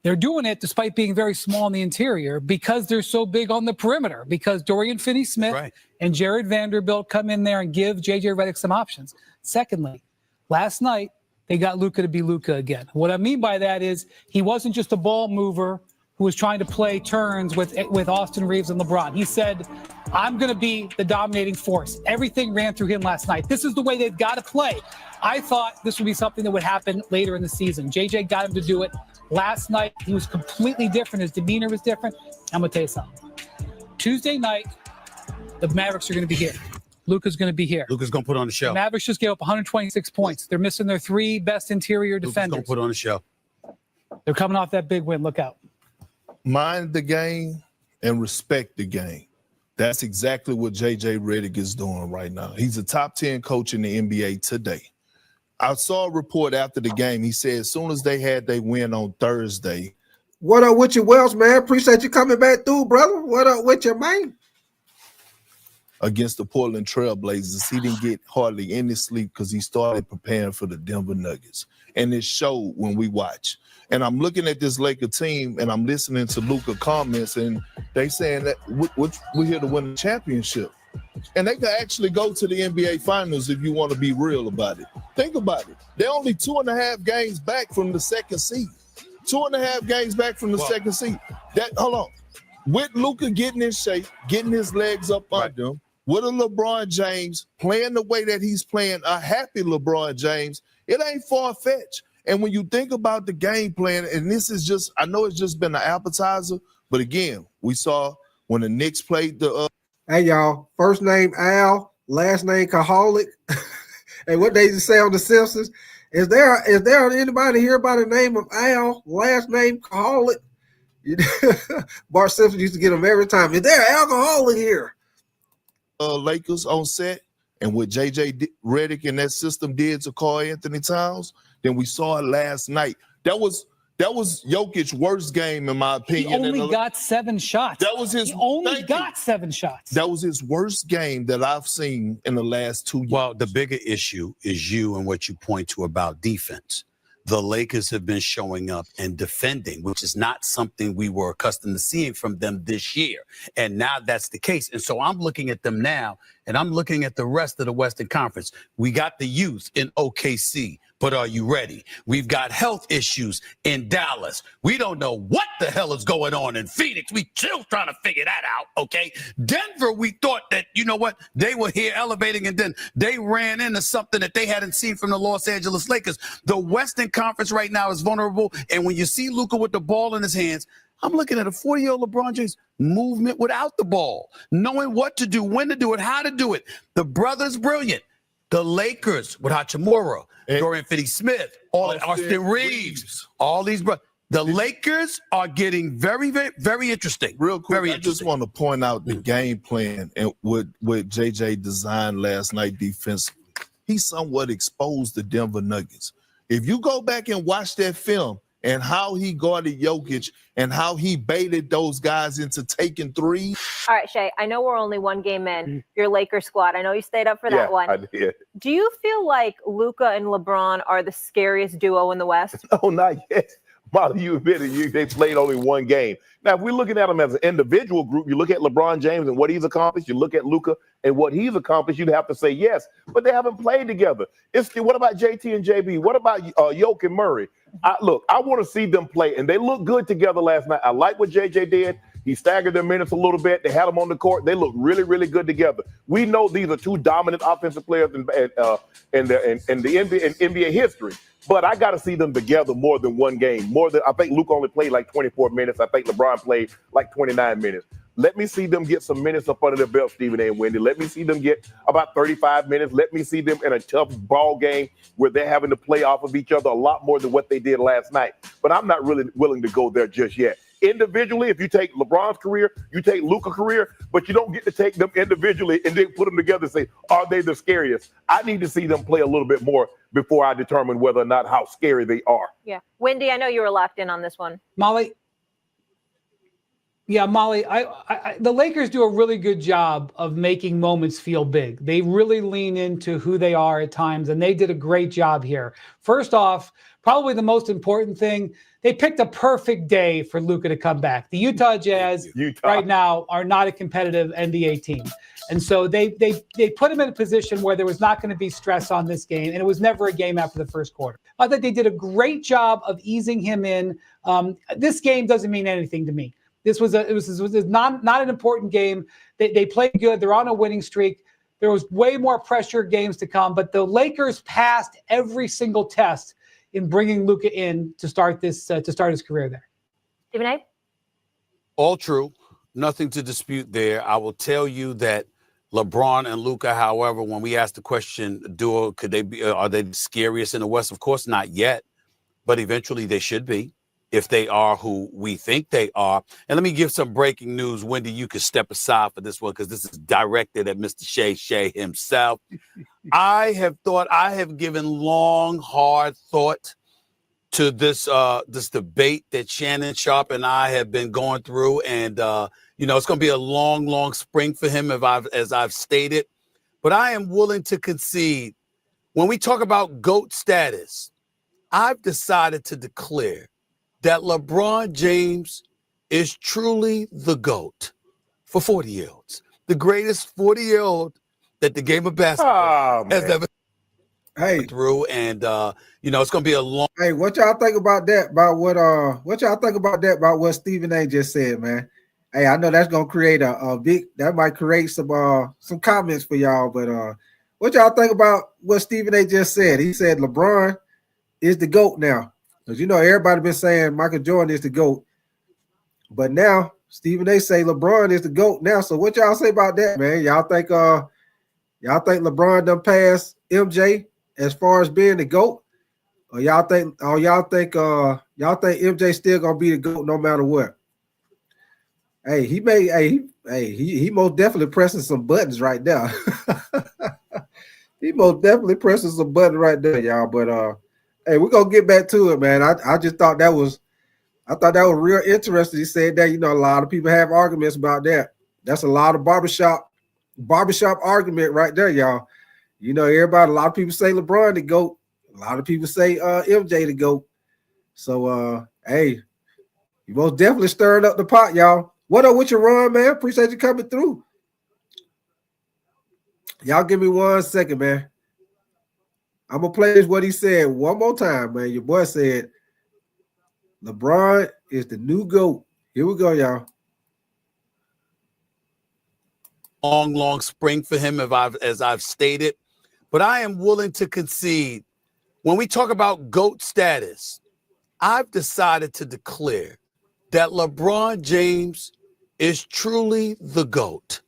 They're doing it despite being very small in the interior because they're so big on the perimeter, because Dorian Finney-Smith and Jared Vanderbilt come in there and give JJ Redick some options. Secondly, last night, they got Luka to be Luka again. What I mean by that is he wasn't just a ball mover who was trying to play turns with Austin Reeves and LeBron. He said, I'm going to be the dominating force. Everything ran through him last night. This is the way they've got to play. I thought this would be something that would happen later in the season. JJ got him to do it. Last night, he was completely different. His demeanor was different. I'm going to tell you something. Tuesday night, the Mavericks are going to be here. Luka's going to be here. Luka's going to put on the show. The Mavericks just gave up 126 points. They're missing their 3 best interior defenders. Luka's going to put on the show. They're coming off that big win. Look out. Mind the game and respect the game. That's exactly what JJ Redick is doing right now. He's a top 10 coach in the NBA today. I saw a report after the game. He said as soon as they had their win on Thursday. What up with your Wells, man? Appreciate you coming back through, brother. What up with your man? Against the Portland Trail Blazers, he didn't get hardly any sleep because he started preparing for the Denver Nuggets. And it showed when we watch. And I'm looking at this Laker team and I'm listening to Luka comments and they saying that we're here to win the championship. And they could actually go to the NBA Finals if you want to be real about it. Think about it. They're only 2.5 games back from the second seed. 2.5 games back from the second seed. Hold on. With Luka getting in shape, getting his legs up under him, with a LeBron James playing the way that he's playing, a happy LeBron James, it ain't far-fetched. And when you think about the game plan, and this is just, I know it's just been an appetizer, but again, we saw when the Knicks played the Hey, y'all, first name Al, last name Kaholic. And what they just say on The Simpsons, is there anybody here by the name of Al, last name Kaholic? Bart Simpson used to get them every time. Is there an alcoholic here? Lakers on set, and what JJ Redick and that system did to Karl Anthony Towns, then we saw it last night. That was Jokic's worst game, in my opinion. He only got 7 shots. That was his. He only got 7 shots. That was his worst game that I've seen in the last 2 years. Well, the bigger issue is you and what you point to about defense. The Lakers have been showing up and defending, which is not something we were accustomed to seeing from them this year. And now that's the case. And so I'm looking at them now, and I'm looking at the rest of the Western Conference. We got the youth in OKC, but are you ready? We've got health issues in Dallas. We don't know what the hell is going on in Phoenix. We still trying to figure that out, okay? Denver, we thought that, you know what, they were here elevating, and then they ran into something that they hadn't seen from the Los Angeles Lakers. The Western Conference right now is vulnerable, and when you see Luka with the ball in his hands, I'm looking at a 40-year-old LeBron James movement without the ball, knowing what to do, when to do it, how to do it. The brother's brilliant. The Lakers with Hachimura, Dorian Finney-Smith, Austin Reeves, all these brothers. The Lakers are getting very, very, very interesting. Real quick, I just want to point out the game plan and what JJ designed last night defensively. He somewhat exposed the Denver Nuggets. If you go back and watch that film and how he guarded Jokic and how he baited those guys into taking threes. All right, Shay, I know we're only 1 game in, your Lakers squad. I know you stayed up for that one. I did. Do you feel like Luka and LeBron are the scariest duo in the West? No, not yet. Molly, you admitted they played only 1 game. Now, if we're looking at them as an individual group, you look at LeBron James and what he's accomplished, you look at Luka and what he's accomplished, you'd have to say yes. But they haven't played together. What about JT and JB? What about Yoke and Murray? Look, I want to see them play, and they look good together last night. I like what JJ did. He staggered their minutes a little bit. They had them on the court. They look really, really good together. We know these are two dominant offensive players in the NBA history. But I got to see them together more than one game. I think Luka only played like 24 minutes. I think LeBron played like 29 minutes. Let me see them get some minutes up under their belt, Stephen A. and Wendy. Let me see them get about 35 minutes. Let me see them in a tough ball game where they're having to play off of each other a lot more than what they did last night. But I'm not really willing to go there just yet. Individually, if you take LeBron's career, you take Luka's career, but you don't get to take them individually and then put them together and say, are they the scariest? I need to see them play a little bit more before I determine whether or not how scary they are. Yeah. Wendy, I know you were locked in on this one. Molly. Yeah, Molly, the Lakers do a really good job of making moments feel big. They really lean into who they are at times, and they did a great job here. First off, probably the most important thing, they picked a perfect day for Luka to come back. The Utah Jazz right now are not a competitive NBA team. And so they put him in a position where there was not going to be stress on this game, and it was never a game after the first quarter. I think they did a great job of easing him in. This game doesn't mean anything to me. This was not an important game. They played good. They're on a winning streak. There was way more pressure games to come, but the Lakers passed every single test in bringing Luka in to start his career there. Stephen A. All true. Nothing to dispute there. I will tell you that LeBron and Luka, however, when we asked the question, are they the scariest in the West? Of course, not yet, but eventually they should be, if they are who we think they are. And let me give some breaking news. Wendy, you can step aside for this one because this is directed at Mr. Shay himself. I have given long, hard thought to this debate that Shannon Sharpe and I have been going through. And, it's going to be a long, long spring for him, as I've stated. But I am willing to concede, when we talk about GOAT status, I've decided to declare that LeBron James is truly the GOAT for 40-year-olds. The greatest 40-year-old that the game of basketball has ever through. And, it's going to be a long... Hey, what y'all think about that? About what Stephen A. just said, man? Hey, I know that's going to create that might create some comments for y'all, but what y'all think about what Stephen A. just said? He said LeBron is the GOAT now. Because everybody been saying Michael Jordan is the GOAT. But now Stephen A. say LeBron is the GOAT now. So what y'all say about that, man? Y'all think LeBron done passed MJ as far as being the GOAT? Or y'all think MJ still gonna be the GOAT no matter what? Hey, he most definitely pressing some buttons right now. He most definitely pressing some buttons right there, y'all. But hey, we're gonna get back to it, man. I just thought that was real interesting. He said that, a lot of people have arguments about that. That's a lot of barbershop argument right there, y'all. A lot of people say LeBron the GOAT. A lot of people say MJ the GOAT. So hey, you most definitely stirring up the pot, y'all. What up with your run, man? Appreciate you coming through. Y'all give me 1 second, man. I'm going to play this what he said one more time, man. Your boy said LeBron is the new GOAT. Here we go, y'all. Long, long spring for him, as I've stated. But I am willing to concede, when we talk about GOAT status, I've decided to declare that LeBron James is truly the GOAT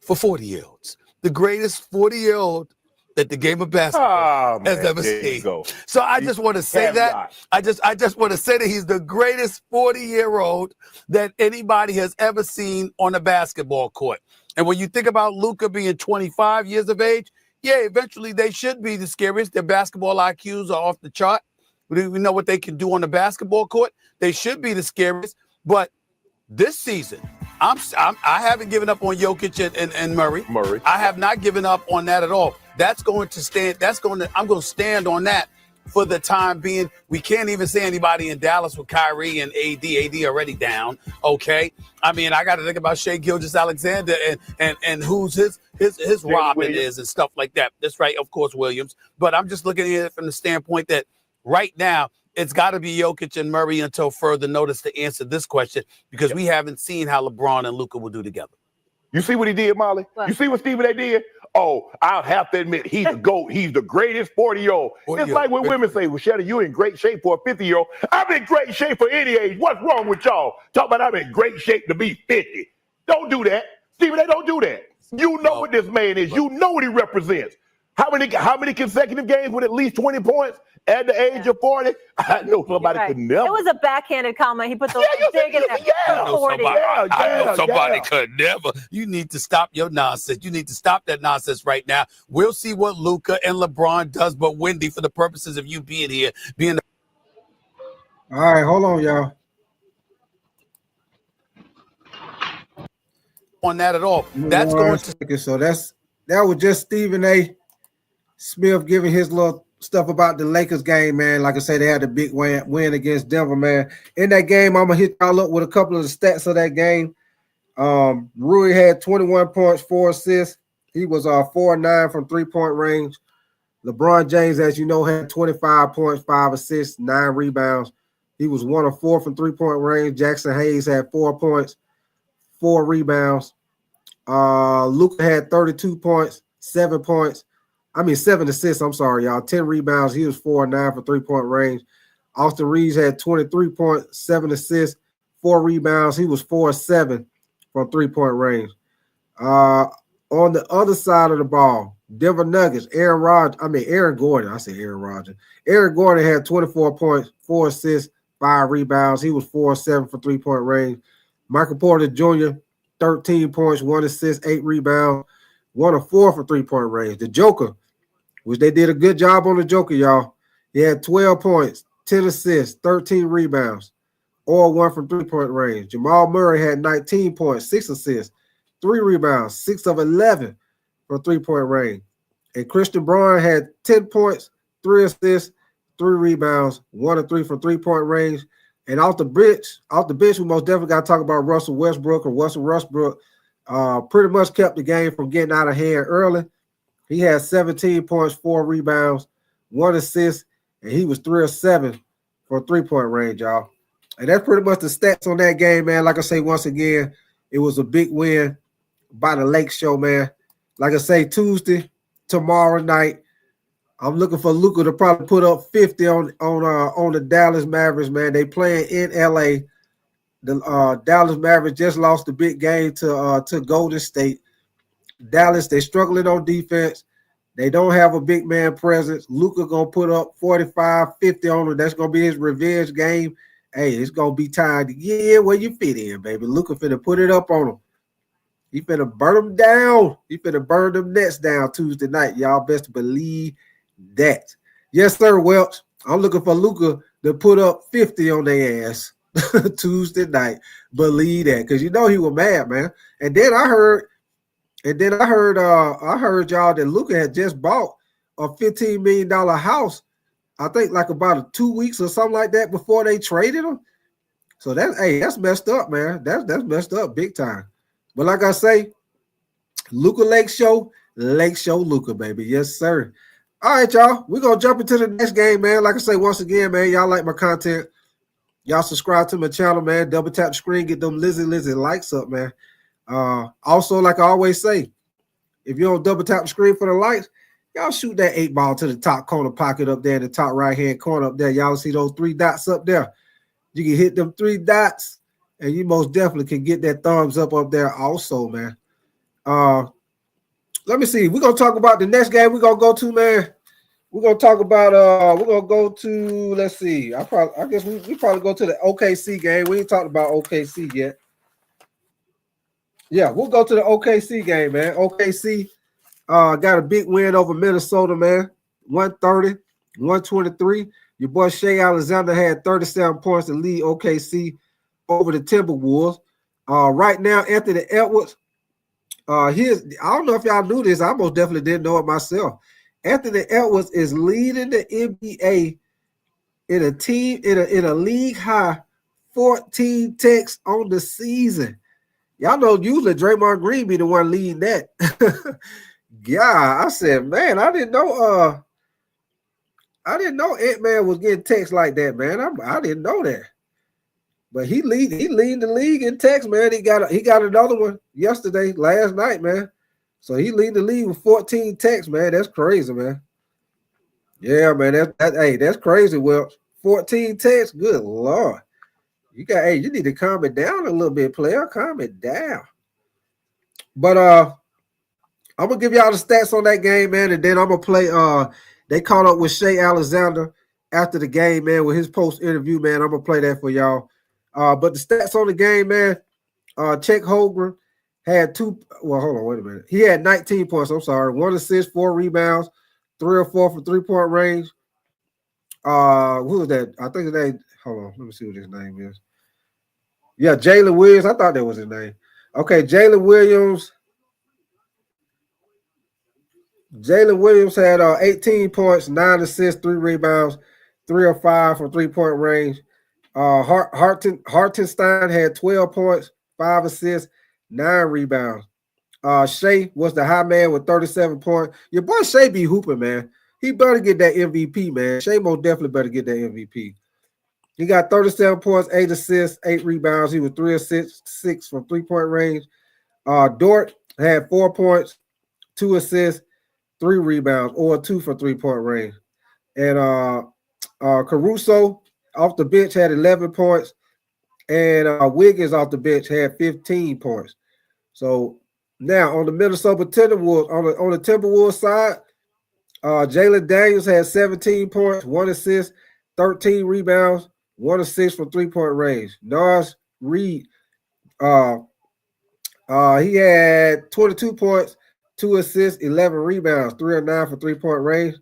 for 40-year-olds. The greatest 40-year-old that the game of basketball has ever seen. So I just want to say that. I just want to say that he's the greatest 40-year-old that anybody has ever seen on a basketball court. And when you think about Luka being 25 years of age, yeah, eventually they should be the scariest. Their basketball IQs are off the chart. We know what they can do on the basketball court. They should be the scariest. But this season, I haven't given up on Jokic and Murray. I have not given up on that at all. I'm going to stand on that for the time being. We can't even say anybody in Dallas with Kyrie and AD. AD already down. Okay. I mean, I got to think about Shai Gilgeous-Alexander and who's his Robin is and stuff like that. That's right. Of course, Williams. But I'm just looking at it from the standpoint that right now, it's got to be Jokic and Murray until further notice to answer this question, because we haven't seen how LeBron and Luka will do together. You see what he did, Molly? What? You see what Stephen A. did? Oh, I'll have to admit, he's the GOAT. He's the greatest 40-year-old. It's like when women say, well, Shadur, you in great shape for a 50-year-old. I'm in great shape for any age. What's wrong with y'all? Talk about I'm in great shape to be 50. Don't do that. Stephen A., don't do that. You know what this man is. You know what he represents. How many consecutive games with at least 20 points at the age of 40? I know somebody could never. It was a backhanded comment. He put the dig in there. I know 40. somebody could never. You need to stop your nonsense. You need to stop that nonsense right now. We'll see what Luka and LeBron does, but Wendy, for the purposes of you being here, being the All right, hold on, y'all. on that at all. That's going to. So that was just Stephen A. Smith giving his little stuff about the Lakers game, man. Like I say, they had a big win against Denver, man. In that game, I'm gonna hit y'all up with a couple of the stats of that game. Rui had 21 points, 4 assists. He was 4-9 from 3-point range. LeBron James, as you know, had 25 points, 5 assists, 9 rebounds. He was 1 of 4 from 3-point range. Jackson Hayes had 4 points, 4 rebounds. Luka had 32 points, 7 assists. I'm sorry, y'all. 10 rebounds. He was 4-9 from 3-point range. Austin Reeves had 23 points, 7 assists, 4 rebounds. He was 4-7 from 3-point range. On the other side of the ball, Denver Nuggets, Aaron Gordon. I said Aaron Rodgers. Aaron Gordon had 24 points, 4 assists, 5 rebounds. He was 4-7 from 3-point range. Michael Porter Jr., 13 points, 1 assist, 8 rebounds, 1 of 4 from 3-point range. The Joker, which they did a good job on the Joker, y'all. He had 12 points, 10 assists, 13 rebounds, all 1 from 3-point range. Jamal Murray had 19 points, 6 assists, 3 rebounds, 6 of 11 from 3-point range. And Christian Braun had 10 points, 3 assists, 3 rebounds, 1 of 3 from 3-point range. And off the bench, we most definitely got to talk about Russell Westbrook. Pretty much kept the game from getting out of hand early. He had 17 points, 4 rebounds, 1 assist, and he was 3 of 7 for 3-point range, y'all. And that's pretty much the stats on that game, man. Like I say, once again, it was a big win by the Lake Show, man. Like I say, Tuesday, tomorrow night, I'm looking for Luka to probably put up 50 on the Dallas Mavericks, man. They playing in LA. The Dallas Mavericks just lost the big game to Golden State. Dallas, they struggling on defense. They don't have a big man presence. Luka gonna put up 45, 50 on them. That's gonna be his revenge game. Hey, it's gonna be time to get in where you fit in, baby. Luka finna put it up on them. He finna burn them down. He finna burn them Nets down Tuesday night. Y'all best believe that. Yes, sir, Welch. I'm looking for Luka to put up 50 on their ass Tuesday night. Believe that, because you know he was mad, man. And then I heard y'all that Luka had just bought a $15 million house. I think like about 2 weeks or something like that before they traded him. So that's messed up, man. That's messed up big time. But like I say, Luka Lake Show Luka, baby. Yes, sir. All right, y'all. We're going to jump into the next game, man. Like I say, once again, man, y'all like my content. Y'all subscribe to my channel, man. Double tap the screen, get them Lizzie likes up, man. Also, like I always say, if you don't double tap the screen for the likes, y'all shoot that 8 ball to the top corner pocket up there in the top right-hand corner up there. Y'all see those 3 dots up there? You can hit them 3 dots, and you most definitely can get that thumbs up there also, man. Let me see. We're going to talk about the next game we're going to go to, man. We're going to talk about, we're going to go to, let's see. I guess we probably go to the OKC game. We ain't talked about OKC yet. Yeah, we'll go to the OKC game, man. OKC got a big win over Minnesota, man. 130-123. Your boy Shea Alexander had 37 points to lead OKC over the Timberwolves. Right now, Anthony Edwards, I don't know if y'all knew this. I most definitely didn't know it myself. Anthony Edwards is leading the NBA in a league high 14 takes on the season. Y'all know usually Draymond Green be the one leading that. Yeah, I said, man, I didn't know I didn't know Ant-Man was getting texts like that, man. I didn't know that. But he lead the league in text, man. He got another one last night, man. So he lead the league with 14 texts, man. That's crazy, man. Yeah, man. That's crazy. Well, 14 texts, good Lord. You need to calm it down a little bit, player. Calm it down. But I'm gonna give y'all the stats on that game, man, and then I'm gonna play. They caught up with Shai Alexander after the game, man, with his post interview, man. I'm gonna play that for y'all. But the stats on the game, man. Chet Holmgren had hold on, wait a minute. He had 19 points. I'm sorry, 1 assist, 4 rebounds, 3 or 4 from 3-point range. Who was that? I think his name. Hold on, let me see what his name is. Yeah, Jalen Williams. I thought that was his name. Okay, Jalen Williams. Jalen Williams had 18 points, 9 assists, 3 rebounds, 3 or 5 from 3-point range. Hartenstein had 12 points, 5 assists, 9 rebounds. Shai was the high man with 37 points. Your boy Shai be hooping, man. He better get that MVP, man. Shai most definitely better get that MVP. He got 37 points, 8 assists, 8 rebounds. He was 3 assists, 6 from 3-point range. Dort had 4 points, 2 assists, 3 rebounds, or 2 from 3-point range. And Caruso off the bench had 11 points, and Wiggins off the bench had 15 points. So now on the Minnesota Timberwolves, on the Timberwolves side, Jalen Daniels had 17 points, 1 assist, 13 rebounds, 1 assist from 3-point range. Nars Reed, he had 22 points, 2 assists, 11 rebounds, 3 or 9 from 3-point range.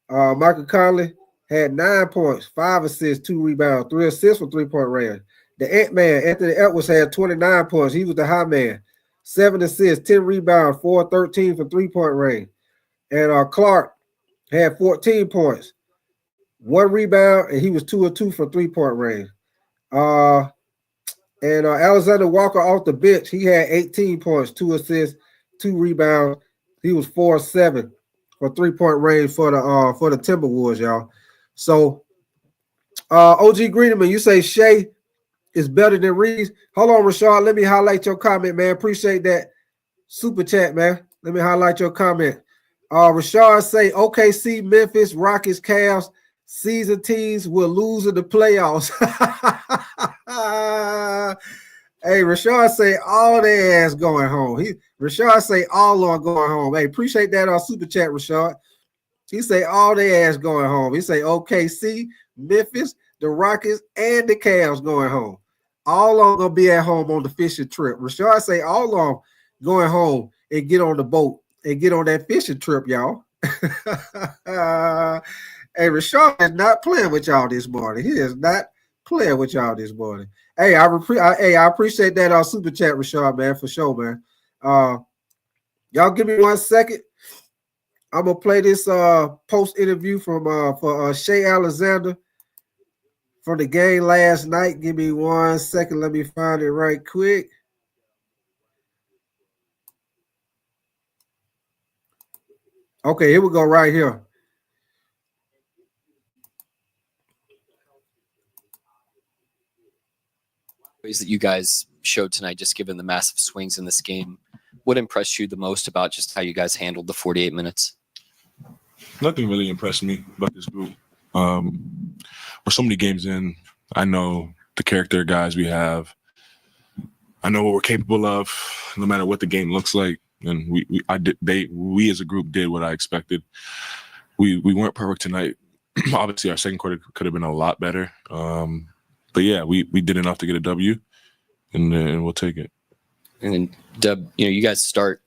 Michael Conley had 9 points, 5 assists, 2 rebounds, 3 assists from 3-point range. The Ant-Man, Anthony Edwards, had 29 points. He was the high man. 7 assists, 10 rebounds, 4 13 from 3-point range. And Clark had 14 points, 1 rebound, and he was 2 or 2 from 3-point range. And Alexander Walker off the bench, he had 18 points, 2 assists, 2 rebounds. He was 4 or 7 for 3-point range for the Timberwolves, y'all. So OG Greenman, you say Shai is better than Reeves. Hold on, Rashard. Let me highlight your comment, man. Appreciate that super chat, man. Let me highlight your comment. Rashard say OKC, Memphis, Rockets, Cavs, season teams will lose in the playoffs. Hey, Rashard say all their ass going home. Rashard say all are going home. Hey, appreciate that super chat, Rashard. He say all their ass going home. He say OKC, Memphis, the Rockets, and the Cavs going home. All of them gonna be at home on the fishing trip. Rashard say all of them going home and get on the boat and get on that fishing trip, y'all. Hey, Rashard is not playing with y'all this morning. He is not playing with y'all this morning. Hey, I appreciate that super chat, Rashard, man, for sure, man. Y'all give me 1 second. I'm gonna play this post interview for Shai Alexander from the game last night. Give me 1 second. Let me find it right quick. Okay, here we go right here. Ways that you guys showed tonight, just given the massive swings in this game, what impressed you the most about just how you guys handled the 48 minutes? Nothing really impressed me about this group. We're so many games in. I know the character guys we have. I know what we're capable of, no matter what the game looks like. And we as a group did what I expected. We weren't perfect tonight. Obviously, our second quarter could have been a lot better. But yeah, we did enough to get a W, and we'll take it. And then, Dub, you guys start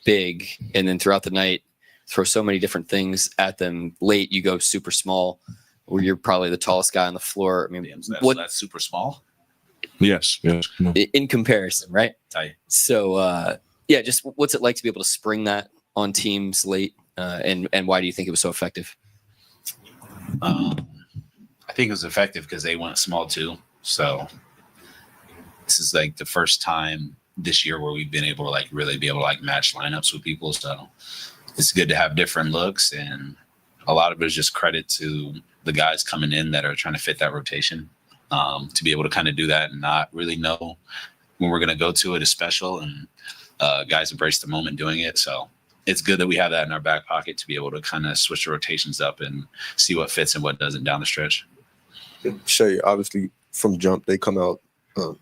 big, and then throughout the night, throw so many different things at them. Late, you go super small, where you're probably the tallest guy on the floor. I mean, that's super small? Yes. In comparison, right? So, yeah, just what's it like to be able to spring that on teams late, and why do you think it was so effective? I think it was effective because they went small too. So this is like the first time this year where we've been able to really be able to match lineups with people. So it's good to have different looks, and a lot of it is just credit to the guys coming in that are trying to fit that rotation. To be able to kind of do that and not really know when we're going to go to it is special, and guys embrace the moment doing it. So it's good that we have that in our back pocket to be able to kind of switch the rotations up and see what fits and what doesn't down the stretch. Shay, obviously from jump, they come out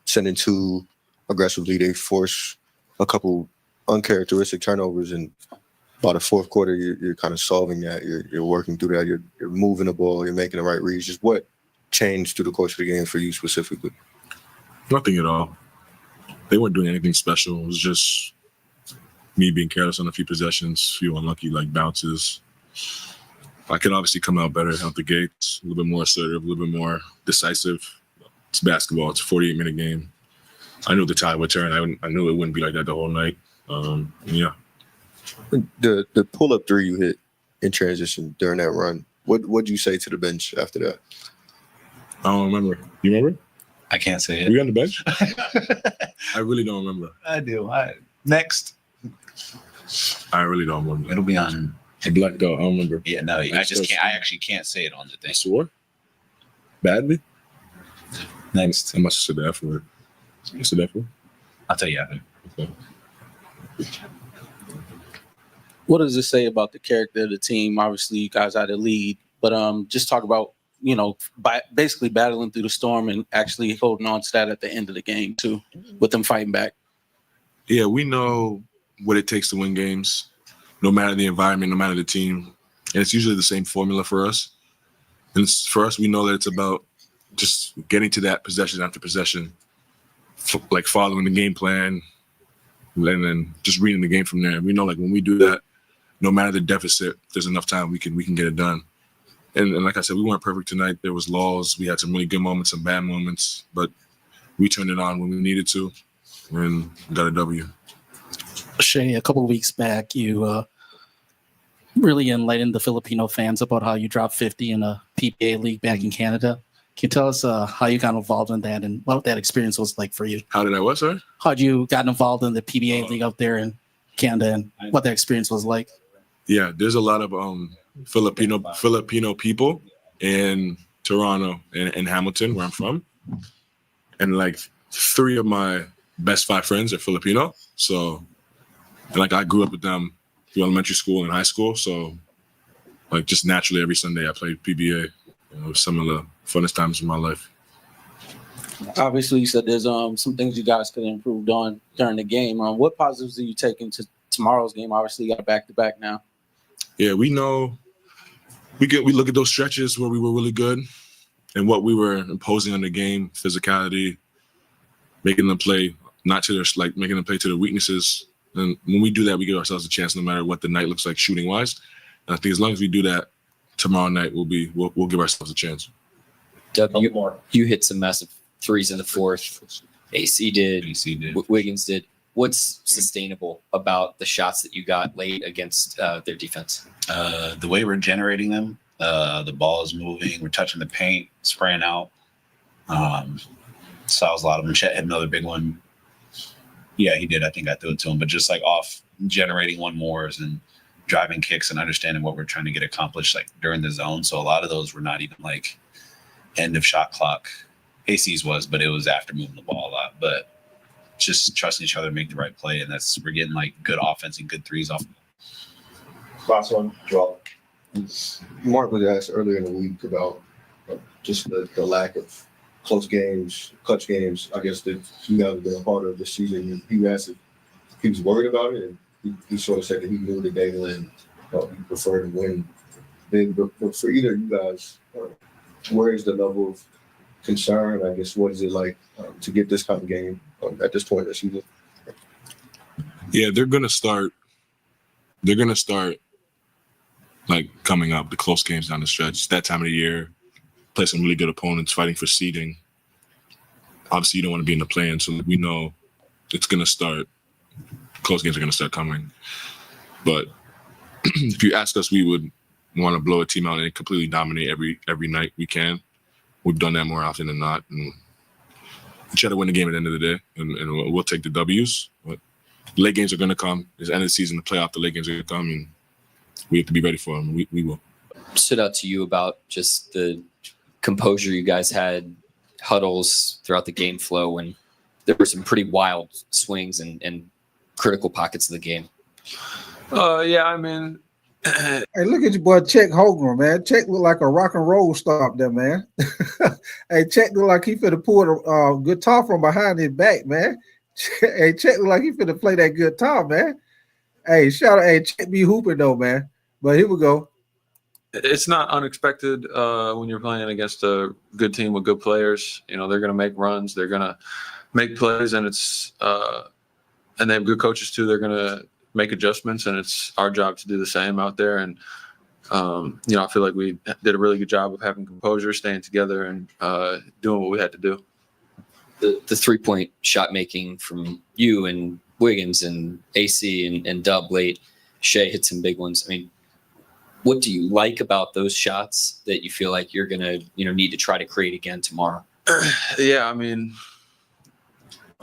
sending too aggressively. They force a couple uncharacteristic turnovers, and by the fourth quarter, you're kind of solving that. You're working through that. You're moving the ball. You're making the right reads. Just what changed through the course of the game for you specifically? Nothing at all. They weren't doing anything special. It was just me being careless on a few possessions, a few unlucky bounces. I could obviously come out better out the gates, a little bit more assertive, a little bit more decisive. It's basketball. It's a 48-minute game. I knew the tide would turn. I knew it wouldn't be like that the whole night. Yeah. The pull-up three you hit in transition during that run, what'd you say to the bench after that? I don't remember. You remember? I can't say it. Were you on the bench? I really don't remember. I do. Next. I really don't remember. It'll be on. I blacked out. I don't remember. Yeah, no, I just can't. I actually can't say it on the thing. Swore? Badly? Next. I must have said the F word. I said the F word? I'll tell you after. Okay. What does it say about the character of the team? Obviously, you guys are the lead, but just talk about, basically battling through the storm and actually holding on to that at the end of the game too, with them fighting back. Yeah, we know what it takes to win games, no matter the environment, no matter the team. And it's usually the same formula for us. And for us, we know that it's about just getting to that possession after possession, following the game plan, and then just reading the game from there. We know when we do that, no matter the deficit, if there's enough time, we can get it done. And like I said, we weren't perfect tonight. There was lulls. We had some really good moments, some bad moments, but we turned it on when we needed to and got a W. Shay, a couple of weeks back, you really enlightened the Filipino fans about how you dropped 50 in a PBA league back in Canada. Can you tell us how you got involved in that and what that experience was like for you? How did I what, sir? How you got involved in the PBA league out there in Canada and what that experience was like? Yeah, there's a lot of Filipino people in Toronto and Hamilton, where I'm from. And 3 of my best 5 friends are Filipino. So, and I grew up with them through elementary school and high school. So, just naturally every Sunday I played PBA. It was some of the funnest times of my life. Obviously, you said there's some things you guys could have improved on during the game. What positives do you take into tomorrow's game? Obviously, you got back-to-back now. Yeah, we know we look at those stretches where we were really good and what we were imposing on the game, physicality, making them play not to their making them play to their weaknesses. And when we do that, we give ourselves a chance no matter what the night looks like shooting wise. And I think as long as we do that tomorrow night, we'll give ourselves a chance. Dub, you hit some massive threes in the fourth. AC did. Wiggins did. What's sustainable about the shots that you got late against their defense? The way we're generating them, the ball is moving, we're touching the paint, spraying out. Saw a lot of them. Chet had another big one. Yeah, he did. I think I threw it to him, but just off generating one mores and driving kicks and understanding what we're trying to get accomplished during the zone. So a lot of those were not even end of shot clock. AC's was, but it was after moving the ball a lot. But just trusting each other to make the right play, and we're getting good offense and good threes off. Last one, Joel. Mark was asked earlier in the week about just the lack of close games, clutch games, I guess, that you guys have been a part of this season. He asked if he was worried about it, and he sort of said that he knew the game and he preferred to win big. But for either of you guys, where is the level of concern? I guess, what is it like to get this kind of game at this point in the season? Yeah, they're gonna start coming up, the close games down the stretch. It's that time of the year. Play some really good opponents fighting for seeding. Obviously, you don't want to be in the play-in, so we know it's gonna start. Close games are gonna start coming. But if you ask us, we would want to blow a team out and completely dominate every night we can. We've done that more often than not, and we try to win the game at the end of the day, and we'll take the W's. But late games are going to come. It's the end of the season, the playoff, the late games are going to come, and we have to be ready for them. We will. stood out to you about just the composure you guys had, huddles throughout the game flow, when there were some pretty wild swings and critical pockets of the game? Yeah, I mean, hey, look at your boy Chet Holmgren, man. Chet look like a rock and roll star up there, man. Hey, Chet look like he finna pull the guitar from behind his back, man. Hey, Chet look like he finna play that guitar, man. Hey, shout out, hey, Chet be hooping though, man. But here we go. it's not unexpected when you're playing against a good team with good players. You know, they're going to make runs, they're going to make plays, and and they have good coaches too. They're going to make adjustments, and it's our job to do the same out there. And you know, I feel like we did a really good job of having composure, staying together, and doing what we had to do. The 3-point shot making from you and Wiggins and AC and Dub late. Shea hit some big ones. I mean, what do you like about those shots that you feel like you're gonna, need to try to create again tomorrow? Yeah, I mean,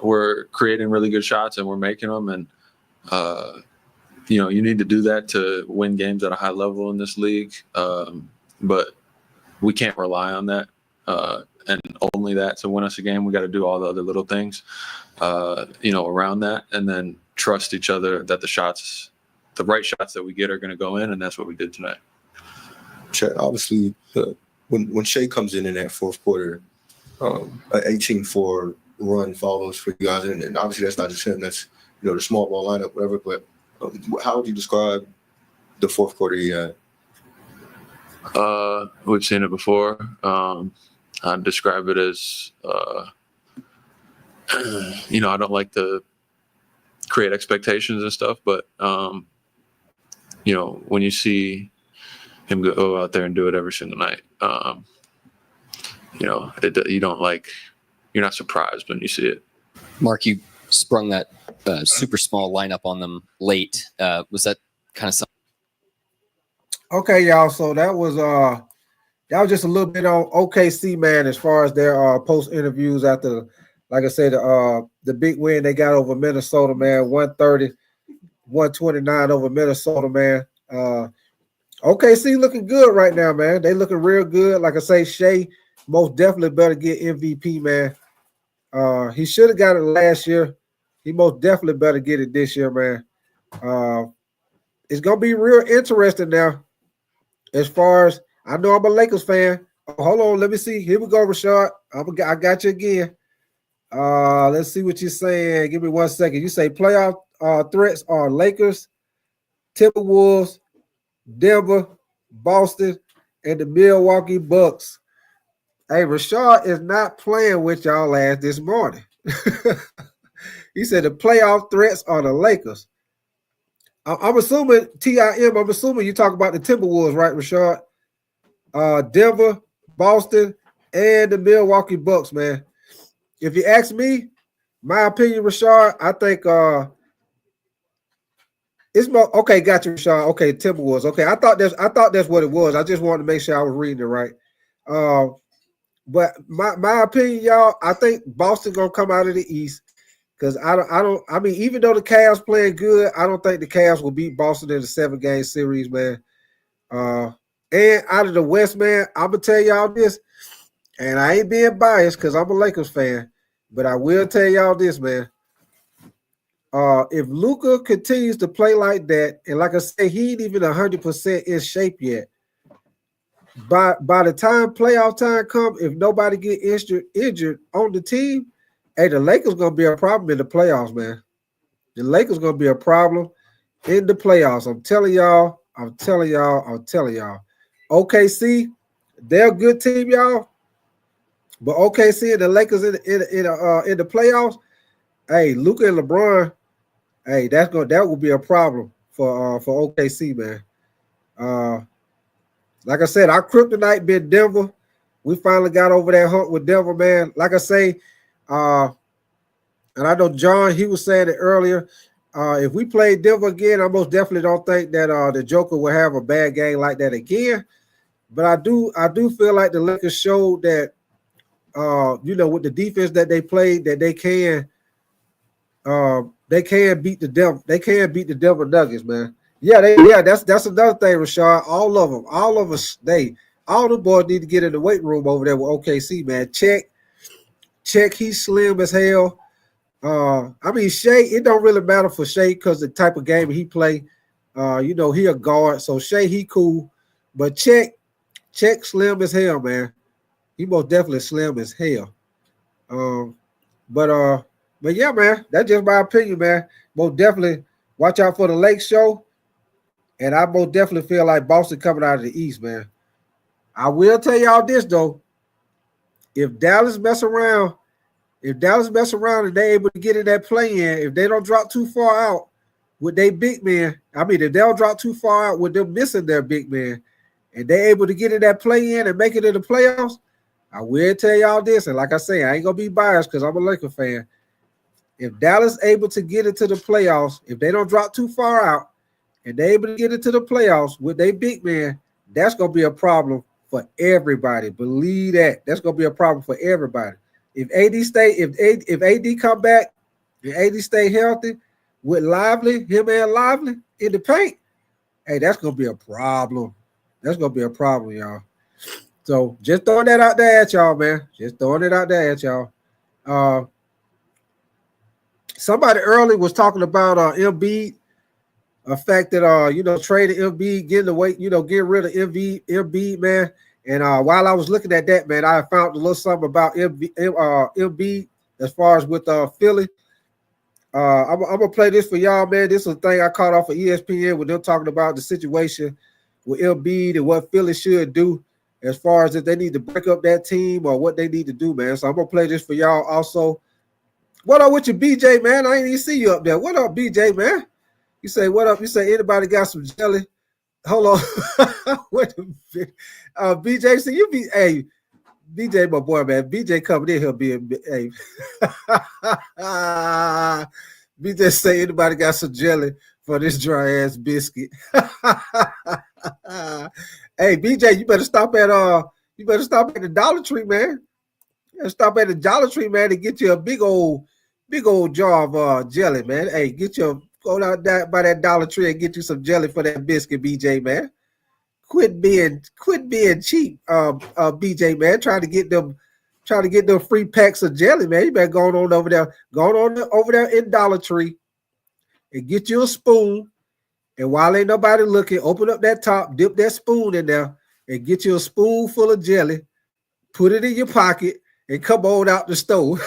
we're creating really good shots and we're making them, and you need to do that to win games at a high level in this league. But we can't rely on that and only that to win us a game. We got to do all the other little things, around that, and then trust each other that the right shots that we get are going to go in, and that's what we did tonight. Obviously, when Shea comes in that fourth quarter, an 18-4 run follows for you guys, and obviously that's not just him. That's the small ball lineup, whatever. But how would you describe the fourth quarter he had? We've seen it before. I'd describe it as, I don't like to create expectations and stuff, but when you see him go out there and do it every single night, you're not surprised when you see it. Mark, you sprung that super small lineup on them late. Was that kind of something? Okay, y'all. So that was just a little bit on OKC, man, as far as their post interviews after, like I said, the big win they got over Minnesota, man, 130-129 over Minnesota, man. OKC looking good right now, man. They looking real good. Like I say, Shea most definitely better get MVP, man. He should have got it last year. He most definitely better get it this year, man. It's gonna be real interesting now. As far as I know, I'm a Lakers fan. Oh, hold on, let me see. Here we go, Rashad. I got you again. Let's see what you're saying. Give me 1 second. You say playoff threats are Lakers, Timberwolves, Denver, Boston, and the Milwaukee Bucks. Hey, Rashad is not playing with y'all ass this morning. He said the playoff threats are the Lakers. I'm assuming, TIM, I'm assuming you talk about the Timberwolves, right, Rashad? Denver, Boston, and the Milwaukee Bucks, man. If you ask me, my opinion, Rashad, I think it's more okay. Got you, Rashad. Okay, Timberwolves. Okay, I thought that's what it was. I just wanted to make sure I was reading it right. But my opinion, y'all, I think Boston gonna come out of the East because I mean, even though the Cavs playing good, I don't think the Cavs will beat Boston in the 7-game series, man. And out of the West, man, I'm gonna tell y'all this, and I ain't being biased because I'm a Lakers fan, but I will tell y'all this, man. If Luka continues to play like that, and like I said, he ain't even 100% in shape yet. By the time playoff time comes, if nobody get injured on the team, hey, the Lakers gonna be a problem in the playoffs, man. The Lakers gonna be a problem in the playoffs. I'm telling y'all. OKC, they're a good team, y'all. But OKC and the Lakers in the playoffs, hey, Luka and LeBron, hey, that will be a problem for OKC, man. Like I said, our kryptonite been Denver. We finally got over that hump with Denver, man. Like I say, and I know John, he was saying it earlier. If we play Denver again, I most definitely don't think that the Joker will have a bad game like that again. But I do feel like the Lakers showed that, with the defense that they played, that they can beat the Denver. They can beat the Denver Nuggets, man. That's another thing, Rashard. All of them, all of us, all the boys need to get in the weight room over there with OKC, man. Check, he's slim as hell. I mean, Shea, it don't really matter for Shea because the type of game he play. He a guard, so Shea, he cool. But check slim as hell, man. He most definitely slim as hell. But yeah, man, that's just my opinion, man. Most definitely watch out for the Lake Show. And I most definitely feel like Boston coming out of the East, man. I will tell y'all this, though. If Dallas mess around and they're able to get in that play-in, if they don't drop too far out with their big man, if they don't drop too far out with them missing their big man, and they're able to get in that play-in and make it in the playoffs, I will tell y'all this, and like I say, I ain't going to be biased because I'm a Laker fan. If Dallas able to get into the playoffs, if they don't drop too far out, and they're able to get into the playoffs with their big man, that's going to be a problem for everybody. Believe that. That's going to be a problem for everybody. If AD come back and AD stay healthy with him and Lively in the paint, hey, that's going to be a problem. That's going to be a problem, y'all. So just throwing that out there at y'all, man. Just throwing it out there at y'all. Somebody earlier was talking about Embiid, a fact that trading Embiid, getting rid of Embiid, man. And while I was looking at that, man, I found a little something about Embiid as far as with Philly. I'm gonna play this for y'all, man. This is a thing I caught off of ESPN when they're talking about the situation with Embiid and what Philly should do as far as if they need to break up that team or what they need to do, man. So I'm gonna play this for y'all also. What up with you, BJ, man? I ain't even see you up there. What up, BJ, man? You say, what up? You say, anybody got some jelly? Hold on. Wait a minute. BJ, so you be, hey, BJ, my boy, man. BJ coming in here being, hey. BJ say, anybody got some jelly for this dry ass biscuit? Hey, BJ, you better stop at the Dollar Tree, man. You better stop at the Dollar Tree, man, and get you a big old jar of jelly, man. Hey, go out there by that Dollar Tree and get you some jelly for that biscuit, BJ, man. Quit being cheap, BJ, man. Trying to get them free packs of jelly, man. You better go on over there in Dollar Tree and get you a spoon. And while ain't nobody looking, open up that top, dip that spoon in there, and get you a spoonful of jelly. Put it in your pocket and come on out the stove.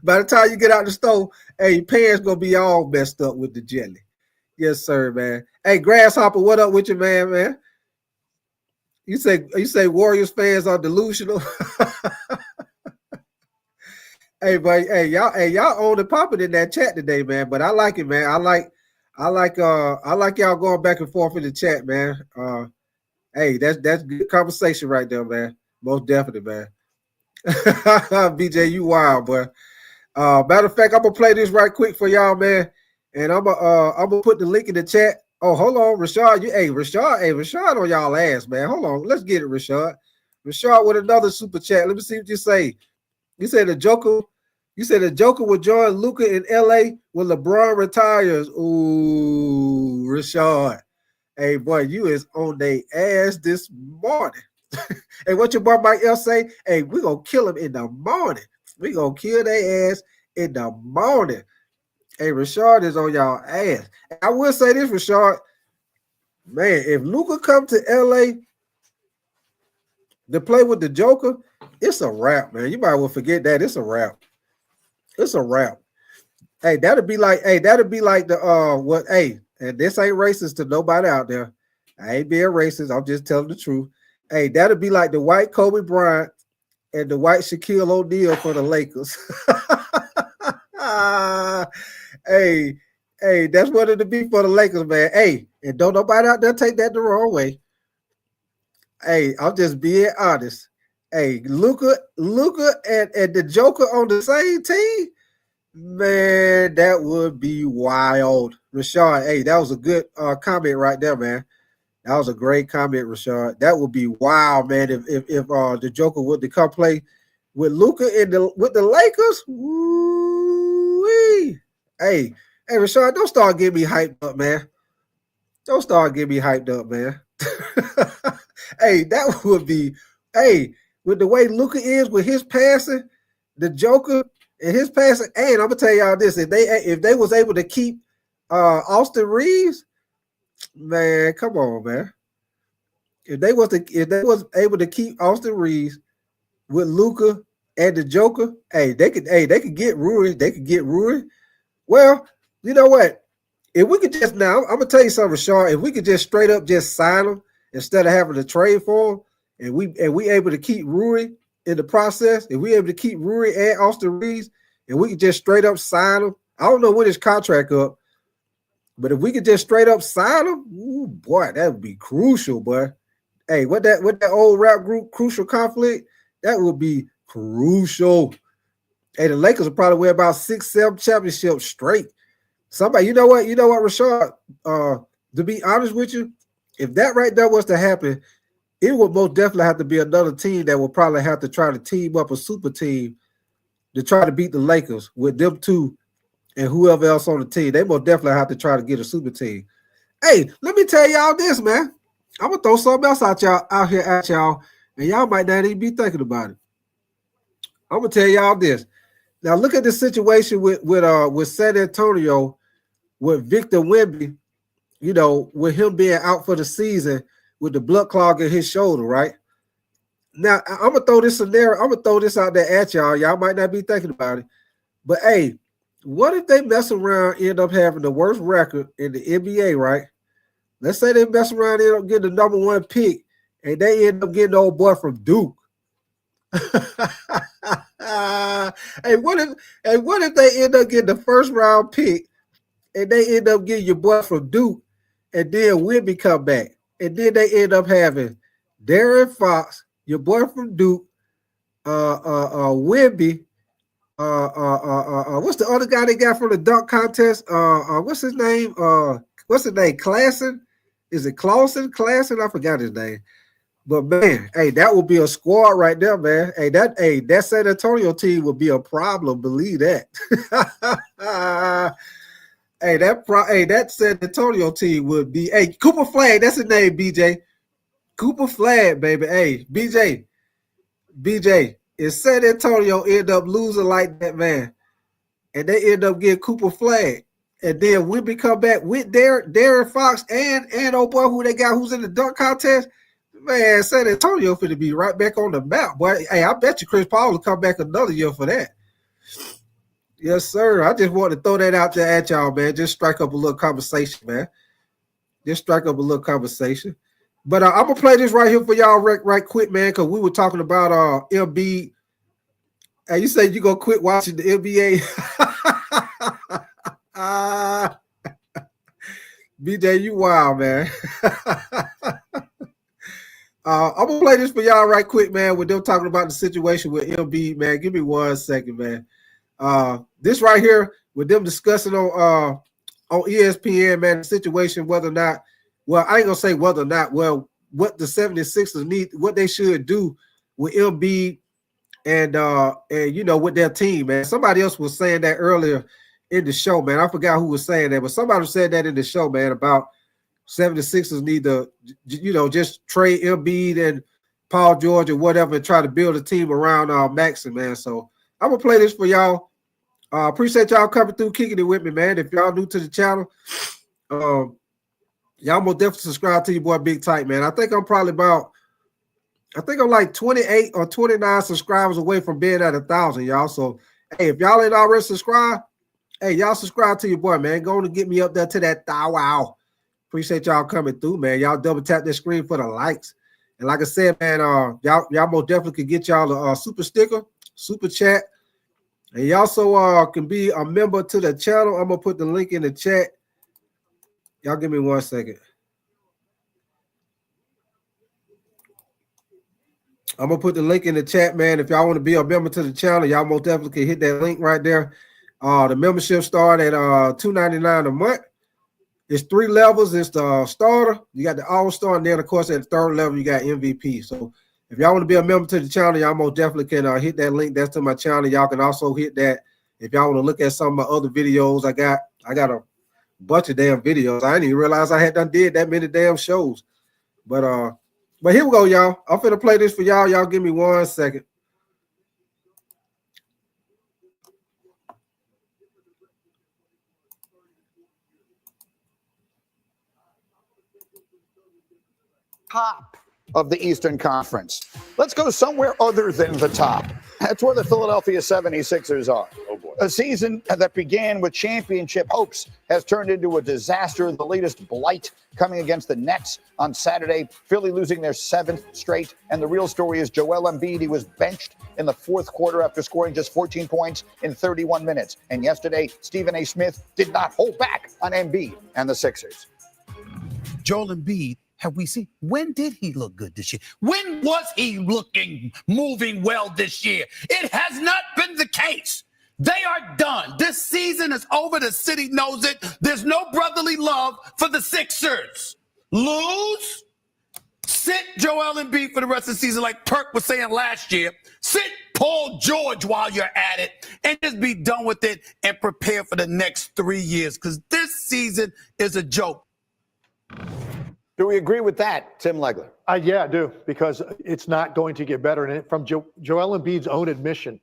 By the time you get out the stove, hey, your pants gonna be all messed up with the jelly. Yes, sir, man. Hey, Grasshopper, what up with you, man? You say Warriors fans are delusional. Hey, but y'all own the popping in that chat today, man. But I like it, man. I like y'all going back and forth in the chat, man. Hey, that's good conversation right there, man. Most definitely, man. BJ, you wild, boy. Matter of fact, I'm gonna play this right quick for y'all, man. And I'm gonna put the link in the chat. Oh, hold on, Rashard. Rashard on y'all ass, man. Hold on, let's get it, Rashard. Rashard with another super chat. Let me see what you say. You said the Joker will join Luka in LA when LeBron retires. Ooh, Rashard. Hey, boy, you is on their ass this morning. Hey, what your boy Mike L say? Hey, we're gonna kill him in the morning. We're gonna kill their ass in the morning. Hey, Rashard is on y'all ass. I will say this, Rashard. Man, if Luka come to LA to play with the Joker, it's a wrap, man. You might well forget that. It's a wrap. It's a wrap. Hey, that'd be like the and this ain't racist to nobody out there. I ain't being racist. I'm just telling the truth. Hey, that'd be like the white Kobe Bryant and the white Shaquille O'Neal for the Lakers. Hey, that's what it'd be for the Lakers, man. Hey, and don't nobody out there take that the wrong way. Hey, I'm just being honest. Hey, Luka and the Joker on the same team, man, that would be wild. Rashard, hey, that was a good comment right there, man. That was a great comment, Rashard. That would be wild, man. If the Joker would to come play with Luka with the Lakers. Woo-wee. Hey, Hey, Rashad, don't start getting me hyped up, man. Don't start getting me hyped up, man. Hey, that would be, hey, with the way Luka is with his passing, the Joker and his passing, hey, and I'm gonna tell y'all this: if they was able to keep Austin Reeves, man, come on, man. If they was able to keep Austin Reeves with Luka and the Joker, they could get Rui. They could get Rui. Well, you know what? If we could just now, I'm gonna tell you something, Rashard. If we could just straight up just sign him instead of having to trade for him, and we able to keep Rui in the process, if we able to keep Rui and Austin Reeves, and we could just straight up sign him. I don't know when his contract up, but if we could just straight up sign him, ooh, boy, that would be crucial, boy. Hey, what that old rap group, Crucial Conflict, that would be crucial. Hey, the Lakers will probably win about 6-7 championships straight. Somebody, you know what, Rashard? To be honest with you, if that right there was to happen, it would most definitely have to be another team that would probably have to try to team up a super team to try to beat the Lakers with them two and whoever else on the team. They most definitely have to try to get a super team. Hey, let me tell y'all this, man. I'm gonna throw something else out here at y'all, and y'all might not even be thinking about it. I'm gonna tell y'all this. Now look at the situation with San Antonio with Victor Wembanyama, you know, with him being out for the season with the blood clog in his shoulder, right? Now I'm gonna throw this scenario. I'm gonna throw this out there at y'all. Y'all might not be thinking about it, but hey, what if they mess around, end up having the worst record in the NBA, right? Let's say they mess around, end up getting the #1 pick, and they end up getting the old boy from Duke. Hey, what if they end up getting the first round pick, and they end up getting your boy from Duke, and then Wemby come back, and then they end up having Darren Fox, your boy from Duke, Wemby, what's the other guy they got from the dunk contest? What's his name? Klassen? Is it Clausen? I forgot his name. But man, hey, that would be a squad right there, man. Hey, that San Antonio team would be a problem. Believe that. That San Antonio team would be. Hey, Cooper Flag, that's his name, BJ. Cooper Flag, baby. Hey, BJ, if San Antonio end up losing like that, man, and they end up getting Cooper Flag, and then we come back with Darren Fox and old boy who they got who's in the dunk contest, man, San Antonio finna be right back on the map, boy. Hey, I bet you Chris Paul will come back another year for that. Yes, sir. I just want to throw that out there at y'all, man. Just strike up a little conversation, man. Just strike up a little conversation. But I'm gonna play this right here for y'all right quick, man, because we were talking about Embiid. Hey, you said you gonna quit watching the NBA? BJ, you wild, man. I'm gonna play this for y'all right quick, man. With them talking about the situation with Embiid, man. Give me 1 second, man. This right here with them discussing on ESPN, man, the situation whether or not. Well, I ain't gonna say whether or not. Well, what the 76ers need, what they should do with Embiid and you know, with their team, man. Somebody else was saying that earlier in the show, man. I forgot who was saying that, but somebody said that in the show, man, about 76ers need to, you know, just trade Embiid and Paul George or whatever and try to build a team around Maxey, man. So I'm gonna play this for y'all. Appreciate y'all coming through, kicking it with me, man. If y'all new to the channel, y'all most definitely subscribe to your boy Big Tight, man. I think I'm like 28 or 29 subscribers away from being at 1,000, y'all. So, hey, if y'all ain't already subscribed, hey, y'all subscribe to your boy, man. Go on and get me up there to that wow. Appreciate y'all coming through, man. Y'all double tap that screen for the likes. And like I said, man, y'all most definitely can get y'all a super sticker, super chat. And you also can be a member to the channel. I'm going to put the link in the chat. Y'all give me 1 second. I'm going to put the link in the chat, man. If y'all want to be a member to the channel, y'all most definitely can hit that link right there. The membership start at $2.99 a month. It's 3 levels. It's the starter. You got the all-star, and then, of course, at the 3rd level, you got MVP. So if y'all want to be a member to the channel, y'all most definitely can hit that link. That's to my channel. Y'all can also hit that if y'all want to look at some of my other videos I got I got a bunch of damn videos. I didn't even realize I had done did that many damn shows. But here we go, y'all. I'm finna play this for y'all. Y'all give me 1 second. Top of the Eastern Conference. Let's go somewhere other than the top. That's where the Philadelphia 76ers are. Oh boy. A season that began with championship hopes has turned into a disaster. The latest blight coming against the Nets on Saturday. Philly losing their 7th straight. And the real story is Joel Embiid. He was benched in the 4th quarter after scoring just 14 points in 31 minutes. And yesterday, Stephen A. Smith did not hold back on Embiid and the Sixers. Joel Embiid, have we seen? When did he look good this year? When was he moving well this year? It has not been the case. They are done. This season is over. The city knows it. There's no brotherly love for the Sixers. Lose, sit Joel Embiid for the rest of the season like Perk was saying last year. Sit Paul George while you're at it and just be done with it and prepare for the next 3 years because this season is a joke. Do we agree with that, Tim Legler? Yeah, I do, because it's not going to get better. And from Joel Embiid's own admission,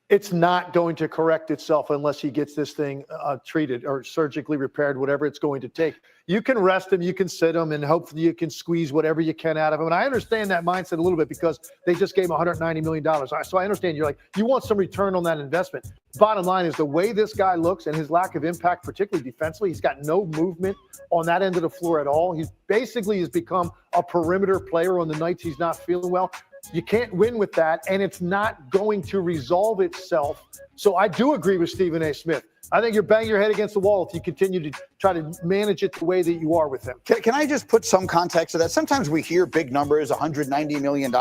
it's not going to correct itself unless he gets this thing treated or surgically repaired, whatever it's going to take. You can rest him, you can sit him, and hopefully you can squeeze whatever you can out of him. And I understand that mindset a little bit because they just gave him $190 million. So I understand you're like, you want some return on that investment. Bottom line is the way this guy looks and his lack of impact, particularly defensively, he's got no movement on that end of the floor at all. He's basically has become a perimeter player on the nights he's not feeling well. You can't win with that, and it's not going to resolve itself. So I do agree with Stephen A. Smith. I think you're banging your head against the wall if you continue to try to manage it the way that you are with him. Can I just put some context to that? Sometimes we hear big numbers, $190 million.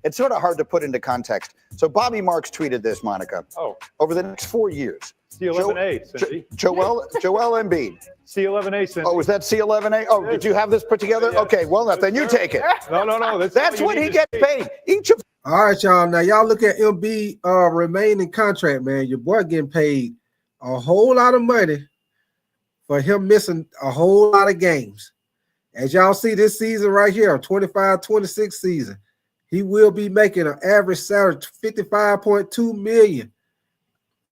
It's sort of hard to put into context. So Bobby Marks tweeted this, Monica. Oh. Over the next 4 years. C11A, Cindy. Joel Embiid. C11A, Cindy. Oh, was that C11A? Oh, did you have this put together? Yeah. Okay, well, then you take it. No. That's what he gets paid. Each of. All right, y'all. Now, y'all look at Embiid remaining contract, man. Your boy getting paid a whole lot of money for him missing a whole lot of games. As y'all see this season right here, 25-26 season, he will be making an average salary of $55.2 million.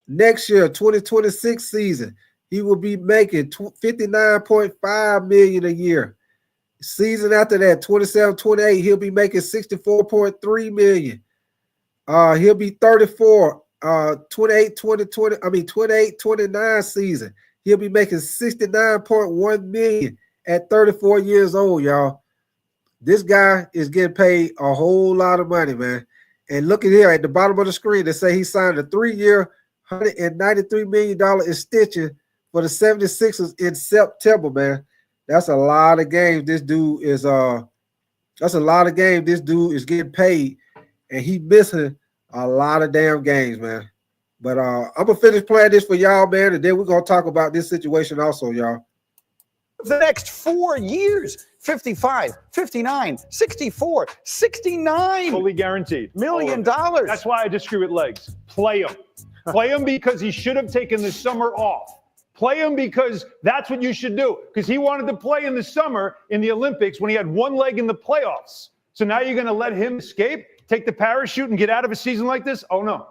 Next year, 2026 season, he will be making $59.5 million a year. Season after that, 27-28, he'll be making $64.3 million. He'll be 34. 28-29 season, he'll be making $69.1 million at 34 years old, y'all. This guy is getting paid a whole lot of money, man. And look at here at the bottom of the screen, they say he signed a 3-year, $193 million extension for the 76ers in September, man. That's a lot of games this dude is getting paid, and he missing a lot of damn games, man. But I'm gonna finish playing this for y'all, man, and then we're gonna talk about this situation also, y'all. The next 4 years, 55, 59, 64, 69. Fully guaranteed. $million. That's why I disagree with Legs. Play him. Play him because he should have taken the summer off. Play him because that's what you should do. Because he wanted to play in the summer in the Olympics when he had one leg in the playoffs. So now you're gonna let him escape? Take the parachute and get out of a season like this? Oh, no.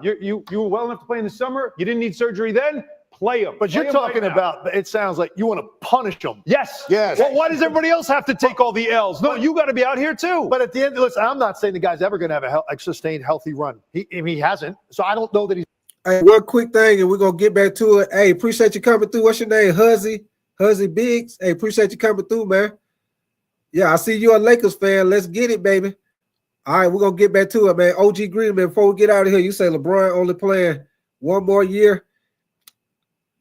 You were well enough to play in the summer. You didn't need surgery then. Play him. But you're talking about, it sounds like you want to punish them. Yes. Yes. Well, why does everybody else have to take all the L's? No, you got to be out here too. But at the end, listen, I'm not saying the guy's ever going to have a sustained, healthy run. He hasn't. So I don't know that he's. Hey, one quick thing, and we're going to get back to it. Hey, appreciate you coming through. What's your name? Huzzy Biggs. Hey, appreciate you coming through, man. Yeah, I see you're a Lakers fan. Let's get it, baby. All right, we're going to get back to it, man. OG Green, man, before we get out of here, you say LeBron only playing one more year.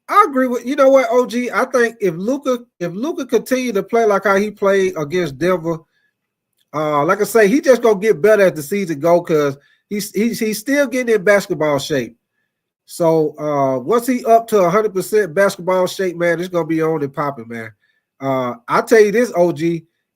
I agree with, you know what, OG? I think if Luka continued to play like how he played against Denver, like I say, he just going to get better as the season go because he's still getting in basketball shape. So once he up to 100% basketball shape, man, it's going to be on and popping, man. I'll tell you this, OG.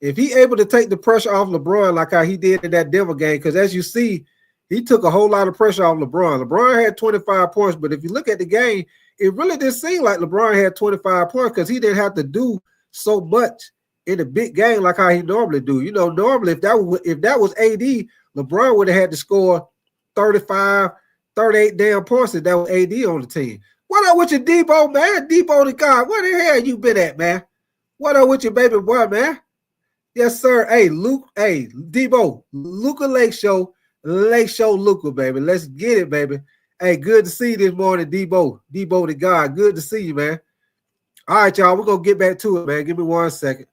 If he able to take the pressure off LeBron like how he did in that Denver game, because as you see, he took a whole lot of pressure off LeBron. LeBron had 25 points, but if you look at the game, it really did seem like LeBron had 25 points because he didn't have to do so much in a big game like how he normally do. You know, normally if that was AD, LeBron would have had to score 35, 38 damn points if that was AD on the team. What up with your Debo, man? Debo the God. Where the hell you been at, man? What up with your baby boy, man? Yes, sir. Hey, Luke. Hey, Debo. Luka Lake Show, Luka, baby. Let's get it, baby. Hey, good to see you this morning, Debo. Debo the God. Good to see you, man. All right, y'all. We're going to get back to it, man. Give me 1 second.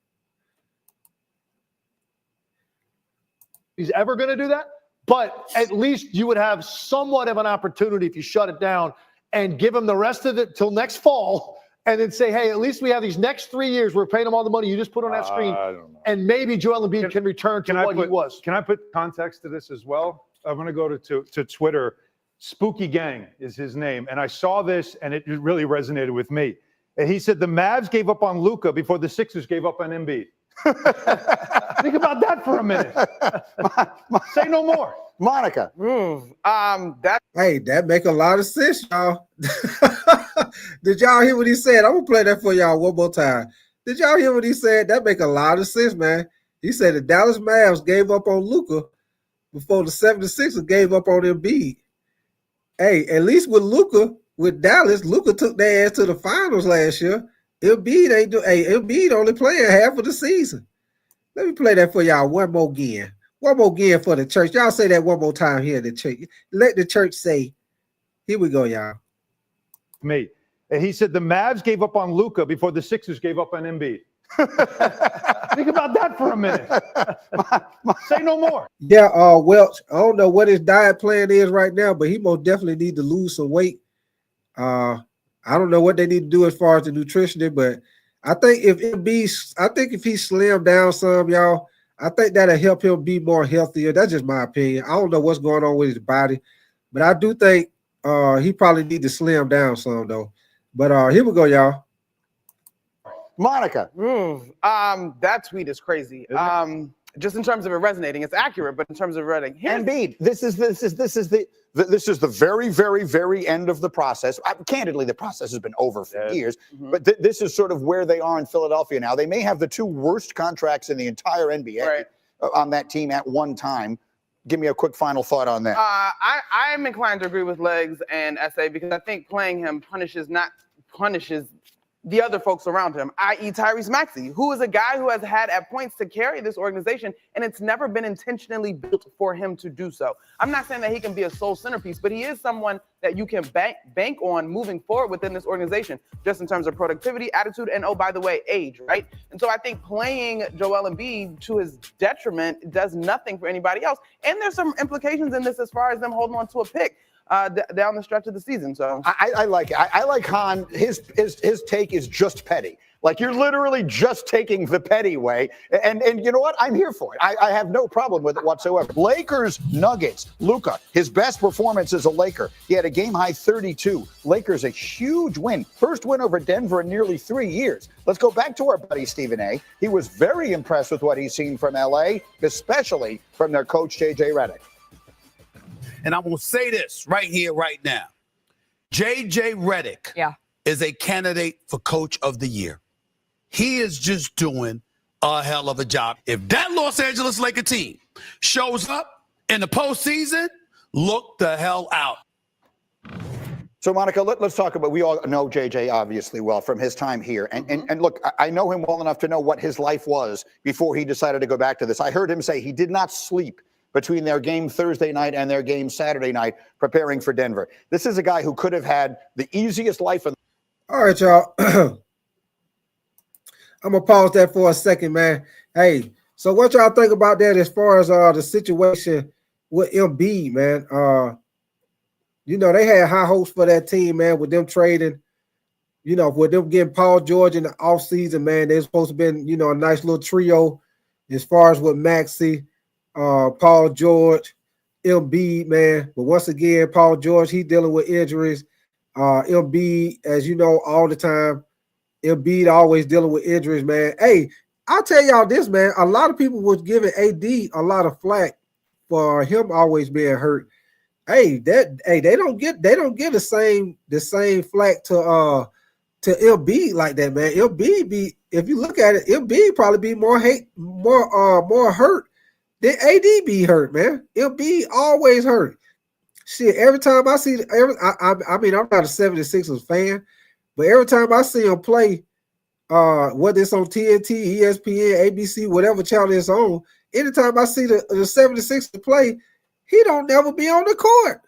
He's ever going to do that, but at least you would have somewhat of an opportunity if you shut it down and give him the rest of it till next fall, and then say, hey, at least we have these next 3 years. We're paying him all the money you just put on that screen, and maybe Joel Embiid can return to what he was. Can I put context to this as well? I'm going to go to Twitter. Spooky Gang is his name, and I saw this, and it really resonated with me. And he said the Mavs gave up on Luka before the Sixers gave up on Embiid. Think about that for a minute. Say no more. Monica. Hey, that make a lot of sense, y'all. Did y'all hear what he said? I'm gonna play that for y'all one more time. Did y'all hear what he said? That make a lot of sense, man. He said the Dallas Mavs gave up on Luka before the 76ers gave up on Embiid. Hey, at least with Luka, with Dallas, Luka took their ass to the finals last year. Embiid ain't do. Hey, Embiid only playing half of the season. Let me play that for y'all one more again. One more again for the church. Y'all say that one more time here in the church. Let the church say, here we go, y'all. Me. And he said the Mavs gave up on Luka before the Sixers gave up on Embiid. Think about that for a minute. Say no more. Yeah, Welch, I don't know what his diet plan is right now, but he most definitely need to lose some weight. I don't know what they need to do as far as the nutrition, but I think if he slimmed down some, y'all, I think that'll help him be more healthier. That's just my opinion. I don't know what's going on with his body, but I do think he probably need to slim down some though. But here we go, y'all. Monica. That tweet is crazy. Just in terms of it resonating, it's accurate, but in terms of reading, Embiid, this is the very, very, very end of the process. Candidly, the process has been over for years, but this is sort of where they are in Philadelphia now. They may have the two worst contracts in the entire NBA on that team at one time. Give me a quick final thought on that. I am inclined to agree with Legs and SA because I think playing him punishes the other folks around him, i.e. Tyrese Maxey, who is a guy who has had at points to carry this organization, and it's never been intentionally built for him to do so. I'm not saying that he can be a sole centerpiece, but he is someone that you can bank on moving forward within this organization, just in terms of productivity, attitude, and oh, by the way, age, right? And so I think playing Joel Embiid to his detriment does nothing for anybody else. And there's some implications in this as far as them holding on to a pick down the stretch of the season. So I like it. I like Han. His take is just petty. Like you're literally just taking the petty way. And you know what? I'm here for it. I have no problem with it whatsoever. Lakers Nuggets. Luka, his best performance as a Laker. He had a game high 32. Lakers a huge win. First win over Denver in nearly 3 years. Let's go back to our buddy Stephen A. He was very impressed with what he's seen from LA, especially from their coach JJ Redick. And I'm going to say this right here, right now. JJ Redick is a candidate for Coach of the Year. He is just doing a hell of a job. If that Los Angeles Lakers team shows up in the postseason, look the hell out. So, Monica, let's talk about, we all know JJ obviously well from his time here. And look, I know him well enough to know what his life was before he decided to go back to this. I heard him say he did not sleep between their game Thursday night and their game Saturday night preparing for Denver. This is a guy who could have had the easiest life. All right, y'all. I'm going to pause that for a second, man. Hey, so what y'all think about that as far as the situation with Embiid, man? You know, they had high hopes for that team, man, with them trading, you know, with them getting Paul George in the offseason, man. They're supposed to be, you know, a nice little trio as far as with Maxey, Paul George, Embiid, man. But once again, Paul George, he dealing with injuries. Embiid, as you know, all the time. Embiid always dealing with injuries, man. Hey, I'll tell y'all this, man. A lot of people was giving AD a lot of flack for him always being hurt. Hey, they don't get the same flack to Embiid like that, man. Embiid be, if you look at it, Embiid probably be more hurt than AD be hurt, man. Embiid always hurt. Shit, every time I see I mean, I'm not a 76ers fan, but every time I see him play, whether it's on TNT, ESPN, ABC, whatever channel it's on, anytime I see the 76ers play, he don't never be on the court.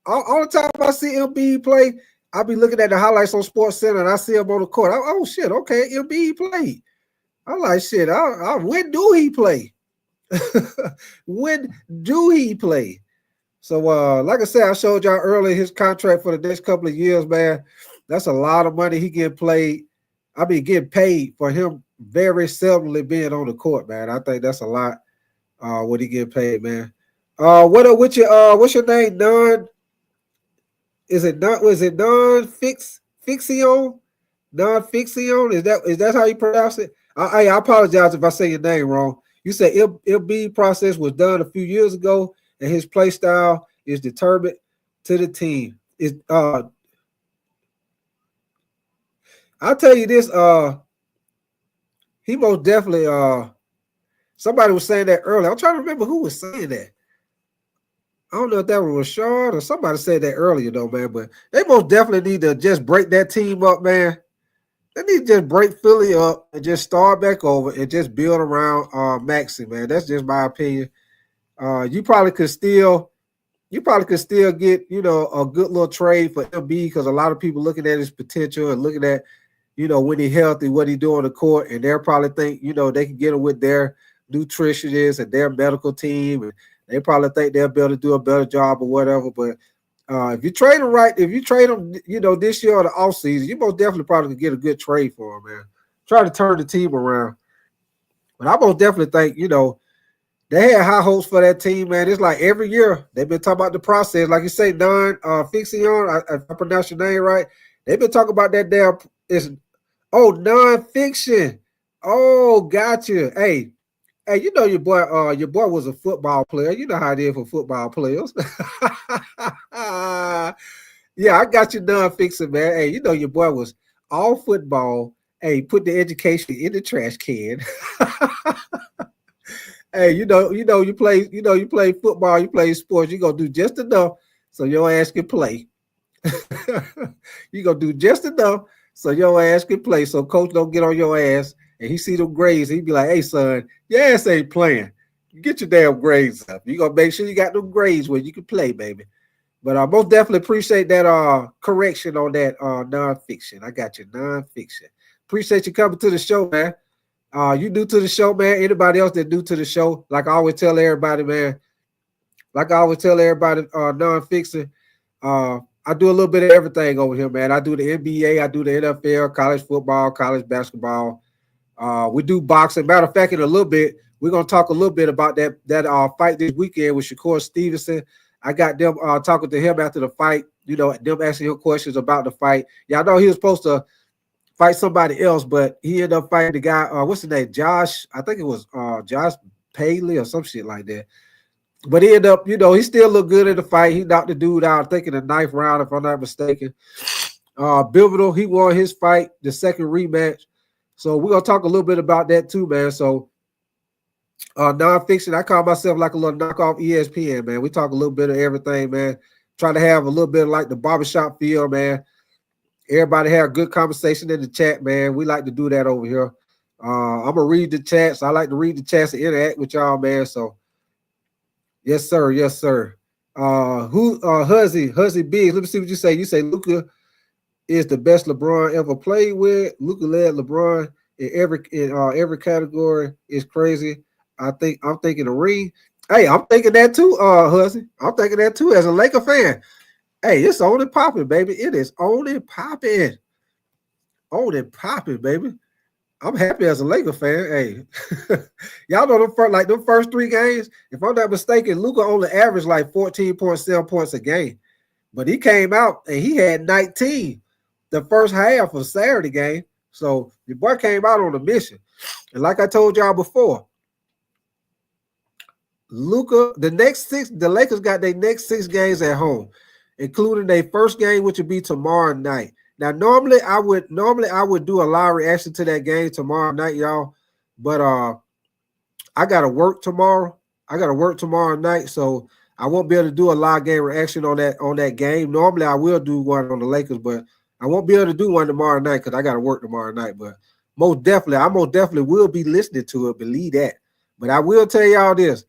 All the time I see Embiid play, I be looking at the highlights on Sports Center and I see him on the court. Oh shit, okay, Embiid played. I'm like, shit, when do he play? When do he play? So like I said, I showed y'all earlier his contract for the next couple of years, man. That's a lot of money he getting paid for him very seldomly being on the court, man. I think that's a lot what he getting paid, man. What's your name? Don? Is it Don Fixion? Don Fixion? Is that how you pronounce it? I apologize if I say your name wrong. You said Embiid process was done a few years ago, and his play style is determined to the team. I'll tell you this, he most definitely somebody was saying that earlier. I'm trying to remember who was saying that. I don't know if that was Rashard or somebody said that earlier though, man. But they most definitely need to just break that team up, man. They need to just break Philly up and just start back over and just build around Maxey, man. That's just my opinion. You probably could still get, you know, a good little trade for Embiid because a lot of people looking at his potential and looking at, you know, when he's healthy, what he do on the court, and they'll probably think, you know, they can get him with their nutritionists and their medical team, and they probably think they'll be able to do a better job or whatever. But if you trade him right, if you trade him, you know, this year or the offseason, you most definitely probably could get a good trade for him, man. Try to turn the team around. But I most definitely think, you know, they had high hopes for that team, man. It's like every year they've been talking about the process. Like you say, Don Fixion, if I pronounce your name right, they've been talking about that damn non-fiction. Oh, gotcha. Hey, you know your boy was a football player. You know how it is for football players. Yeah, I got you done fixing, man. Hey, you know your boy was all football. Hey, put the education in the trash can. Hey, you play football, you play sports, you're gonna do just enough so your ass can play. You're gonna do just enough so your ass can play, so coach don't get on your ass and he see them grades, he be like, hey son, your ass ain't playing. You get your damn grades up. You gonna make sure you got them grades where you can play, baby. But I most definitely appreciate that correction on that non-fiction. I got you, non-fiction. Appreciate you coming to the show, man. You new to the show, man. Anybody else that new to the show, like I always tell everybody, man. Non-fiction. I do a little bit of everything over here, man. I do the NBA, I do the NFL, college football, college basketball. We do boxing. Matter of fact, in a little bit, we're gonna talk a little bit about that fight this weekend with SHAKUR Stevenson. I got them talking to him after the fight. You know, them asking him questions about the fight. Yeah, I know he was supposed to fight somebody else, but he ended up fighting the guy. What's his name? Josh. I think it was Josh PADLEY or some shit like that. But he ended up, you know, he still looked good in the fight. He knocked the dude out, I think in the 9th round, if I'm not mistaken. BIVOL, he won his fight, the second rematch. So we're gonna talk a little bit about that too, man. So non-fiction, I call myself like a little knockoff ESPN, man. We talk a little bit of everything, man. Try to have a little bit of like the barbershop feel, man. Everybody have a good conversation in the chat, man. We like to do that over here. I'm gonna read the chats. I like to read the chats and interact with y'all, man. So yes, sir. Yes, sir. Huzzy Biggs. Let me see what you say. You say Luka is the best LeBron ever played with. Luka led LeBron in every category. Is crazy. I'm thinking the ring. Hey, I'm thinking that too, Huzzy. I'm thinking that too as a Laker fan. Hey, it's on and popping, baby. It is on and popping. On and popping, baby. I'm happy as a Laker fan. Hey, y'all know them first 3 games. If I'm not mistaken, Luka only averaged like 14.7 points a game. But he came out and he had 19 the first half of Saturday game. So your boy came out on a mission. And like I told y'all before, Luka, the Lakers got their next 6 games at home, including their first game, which would be tomorrow night. Now, normally I would do a live reaction to that game tomorrow night, y'all. But I gotta work tomorrow. I gotta work tomorrow night, so I won't be able to do a live game reaction on that game. Normally I will do one on the Lakers, but I won't be able to do one tomorrow night because I gotta work tomorrow night. But I most definitely will be listening to it, believe that. But I will tell y'all this.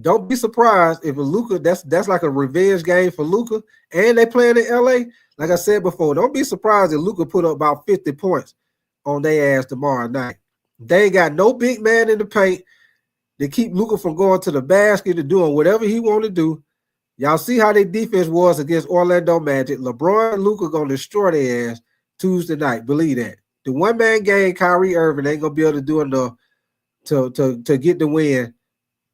Don't be surprised if a Luka, that's like a revenge game for Luka, and they playing in LA. Like I said before, don't be surprised if Luka put up about 50 points on their ass tomorrow night. They ain't got no big man in the paint to keep Luka from going to the basket and doing whatever he want to do. Y'all see how their defense was against Orlando Magic. LeBron and Luka gonna destroy their ass Tuesday night. Believe that. The one-man game, Kyrie Irving ain't gonna be able to do enough to get the win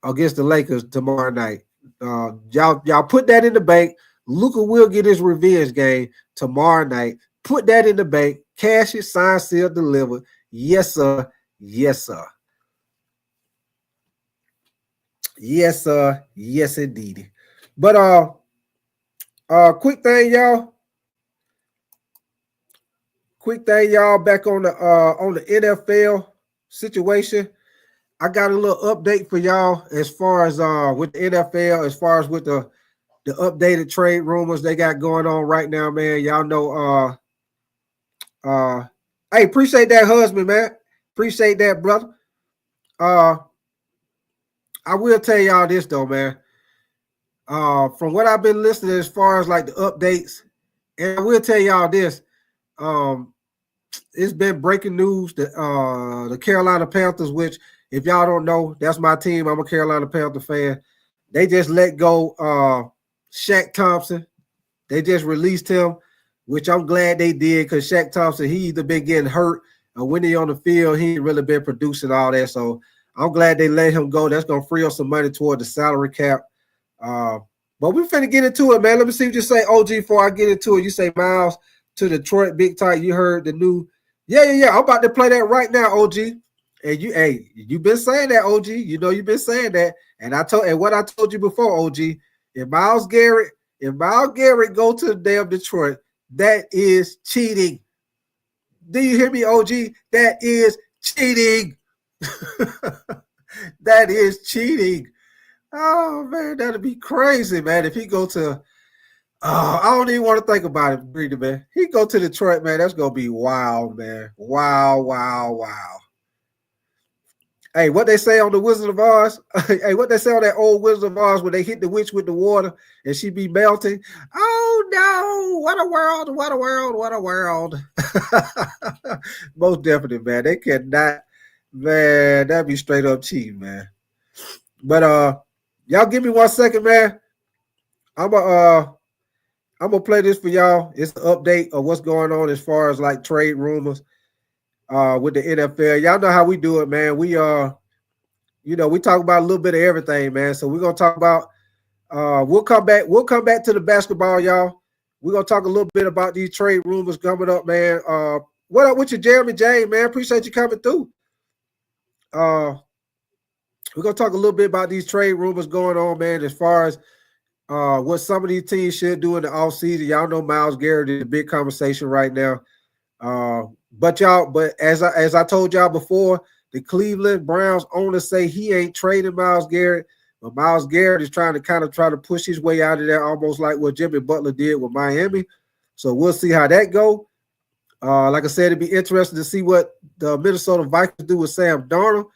against the Lakers tomorrow night. Y'all put that in the bank. Luka will get his revenge game tomorrow night. Put that in the bank. Cash it, sign, seal, deliver. Yes, sir. Yes, sir. Yes, sir. Yes, indeed. But quick thing, y'all. Back on the NFL situation. I got a little update for y'all as far as with the NFL, as far as with the updated trade rumors they got going on right now, man. Y'all know hey, appreciate that husband, man. Appreciate that, brother. I will tell y'all this though, man. From what I've been listening as far as like the updates, and I will tell y'all this. It's been breaking news that the Carolina Panthers, which if y'all don't know, that's my team. I'm a Carolina Panther fan. They just let go Shaq Thompson. They just released him, which I'm glad they did because Shaq Thompson, he either been getting hurt or when he on the field, he ain't really been producing all that. So I'm glad they let him go. That's going to free up some money toward the salary cap. But we finna get into it, man. Let me see what you say, OG, before I get into it. You say Miles to Detroit, big tight. You heard the new. Yeah. I'm about to play that right now, OG. And you've been saying that, OG. You know you've been saying that. And what I told you before, OG, if Myles Garrett go to the damn Detroit, that is cheating. Do you hear me, OG? That is cheating. That is cheating. Oh man, that'd be crazy, man. If he go to I don't even want to think about it, Breeder, man. He go to Detroit, man. That's gonna be wild, man. Wow. Hey, what they say on the Wizard of Oz? Hey, what they say on that old Wizard of Oz when they hit the witch with the water and she be melting? Oh no, what a world, what a world, what a world. Most definitely, man. They cannot, man, that'd be straight up cheating, man. But y'all give me 1 second, man. I'm gonna play this for y'all. It's an update of what's going on as far as like trade rumors with the NFL. Y'all know how we do it, man. We we talk about a little bit of everything, man. So we're gonna talk about we'll come back to the basketball, y'all. We're gonna talk a little bit about these trade rumors coming up, man. What up with you, Jeremy James, man? Appreciate you coming through. We're gonna talk a little bit about these trade rumors going on, man, as far as what some of these teams should do in the offseason. Y'all know Myles Garrett is a big conversation right now. But as I told y'all before, the Cleveland Browns owner say he ain't trading Myles Garrett, but Myles Garrett is trying to push his way out of there, almost like what Jimmy Butler did with Miami. So we'll see how that go. Like I said, it'd be interesting to see what the Minnesota Vikings do with Sam Darnold,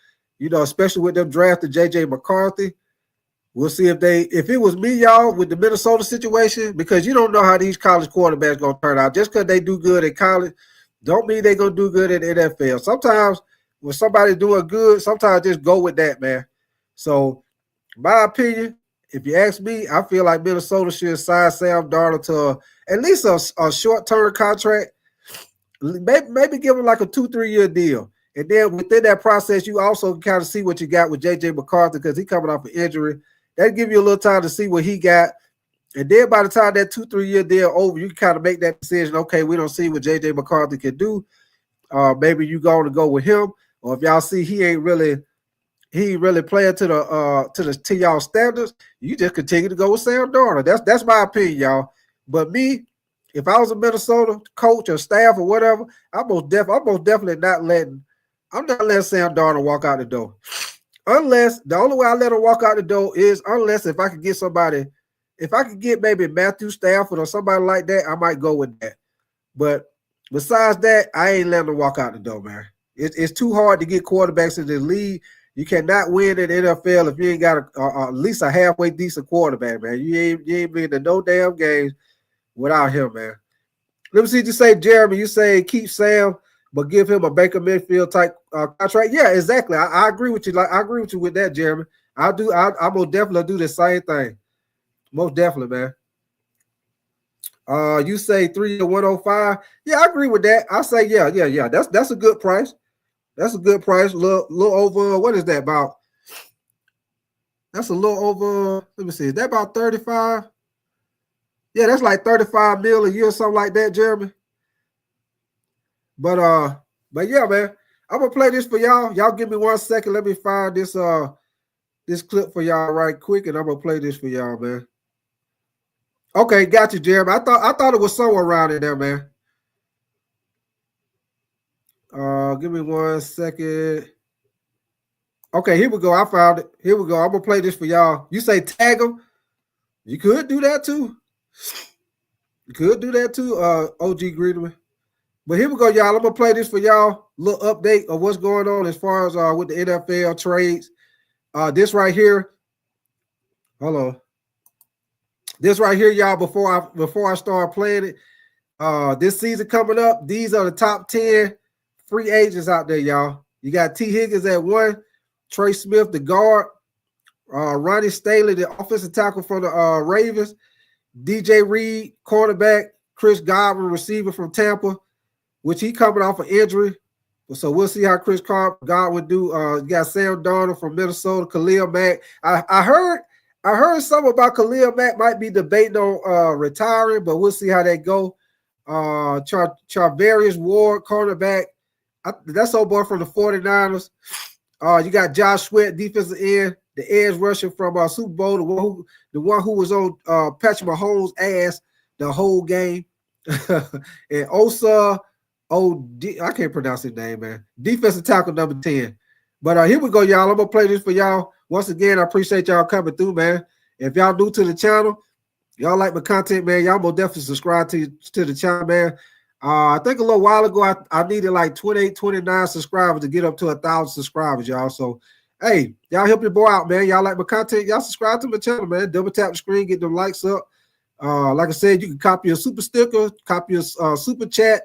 especially with them drafting J.J. McCarthy. We'll see if it was me, y'all, with the Minnesota situation, because you don't know how these college quarterbacks going to turn out. Just because they do good in college don't mean they're going to do good in the NFL. Sometimes when somebody's doing good, sometimes just go with that, man. So, my opinion, if you ask me, I feel like Minnesota should sign Sam Darnold to at least a short-term contract. Maybe give him like a 2-3 year deal. And then within that process, you also kind of see what you got with J.J. McCarthy because he's coming off an injury. That'll give you a little time to see what he got. And then by the time that 2-3 year deal over, you can kind of make that decision. Okay, we don't see what J.J. McCarthy can do. Maybe you going to go with him. Or if y'all see he ain't really he really playing to y'all standards, you just continue to go with Sam Darnold. That's my opinion, y'all. But me, if I was a Minnesota coach or staff or whatever, I'm most definitely not letting Sam Darnold walk out the door. Unless the only way I let him walk out the door is unless if I could get somebody, if I could get maybe Matthew Stafford or somebody like that, I might go with that. But besides that, I ain't letting him walk out the door, man. It's too hard to get quarterbacks in the league. You cannot win in the NFL if you ain't got at least a halfway decent quarterback, man. You ain't been to no damn games without him, man. Let me see you say, Jeremy, you say keep Sam, but give him a Baker Mayfield type contract. Yeah, exactly. I agree with you. Like I agree with you with that, Jeremy. I most definitely do the same thing. Most definitely, man. You say 3 to 105. Yeah, I agree with that. I say yeah. That's a good price. That's a good price. Little over. What is that about? That's a little over. Let me see. Is that about 35? Yeah, that's like 35 mil a year or something like that, Jeremy. But yeah, man. I'm gonna play this for y'all. Y'all give me 1 second. Let me find this this clip for y'all right quick, and I'm gonna play this for y'all, man. Okay, got you, Jeremy. I thought it was somewhere around in there, man. Give me 1 second. Okay, here we go. I found it. Here we go. I'm gonna play this for y'all. You say tag them. You could do that too. You could do that too, OG Greenman. But here we go, y'all. I'm gonna play this for y'all. Little update of what's going on as far as with the NFL trades. This right here. Hold on. This right here, y'all. Before I start playing it, this season coming up. These are the top 10 free agents out there, y'all. You got T. Higgins at 1, Trey Smith, the guard, Ronnie Staley, the offensive tackle for the Ravens, DJ Reed, cornerback, Chris Godwin, receiver from Tampa, which he coming off an injury. So we'll see how Chris Godwin do. You got Sam Darnold from Minnesota, Khalil Mack. I heard something about Khalil Mack might be debating on retiring, but we'll see how that go. Charvarius Ward, cornerback. That's old boy from the 49ers. You got Josh Sweat, defensive end, the edge rusher from Super Bowl, the one who was on Patrick Mahomes' ass the whole game. And Osa, I can't pronounce his name, man. Defensive tackle number 10. But here we go, y'all. I'm gonna play this for y'all. Once again, I appreciate y'all coming through, man. If y'all new to the channel, y'all like my content, man, y'all will definitely subscribe to the channel, man. I think a little while ago, I needed like 28, 29 subscribers to get up to 1,000 subscribers, y'all. So, hey, y'all help your boy out, man. Y'all like my content, y'all subscribe to my channel, man. Double tap the screen, get them likes up. Like I said, you can copy a super sticker, copy a super chat.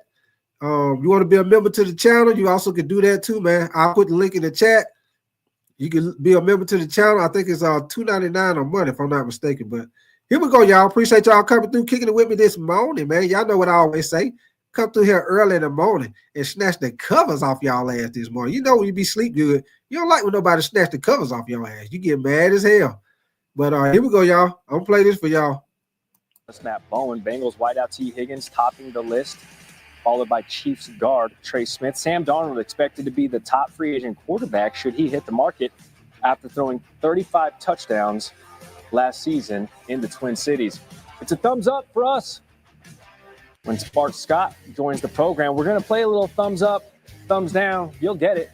You want to be a member to the channel, you also can do that too, man. I'll put the link in the chat. You can be a member to the channel. I think it's $2.99 a month, if I'm not mistaken. But here we go, y'all. Appreciate y'all coming through, kicking it with me this morning, man. Y'all know what I always say. Come through here early in the morning and snatch the covers off y'all ass this morning. You know when you be sleep good, you don't like when nobody snatch the covers off your ass. You get mad as hell. But here we go, y'all. I'm gonna play this for y'all. Snap Bowen, Bengals wideout T. Higgins topping the list, followed by Chiefs guard Trey Smith. Sam Darnold expected to be the top free agent quarterback should he hit the market after throwing 35 touchdowns last season in the Twin Cities. It's a thumbs up for us. When Spark Scott joins the program, we're going to play a little thumbs up, thumbs down. You'll get it.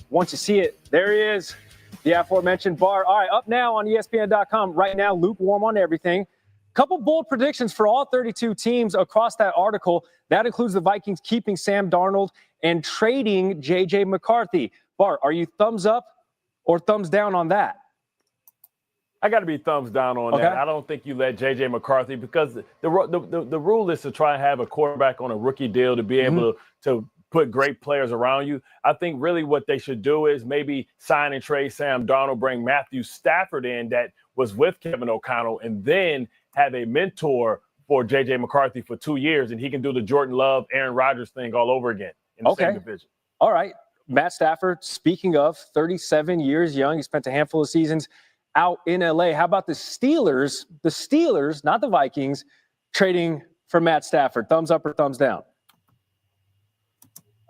Once you see it, there he is, the aforementioned Bar. All right, up now on ESPN.com. Right now, lukewarm on everything. Couple bold predictions for all 32 teams across that article. That includes the Vikings keeping Sam Darnold and trading J.J. McCarthy. Bart, are you thumbs up or thumbs down on that? I got to be thumbs down on that. I don't think you let J.J. McCarthy, because the rule is to try and have a quarterback on a rookie deal to be able to put great players around you. I think really what they should do is maybe sign and trade Sam Darnold, bring Matthew Stafford in that was with Kevin O'Connell, and then have a mentor for J.J. McCarthy for 2 years, and he can do the Jordan Love, Aaron Rodgers thing all over again in the same division. All right. Matt Stafford, speaking of, 37 years young. He spent a handful of seasons out in LA. How about the Steelers? The Steelers, not the Vikings, trading for Matt Stafford. Thumbs up or thumbs down?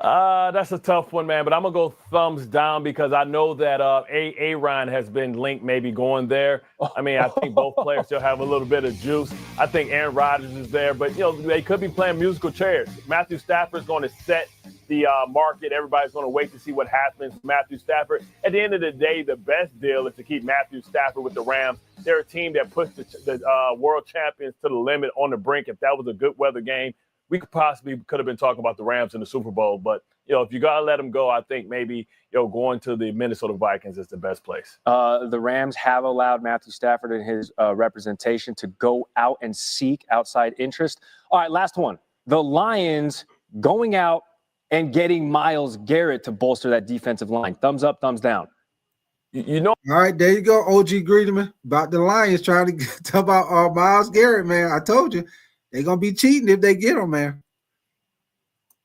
That's a tough one, man. But I'm gonna go thumbs down because I know that Aaron has been linked, maybe going there. I mean, I think both players still have a little bit of juice. I think Aaron Rodgers is there, but they could be playing musical chairs. Matthew Stafford's going to set the market. Everybody's going to wait to see what happens with Matthew Stafford. At the end of the day, the best deal is to keep Matthew Stafford with the Rams. They're a team that puts the world champions to the limit on the brink. If that was a good weather game, we could have been talking about the Rams in the Super Bowl. But, if you got to let them go, I think maybe, going to the Minnesota Vikings is the best place. The Rams have allowed Matthew Stafford and his representation to go out and seek outside interest. All right, last one. The Lions going out and getting Myles Garrett to bolster that defensive line. Thumbs up, thumbs down. All right, there you go, OG Greedyman. About the Lions trying to talk about Myles Garrett, man. I told you. They're going to be cheating if they get him, man.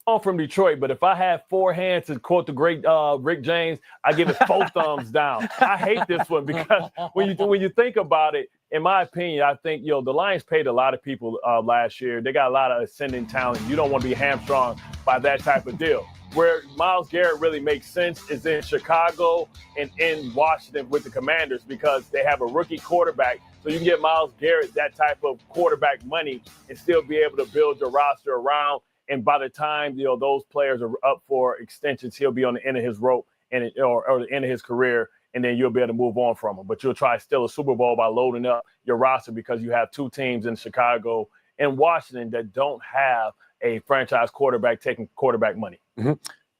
I'm from Detroit, but if I had four hands to quote the great Rick James, I give it 4 thumbs down. I hate this one because when you think about it, in my opinion, I think the Lions paid a lot of people last year. They got a lot of ascending talent. You don't want to be hamstrung by that type of deal. Where Myles Garrett really makes sense is in Chicago and in Washington with the Commanders because they have a rookie quarterback. So you can get Myles Garrett that type of quarterback money and still be able to build your roster around. And by the time those players are up for extensions, he'll be on the end of his rope or the end of his career, and then you'll be able to move on from him. But you'll try to steal a Super Bowl by loading up your roster because you have 2 teams in Chicago and Washington that don't have a franchise quarterback taking quarterback money. Mm-hmm.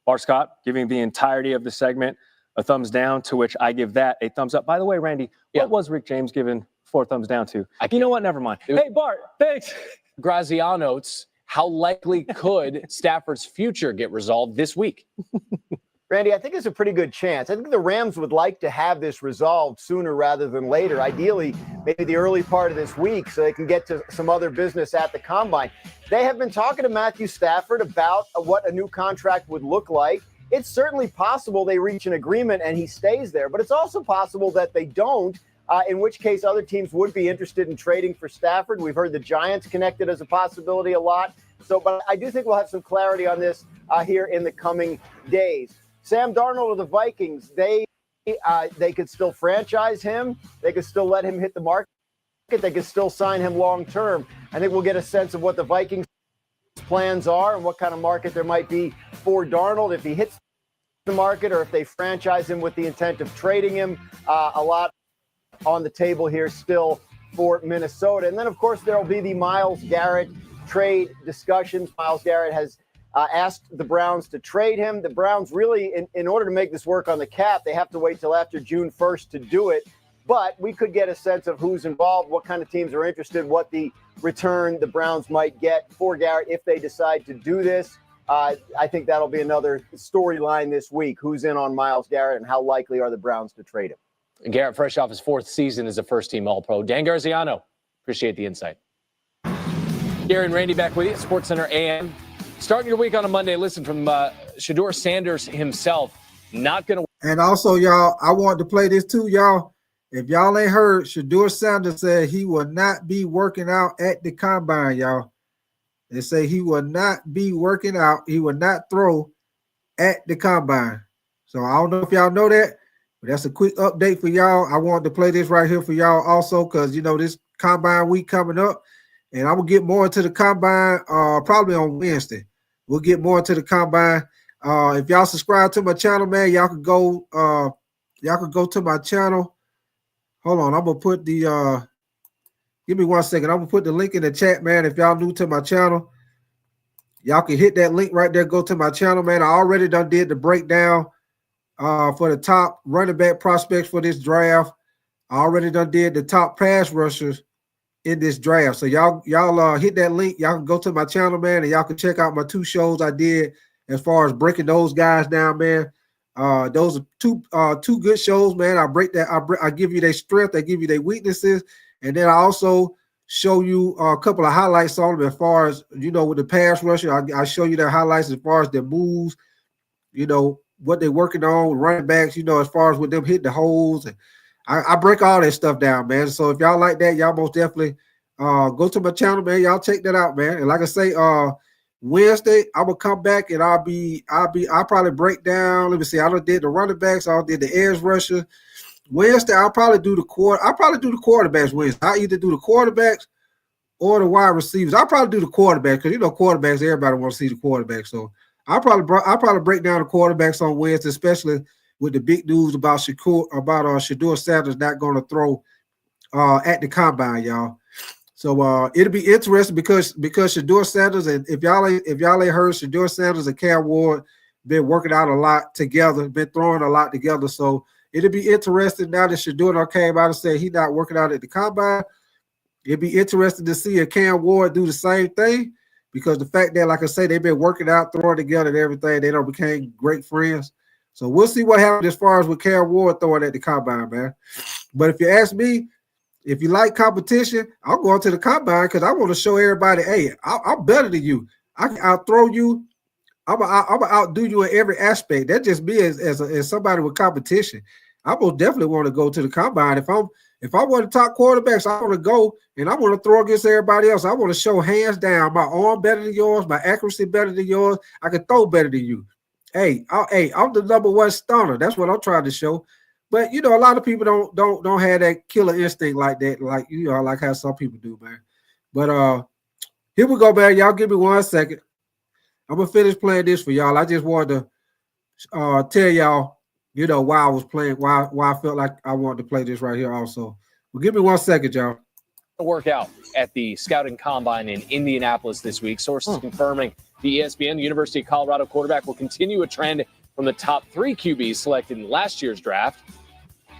Bart Scott giving the entirety of the segment a thumbs down, to which I give that a thumbs up. By the way, Randy, what was Rick James giving 4 thumbs down to? You know what? Never mind. Hey, Bart, thanks. Graziano's, how likely could Stafford's future get resolved this week? Randy, I think it's a pretty good chance. I think the Rams would like to have this resolved sooner rather than later. Ideally, maybe the early part of this week so they can get to some other business at the Combine. They have been talking to Matthew Stafford about what a new contract would look like. It's certainly possible they reach an agreement and he stays there, but it's also possible that they don't, in which case other teams would be interested in trading for Stafford. We've heard the Giants connected as a possibility a lot. But I do think we'll have some clarity on this here in the coming days. Sam Darnold of the Vikings, they could still franchise him. They could still let him hit the market. They could still sign him long term. I think we'll get a sense of what the Vikings' plans are and what kind of market there might be for Darnold if he hits the market or if they franchise him with the intent of trading him. A lot on the table here still for Minnesota. And then, of course, there will be the Myles Garrett trade discussions. Myles Garrett has asked the Browns to trade him. The Browns really, in order to make this work on the cap, they have to wait till after June 1st to do it. But we could get a sense of who's involved, what kind of teams are interested, what the return the Browns might get for Garrett if they decide to do this. I think that'll be another storyline this week. Who's in on Myles Garrett and how likely are the Browns to trade him? Garrett, fresh off his 4th season as a first-team All-Pro. Dan Garziano, appreciate the insight. Gary and Randy back with you at SportsCenter AM. Starting your week on a Monday, listen, from Shadur Sanders himself, not going to. And also, y'all, I want to play this too, y'all. If y'all ain't heard, Shadur Sanders said he will not be working out at the Combine, y'all. They say he will not be working out. He will not throw at the Combine. So I don't know if y'all know that, but that's a quick update for y'all. I wanted to play this right here for y'all also because, this Combine week coming up. And I will get more into the Combine probably on Wednesday. We'll get more into the Combine. If y'all subscribe to my channel, man, y'all could go to my channel. Hold on, I'm gonna put the give me 1 second. I'm gonna put the link in the chat, man. If y'all new to my channel, y'all can hit that link right there. Go to my channel, man. I already did the breakdown for the top running back prospects for this draft. I already did the top pass rushers in this draft. So y'all hit that link. Y'all can go to my channel, man, and y'all can check out my 2 shows I did as far as breaking those guys down, man. Those are two good shows, man. I break that. I give you their strength. I give you their weaknesses, and then I also show you a couple of highlights on them as far as with the pass rusher. I show you their highlights as far as their moves. What they're working on with running backs. As far as with them hitting the holes, and I break all that stuff down, man. So if y'all like that, y'all most definitely go to my channel, man. Y'all check that out, man. And like I say, Wednesday, I'm gonna come back and I'll probably break down. Let me see. I done did the running backs. I did the edge rusher. Wednesday, I'll probably do the quarterbacks Wednesday. I either do the quarterbacks or the wide receivers. I'll probably do the quarterbacks because quarterbacks, everybody wants to see the quarterbacks. So I'll probably break down the quarterbacks on Wednesday, especially with the big news about Shadur Sanders not going to throw at the combine, y'all. So it'll be interesting because Shadur Sanders, and if y'all ain't heard, Shadur Sanders and Cam Ward been working out a lot together, been throwing a lot together. So it'll be interesting now that Shadur came out and said he's not working out at the combine. It'd be interesting to see if Cam Ward do the same thing, because the fact that, like I say, they've been working out, throwing together and everything, they became great friends. So we'll see what happens as far as with Cam Ward throwing at the combine, man. But if you ask me, if you like competition, I'm going to the combine because I want to show everybody, hey, I'm better than you. I can outthrow you. I'm gonna outdo you in every aspect. That's just me as somebody with competition. I will definitely want to go to the combine. If I want the top quarterbacks, I want to go and I want to throw against everybody else. I want to show hands down my arm better than yours, my accuracy better than yours. I can throw better than you. I'm the number one stunner. That's what I'm trying to show. But a lot of people don't have that killer instinct like that, like how some people do, man. But here we go, man. Y'all give me 1 second. I'm gonna finish playing this for y'all. I just wanted to tell y'all, why I was playing, why I felt like I wanted to play this right here also. Well, give me 1 second, y'all. Workout at the scouting combine in Indianapolis this week. Sources confirming the ESPN, the University of Colorado quarterback, will continue a trend from the top 3 QBs selected in last year's draft.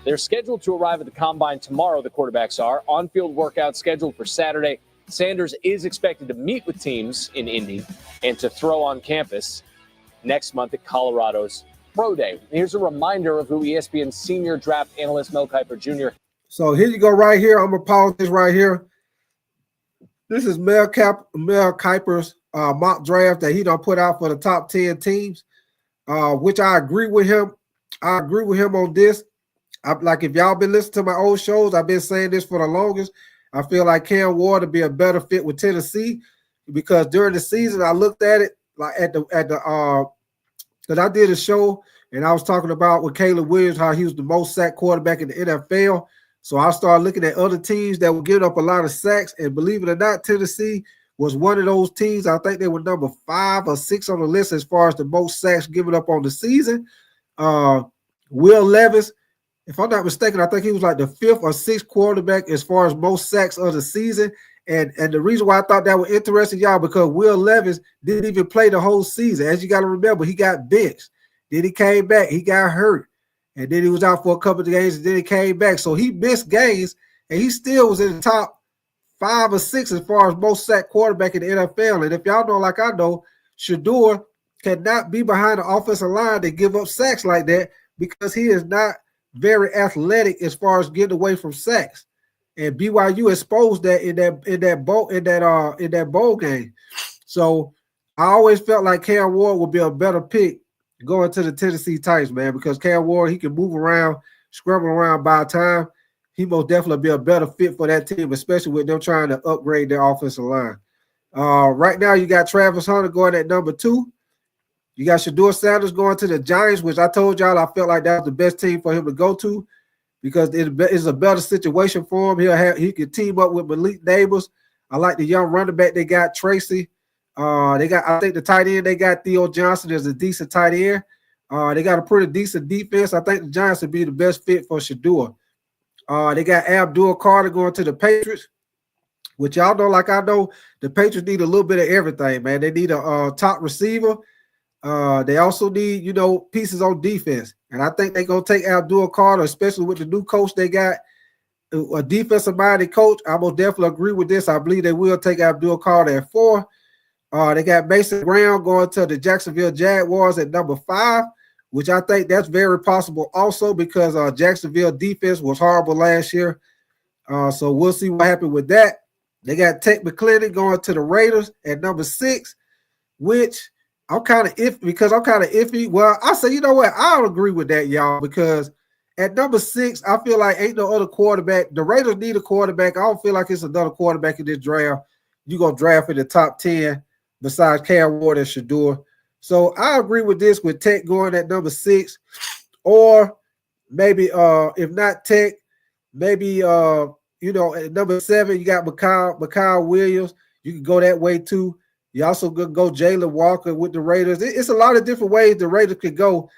They're scheduled to arrive at the combine tomorrow, the quarterbacks are. On-field workouts scheduled for Saturday. Sanders is expected to meet with teams in Indy and to throw on campus next month at Colorado's Pro Day. Here's a reminder of who ESPN senior draft analyst Mel Kiper Jr. So here you go right here. I'm going to pause this right here. This is Mel Kiper's mock draft that he done put out for the top 10 teams, which I agree with him. I agree with him on this. Like, if y'all been listening to my old shows, I've been saying this for the longest. I feel like Cam Ward would be a better fit with Tennessee, because during the season I looked at it like because I did a show and I was talking about with Caleb Williams how he was the most sacked quarterback in the NFL. So I started looking at other teams that were giving up a lot of sacks, and believe it or not, Tennessee was one of those teams. I think they were number 5 or 6 on the list as far as the most sacks given up on the season. Will Levis, if I'm not mistaken, I think he was like the 5th or 6th quarterback as far as most sacks of the season. And the reason why I thought that was interesting, y'all, because Will Levis didn't even play the whole season. As you got to remember, he got benched. Then he came back. He got hurt. And then he was out for a couple of games, and then he came back. So he missed games, and he still was in the top 5 or 6 as far as most sacked quarterback in the NFL. And if y'all know, like I know, Shadur cannot be behind the offensive line to give up sacks like that, because he is not very athletic as far as getting away from sacks. And BYU exposed that in that bowl game. So I always felt like Cam Ward would be a better pick going to the Tennessee Titans, man, because Cam Ward, he can move around, scramble around by time. He most definitely be a better fit for that team, especially with them trying to upgrade their offensive line. Right now, you got Travis Hunter going at number 2. You got Shadur Sanders going to the Giants, which I told y'all I felt like that was the best team for him to go to, because it's a better situation for him. He could team up with Malik Neighbors. I like the young running back they got, Tracy. I think the tight end they got, Theo Johnson, is a decent tight end. They got a pretty decent defense. I think the Giants would be the best fit for Shadur. They got Abdul Carter going to the Patriots, which y'all know, like I know, the Patriots need a little bit of everything, man. They need a top receiver. They also need, pieces on defense. And I think they're going to take Abdul Carter, especially with the new coach they got, a defensive-minded coach. I will definitely agree with this. I believe they will take Abdul Carter at 4. They got Mason Graham going to the Jacksonville Jaguars at number 5, which I think that's very possible also, because Jacksonville defense was horrible last year. So we'll see what happens with that. They got Tech McClendon going to the Raiders at number 6, which I'm kind of iffy. Well, I say, you know what? I don't agree with that, y'all, because at number 6, I feel like ain't no other quarterback. The Raiders need a quarterback. I don't feel like it's another quarterback in this draft. You're going to draft in the top 10 besides Cam Ward and Shadur. So I agree with this, with Tech going at number 6, or maybe if not Tech, maybe at number 7 you got Mikal Williams. You can go that way too. You also could go Jalen Walker with the Raiders. It's a lot of different ways the Raiders could go,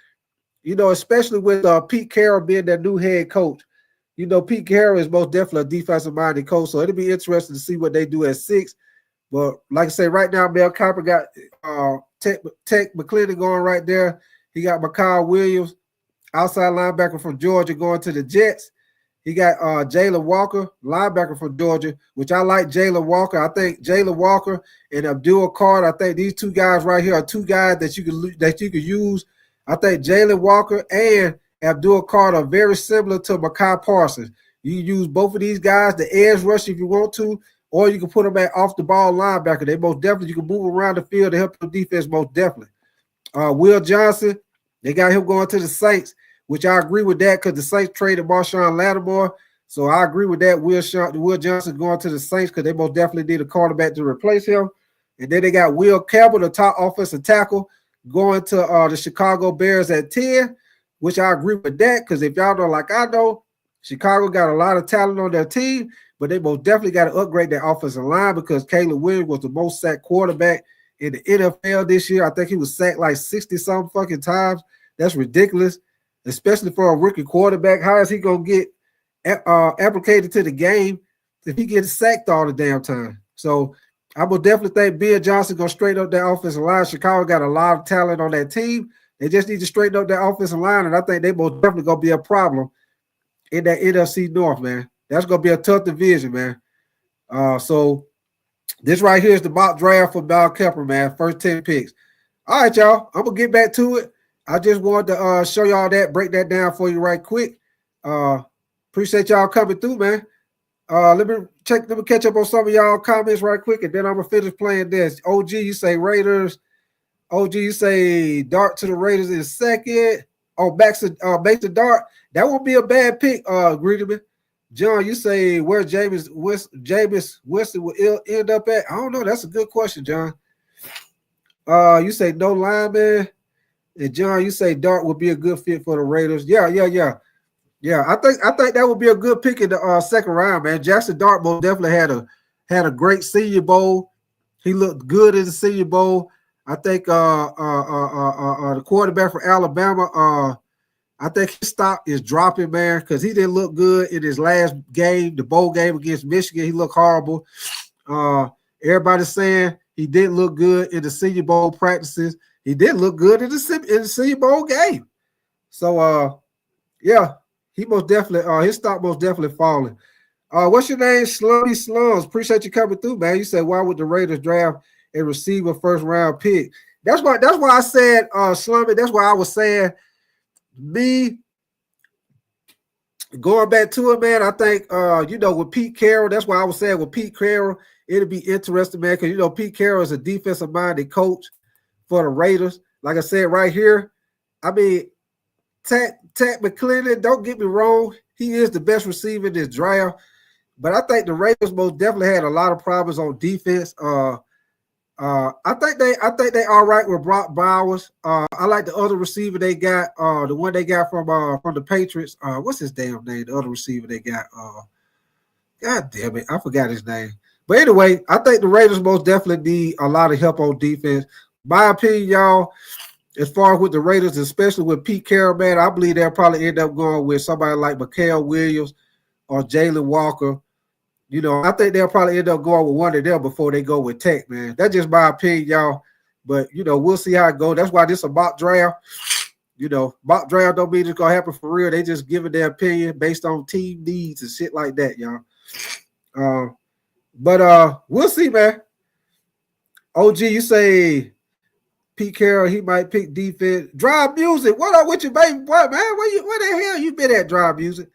especially with Pete Carroll being their new head coach. Pete Carroll is most definitely a defensive-minded coach, so it'll be interesting to see what they do at 6. But like I say, right now, Mel Kiper got Tech McClendon going right there. He got Mikal Williams, outside linebacker from Georgia, going to the Jets. He got Jalen Walker, linebacker from Georgia, which I like Jalen Walker. I think Jalen Walker and Abdul Carter, I think these two guys right here are two guys that you could use. I think Jalen Walker and Abdul Carter are very similar to Micah Parsons. You can use both of these guys, the edge rush if you want to, or you can put them at off-the-ball linebacker. They most definitely, you can move around the field to help the defense most definitely. Will Johnson, they got him going to the Saints, which I agree with that because the Saints traded Marshawn Lattimore. So I agree with that. Will Johnson going to the Saints because they most definitely need a quarterback to replace him. And then they got Will Campbell, the top offensive tackle, going to the Chicago Bears at 10, which I agree with that because if y'all know like I know, Chicago got a lot of talent on their team, but they most definitely got to upgrade their offensive line because Caleb Williams was the most sacked quarterback in the NFL this year. I think he was sacked like 60-something fucking times. That's ridiculous, especially for a rookie quarterback. How is he going to get applicated to the game if he gets sacked all the damn time? So I would definitely think Bill Johnson going to straighten up that offensive line. Chicago got a lot of talent on that team. They just need to straighten up that offensive line, and I think they most definitely going to be a problem in that NFC North, man. That's going to be a tough division, man. So this right here is the mock draft for Mel Kiper, man. First 10 picks. All right, y'all. I'm going to get back to it. I just wanted to show y'all that, break that down for you right quick. Appreciate y'all coming through, man. Let me catch up on some of y'all comments right quick, and then I'm going to finish playing this. OG, you say Raiders. OG, you say Dart to the Raiders in second. Oh, back to Dart. That won't be a bad pick, Greedyman. John, you say where Jameis Winston will end up at? I don't know. That's a good question, John. You say no lineman. And John, you say Dart would be a good fit for the Raiders. Yeah. I think that would be a good pick in the second round, man. Jackson Dart most definitely had a great Senior Bowl. He looked good in the Senior Bowl. I think the quarterback for Alabama, I think his stock is dropping, man, because he didn't look good in his last game, the bowl game against Michigan. He looked horrible. Everybody's saying he didn't look good in the Senior Bowl practices. He didn't look good in the Senior Bowl game. So, yeah, he most definitely, his stock most definitely falling. What's your name? Slummy Slums. Appreciate you coming through, man. You said, why would the Raiders draft a receiver first-round pick? That's why I said, Slummy, that's why I was saying, me going back to it, man, I think, with Pete Carroll, that's why I was saying with Pete Carroll, it'll be interesting, man, because, Pete Carroll is a defensive-minded coach for the Raiders. Like I said right here, I mean, Tech McClendon, don't get me wrong, he is the best receiver in this draft, but I think the Raiders most definitely had a lot of problems on defense. I think they all right with Brock Bowers. I like the other receiver they got, the one they got from the Patriots. What's his damn name? The other receiver they got. God damn it, I forgot his name. But anyway, I think the Raiders most definitely need a lot of help on defense. My opinion, y'all, as far as with the Raiders, especially with Pete Carroll, man, I believe they'll probably end up going with somebody like Mikal Williams or Jalen Walker. I think they'll probably end up going with one of them before they go with Tech, man. That's just my opinion, y'all. But, we'll see how it goes. That's why this is a mock draft. Mock draft don't mean it's going to happen for real. They just giving their opinion based on team needs and shit like that, y'all. But we'll see, man. OG, you say Pete Carroll, he might pick defense. Drive Music, what up with you, baby boy, man? Where the hell you been at, Drive Music?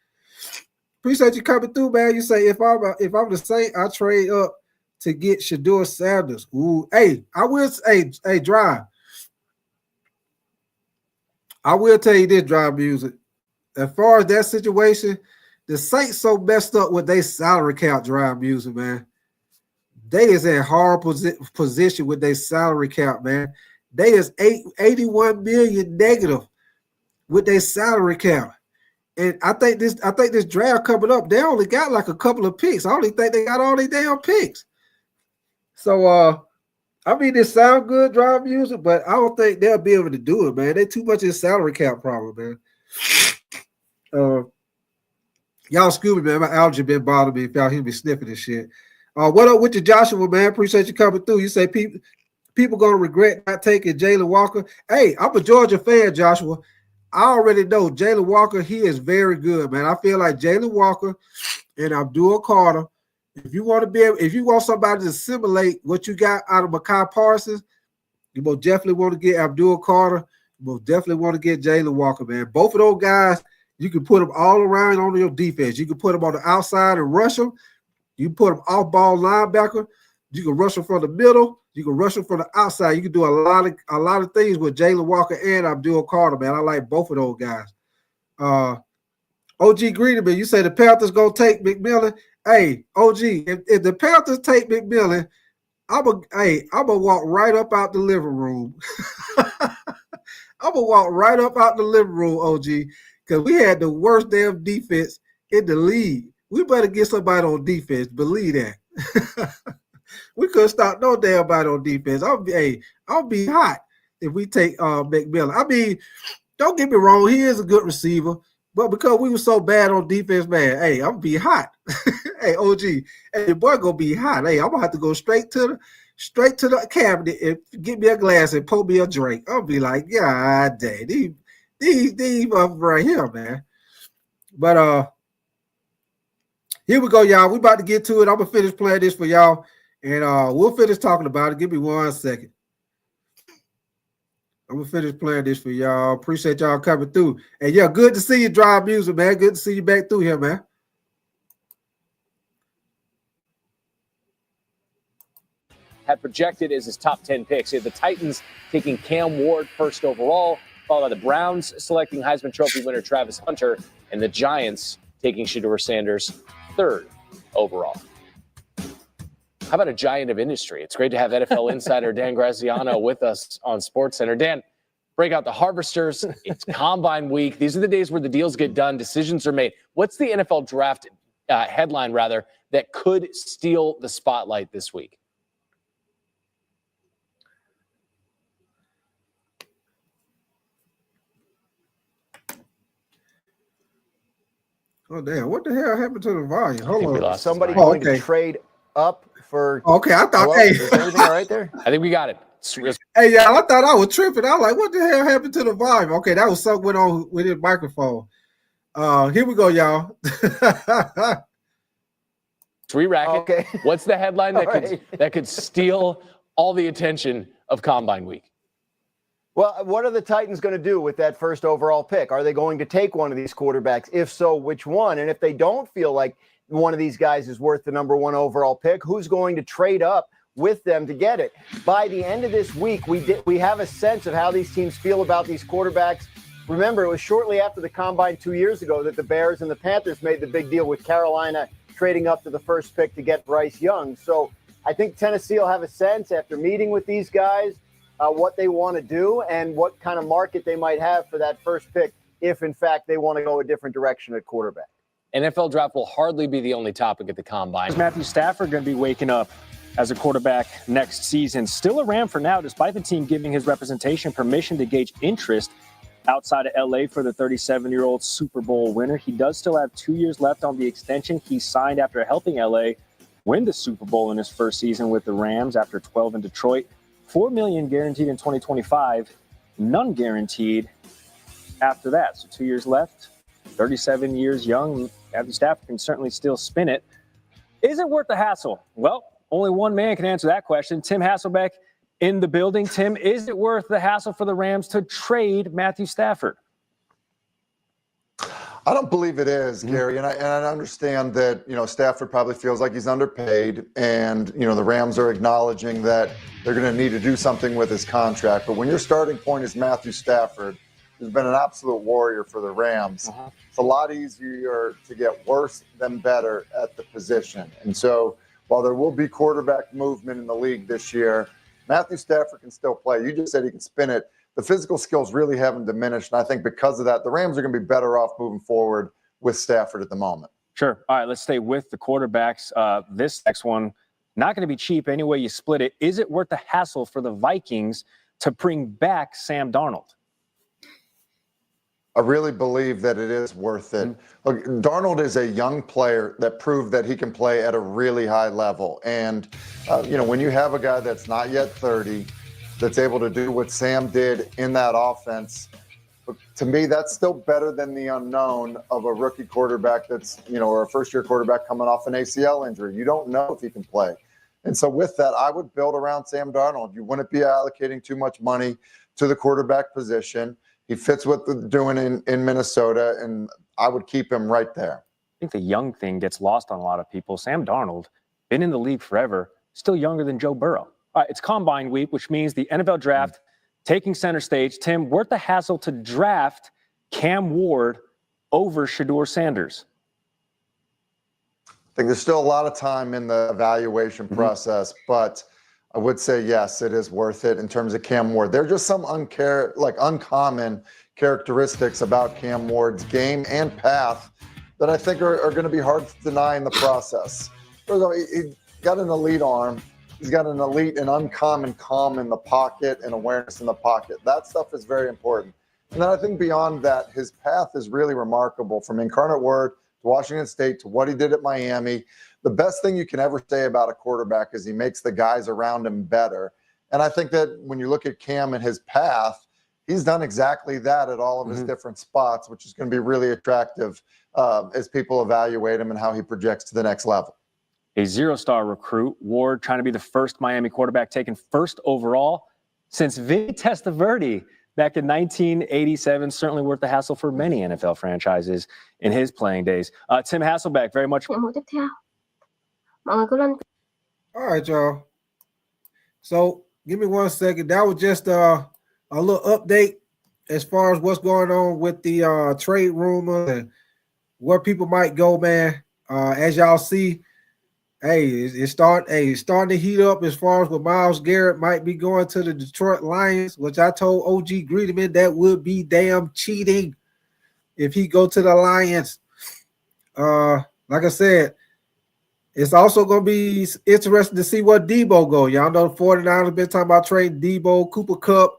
Appreciate you coming through, man. You say if I'm the Saint, I trade up to get Shadur Sanders. Ooh, hey, I will say, hey, Drive. I will tell you this, Drive Music. As far as that situation, the Saints so messed up with their salary cap, Drive Music, man. they is in horrible position with their salary cap, man. They is 81 million negative with their salary cap. And I think this draft coming up, they only got like a couple of picks. I only think they got all these damn picks. So I mean, it sound good, drive music, but I don't think they'll be able to do it, man. They too much in salary cap problem, man. Y'all excuse me, man. My allergy been bothering me. If y'all hear me sniffing this shit. What up with you, Joshua, man? Appreciate you coming through. You say people gonna regret not taking Jalen Walker. Hey, I'm a Georgia fan, Joshua. I already know Jalen Walker, he is very good, man. I feel like Jalen Walker and Abdul Carter, if you want somebody to simulate what you got out of Mekhi Parsons, you most definitely want to get Abdul Carter. You most definitely want to get Jalen Walker, man. Both of those guys, you can put them all around on your defense. You can put them on the outside and rush them. You can put them off-ball linebacker. You can rush them from the middle. You can rush them from the outside. You can do a lot of things with Jalen Walker and Abdul Carter, man. I like both of those guys. OG Greenman, you say the Panthers gonna take McMillan. Hey, OG, if the Panthers take McMillan, I'm gonna walk right up out the living room. I'm gonna walk right up out the living room, OG, because we had the worst damn defense in the league. We better get somebody on defense. Believe that. We couldn't stop no damn body on defense. I'll be hot if we take McMillan. I mean, don't get me wrong, he is a good receiver, but because we were so bad on defense, man, hey, I'm gonna be hot. Hey, OG, hey, your boy gonna be hot. Hey, I'm gonna have to go straight to the cabinet and get me a glass and pour me a drink. I'll be like, God dang, these motherfuckers right here, man. But here we go, y'all. We about to get to it. I'm gonna finish playing this for y'all. And we'll finish talking about it. Give me 1 second. I'm gonna finish playing this for y'all. Appreciate y'all coming through. And yeah, good to see you, drive music, man. Good to see you back through here, man. Had projected as his top 10 picks. He had the Titans taking Cam Ward first overall, followed by the Browns selecting Heisman Trophy winner Travis Hunter, and the Giants taking Shadur Sanders third overall. How about a giant of industry? It's great to have NFL insider Dan Graziano with us on SportsCenter. Dan, break out the harvesters. It's Combine week. These are the days where the deals get done, decisions are made. What's the NFL draft headline, rather, that could steal the spotlight this week? Oh, damn. What the hell happened to the volume? Hold on. Somebody going to trade up for. Okay, I thought. Hello? Hey, is everything all right there? I think we got it. Hey, yeah, I thought I was tripping. I was like, what the hell happened to the volume? Okay, that was something went on with his microphone. Here we go, y'all. Re-rack it. Okay. What's the headline that could steal all the attention of Combine week? Well, what are the Titans going to do with that first overall pick? Are they going to take one of these quarterbacks? If so, which one? And if they don't feel like one of these guys is worth the number 1 overall pick, who's going to trade up with them to get it? By the end of this week, we have a sense of how these teams feel about these quarterbacks. Remember, it was shortly after the Combine 2 years ago that the Bears and the Panthers made the big deal with Carolina trading up to the first pick to get Bryce Young. So I think Tennessee will have a sense after meeting with these guys what they want to do and what kind of market they might have for that first pick if, in fact, they want to go a different direction at quarterback. NFL draft will hardly be the only topic at the Combine. Is Matthew Stafford going to be waking up as a quarterback next season? Still a Ram for now, despite the team giving his representation permission to gauge interest outside of LA for the 37-year-old Super Bowl winner. He does still have 2 years left on the extension he signed after helping LA win the Super Bowl in his first season with the Rams after 12 in Detroit. $4 million guaranteed in 2025, none guaranteed after that. So 2 years left, 37 years young. Matthew Stafford can certainly still spin it. Is it worth the hassle? Well, only one man can answer that question. Tim Hasselbeck in the building. Tim, is it worth the hassle for the Rams to trade Matthew Stafford? I don't believe it is, Gary, and I understand that, Stafford probably feels like he's underpaid, and, the Rams are acknowledging that they're going to need to do something with his contract. But when your starting point is Matthew Stafford, who's been an absolute warrior for the Rams, it's a lot easier to get worse than better at the position. And so while there will be quarterback movement in the league this year, Matthew Stafford can still play. You just said he can spin it. The physical skills really haven't diminished, and I think because of that, the Rams are going to be better off moving forward with Stafford at the moment. Sure. All right, let's stay with the quarterbacks. This next one, not going to be cheap any way you split it. Is it worth the hassle for the Vikings to bring back Sam Darnold? I really believe that it is worth it. Look, Darnold is a young player that proved that he can play at a really high level. And, when you have a guy that's not yet 30, that's able to do what Sam did in that offense, to me, that's still better than the unknown of a rookie quarterback that's, or a first-year quarterback coming off an ACL injury. You don't know if he can play. And so with that, I would build around Sam Darnold. You wouldn't be allocating too much money to the quarterback position. He fits what they're doing in Minnesota, and I would keep him right there. I think the young thing gets lost on a lot of people. Sam Darnold, been in the league forever, still younger than Joe Burrow. All right, it's Combine Week, which means the NFL Draft taking center stage. Tim, worth the hassle to draft Cam Ward over Shadur Sanders? I think there's still a lot of time in the evaluation process, but I would say, yes, it is worth it in terms of Cam Ward. There are just some uncommon characteristics about Cam Ward's game and path that I think are going to be hard to deny in the process. He got an elite arm. He's got an elite and uncommon calm in the pocket and awareness in the pocket. That stuff is very important. And then I think beyond that, his path is really remarkable from Incarnate Word to Washington State to what he did at Miami. The best thing you can ever say about a quarterback is he makes the guys around him better. And I think that when you look at Cam and his path, he's done exactly that at all of his different spots, which is going to be really attractive as people evaluate him and how he projects to the next level. A zero-star recruit, Ward trying to be the first Miami quarterback taken first overall since Vinny Testaverde back in 1987. Certainly worth the hassle for many NFL franchises in his playing days. Tim Hasselbeck, very much. All right, y'all. So give me 1 second. That was just a little update as far as what's going on with the trade rumor and where people might go, man. As y'all see, it's starting to heat up as far as what Myles Garrett might be going to the Detroit Lions, which I told OG Greedeman that would be damn cheating if he go to the Lions. Like I said, it's also going to be interesting to see where Debo go. Y'all know the 49ers been talking about trading Debo, Cooper Kupp.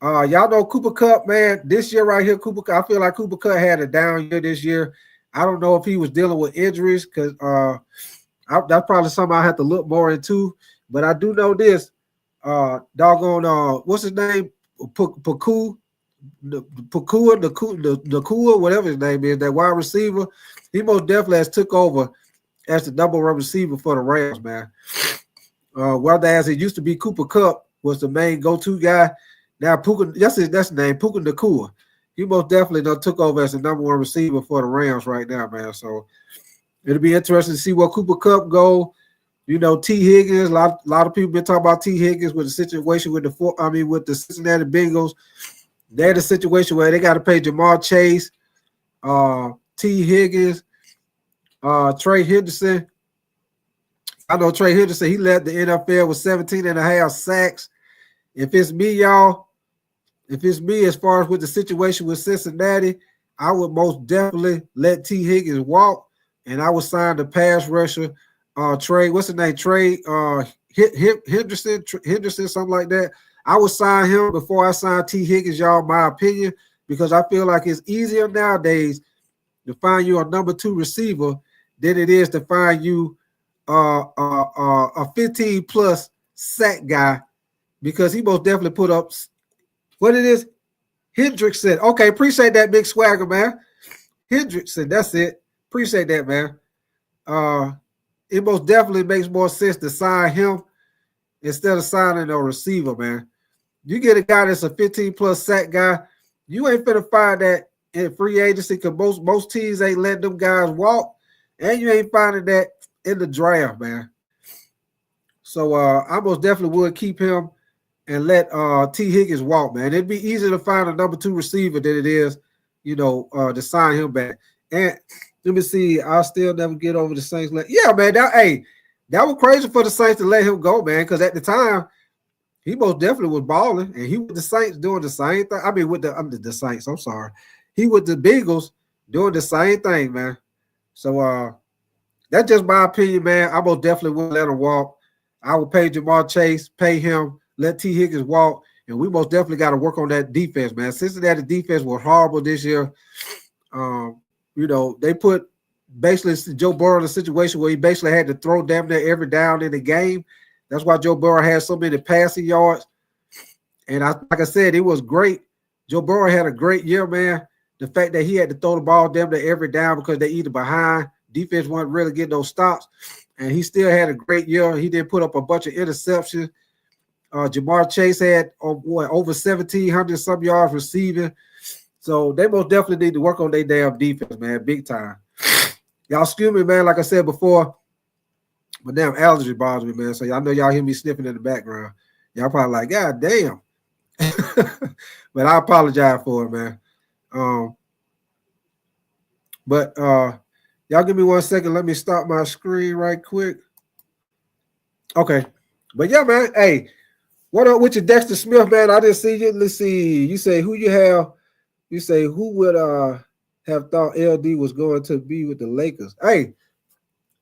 Y'all know Cooper Kupp, man. This year right here, I feel like Cooper Kupp had a down year this year. I don't know if he was dealing with injuries because that's probably something I have to look more into. But I do know this. What's his name? Nakua, whatever his name is, that wide receiver. He most definitely has took over as the number one receiver for the Rams, man. Whereas it used to be Cooper Kupp was the main go-to guy. Now that's the name, Puka Nakua. He most definitely done took over as the number one receiver for the Rams right now, man. So it'll be interesting to see where Cooper Kupp go. T. Higgins. A lot of people been talking about T. Higgins with the situation with the Cincinnati Bengals. They're the situation where they got to pay Jamar Chase, T. Higgins, Trey Henderson. I know Trey Henderson, he led the NFL with 17.5 sacks. If it's me, y'all, as far as with the situation with Cincinnati, I would most definitely let T. Higgins walk, and I would sign the pass rusher, Trey, what's his name? Trey Henderson, something like that. I would sign him before I sign T. Higgins, y'all, my opinion, because I feel like it's easier nowadays to find you a number 2 receiver than it is to find you a 15-plus sack guy, because he most definitely put up what it is. Hendrickson. Okay, appreciate that, big swagger, man. Hendrickson, that's it. Appreciate that, man. It most definitely makes more sense to sign him instead of signing a receiver, man. You get a guy that's a 15-plus sack guy, you ain't finna find that in free agency because most teams ain't letting them guys walk, and you ain't finding that in the draft, man. So I most definitely would keep him and let T. Higgins walk, man. It'd be easier to find a number 2 receiver than it is, to sign him back. And let me see, I'll still never get over the Saints. Yeah, man. that was crazy for the Saints to let him go, man, because at the time, he most definitely was balling, and he with the Saints doing the same thing. I mean, with the Saints, I'm sorry. He with the Bengals doing the same thing, man. So that's just my opinion, man. I most definitely wouldn't let him walk. I would pay Jamar Chase, pay him, let T. Higgins walk, and we most definitely got to work on that defense, man. Cincinnati defense was horrible this year. You know, they put basically Joe Burrow in a situation where he basically had to throw damn near every down in the game. That's why Joe Burrow had so many passing yards. And like I said, it was great. Joe Burrow had a great year, man. The fact that he had to throw the ball damn near every down because they either behind. Defense wasn't really getting those stops. And he still had a great year. He did put up a bunch of interceptions. Jamar Chase had over 1,700 some yards receiving. So they most definitely need to work on their damn defense, man, big time. Y'all excuse me, man, like I said before, but damn allergy bothers me, man. So y'all know y'all hear me sniffing in the background. Y'all probably like, God damn. But I apologize for it, man. Y'all give me 1 second. Let me stop my screen right quick. Okay. But yeah, man, hey, what up with your Dexter Smith, man? I didn't see you. Let's see. You say who you have. You say who would have thought LD was going to be with the Lakers? Hey,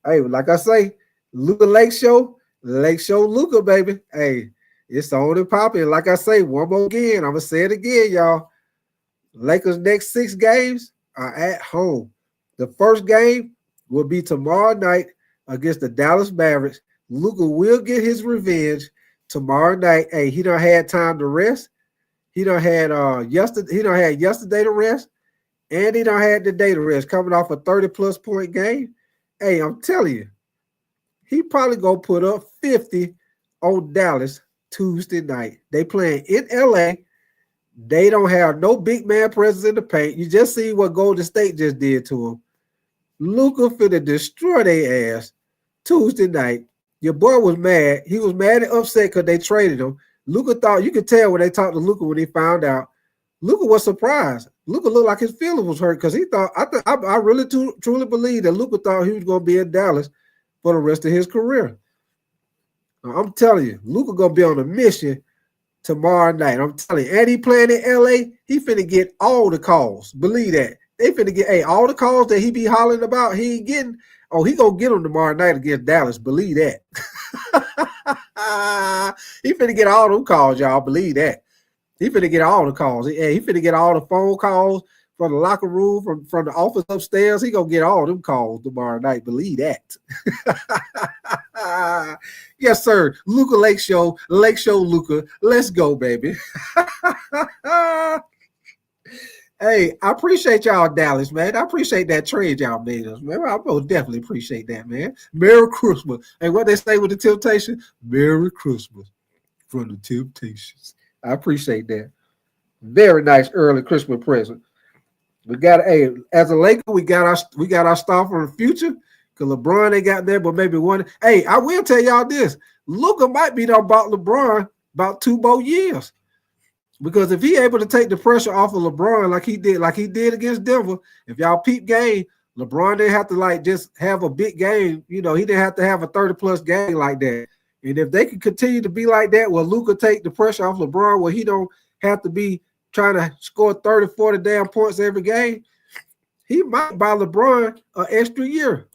like I say, Luka Lake Show Luka, baby. Hey, it's on and popping. Like I say, one more again. I'm gonna say it again, y'all. Lakers' next 6 games are at home. The first game will be tomorrow night against the Dallas Mavericks. Luka will get his revenge tomorrow night. Hey, he done had time to rest. He done had yesterday to rest, and he done had the day to rest, coming off a 30-plus point game. Hey, I'm telling you, he probably gonna put up 50 on Dallas Tuesday night. They playing in LA. They don't have no big man presence in the paint. You just see what Golden State just did to him. Luka finna destroy their ass Tuesday night. Your boy was mad. He was mad and upset because they traded him. Luka thought, you could tell when they talked to Luka when he found out. Luka was surprised. Luka looked like his feelings was hurt because he thought, I really truly believe that Luka thought he was going to be in Dallas for the rest of his career. I'm telling you, Luka going to be on a mission tomorrow night. I'm telling you. And he playing in LA, he finna get all the calls. Believe that. They finna get, all the calls that he be hollering about, he ain't getting. Oh, he gonna get them tomorrow night against Dallas. Believe that. He finna get all them calls, y'all. Believe that. He finna get all the calls. He finna get all the phone calls from the locker room, from the office upstairs. He gonna get all them calls tomorrow night. Believe that. Yes, sir. Luka Lake Show Luka. Let's go, baby. Hey, I appreciate y'all, Dallas, man. I appreciate that trade y'all made us, man. I most definitely appreciate that, man. Merry Christmas. And what they say with the Temptation? Merry Christmas from the Temptations. I appreciate that. Very nice early Christmas present. We got, as a Laker, we got our star from the future. Because LeBron ain't got there, but maybe one. Hey, I will tell y'all this. Luka might be there about LeBron about 2 more years. Because if he able to take the pressure off of LeBron like he did against Denver, if y'all peep game, LeBron didn't have to just have a big game. You know, he didn't have to have a 30-plus game like that. And if they can continue to be like that, where Luka take the pressure off LeBron, where he don't have to be trying to score 30, 40 damn points every game, he might buy LeBron an extra year.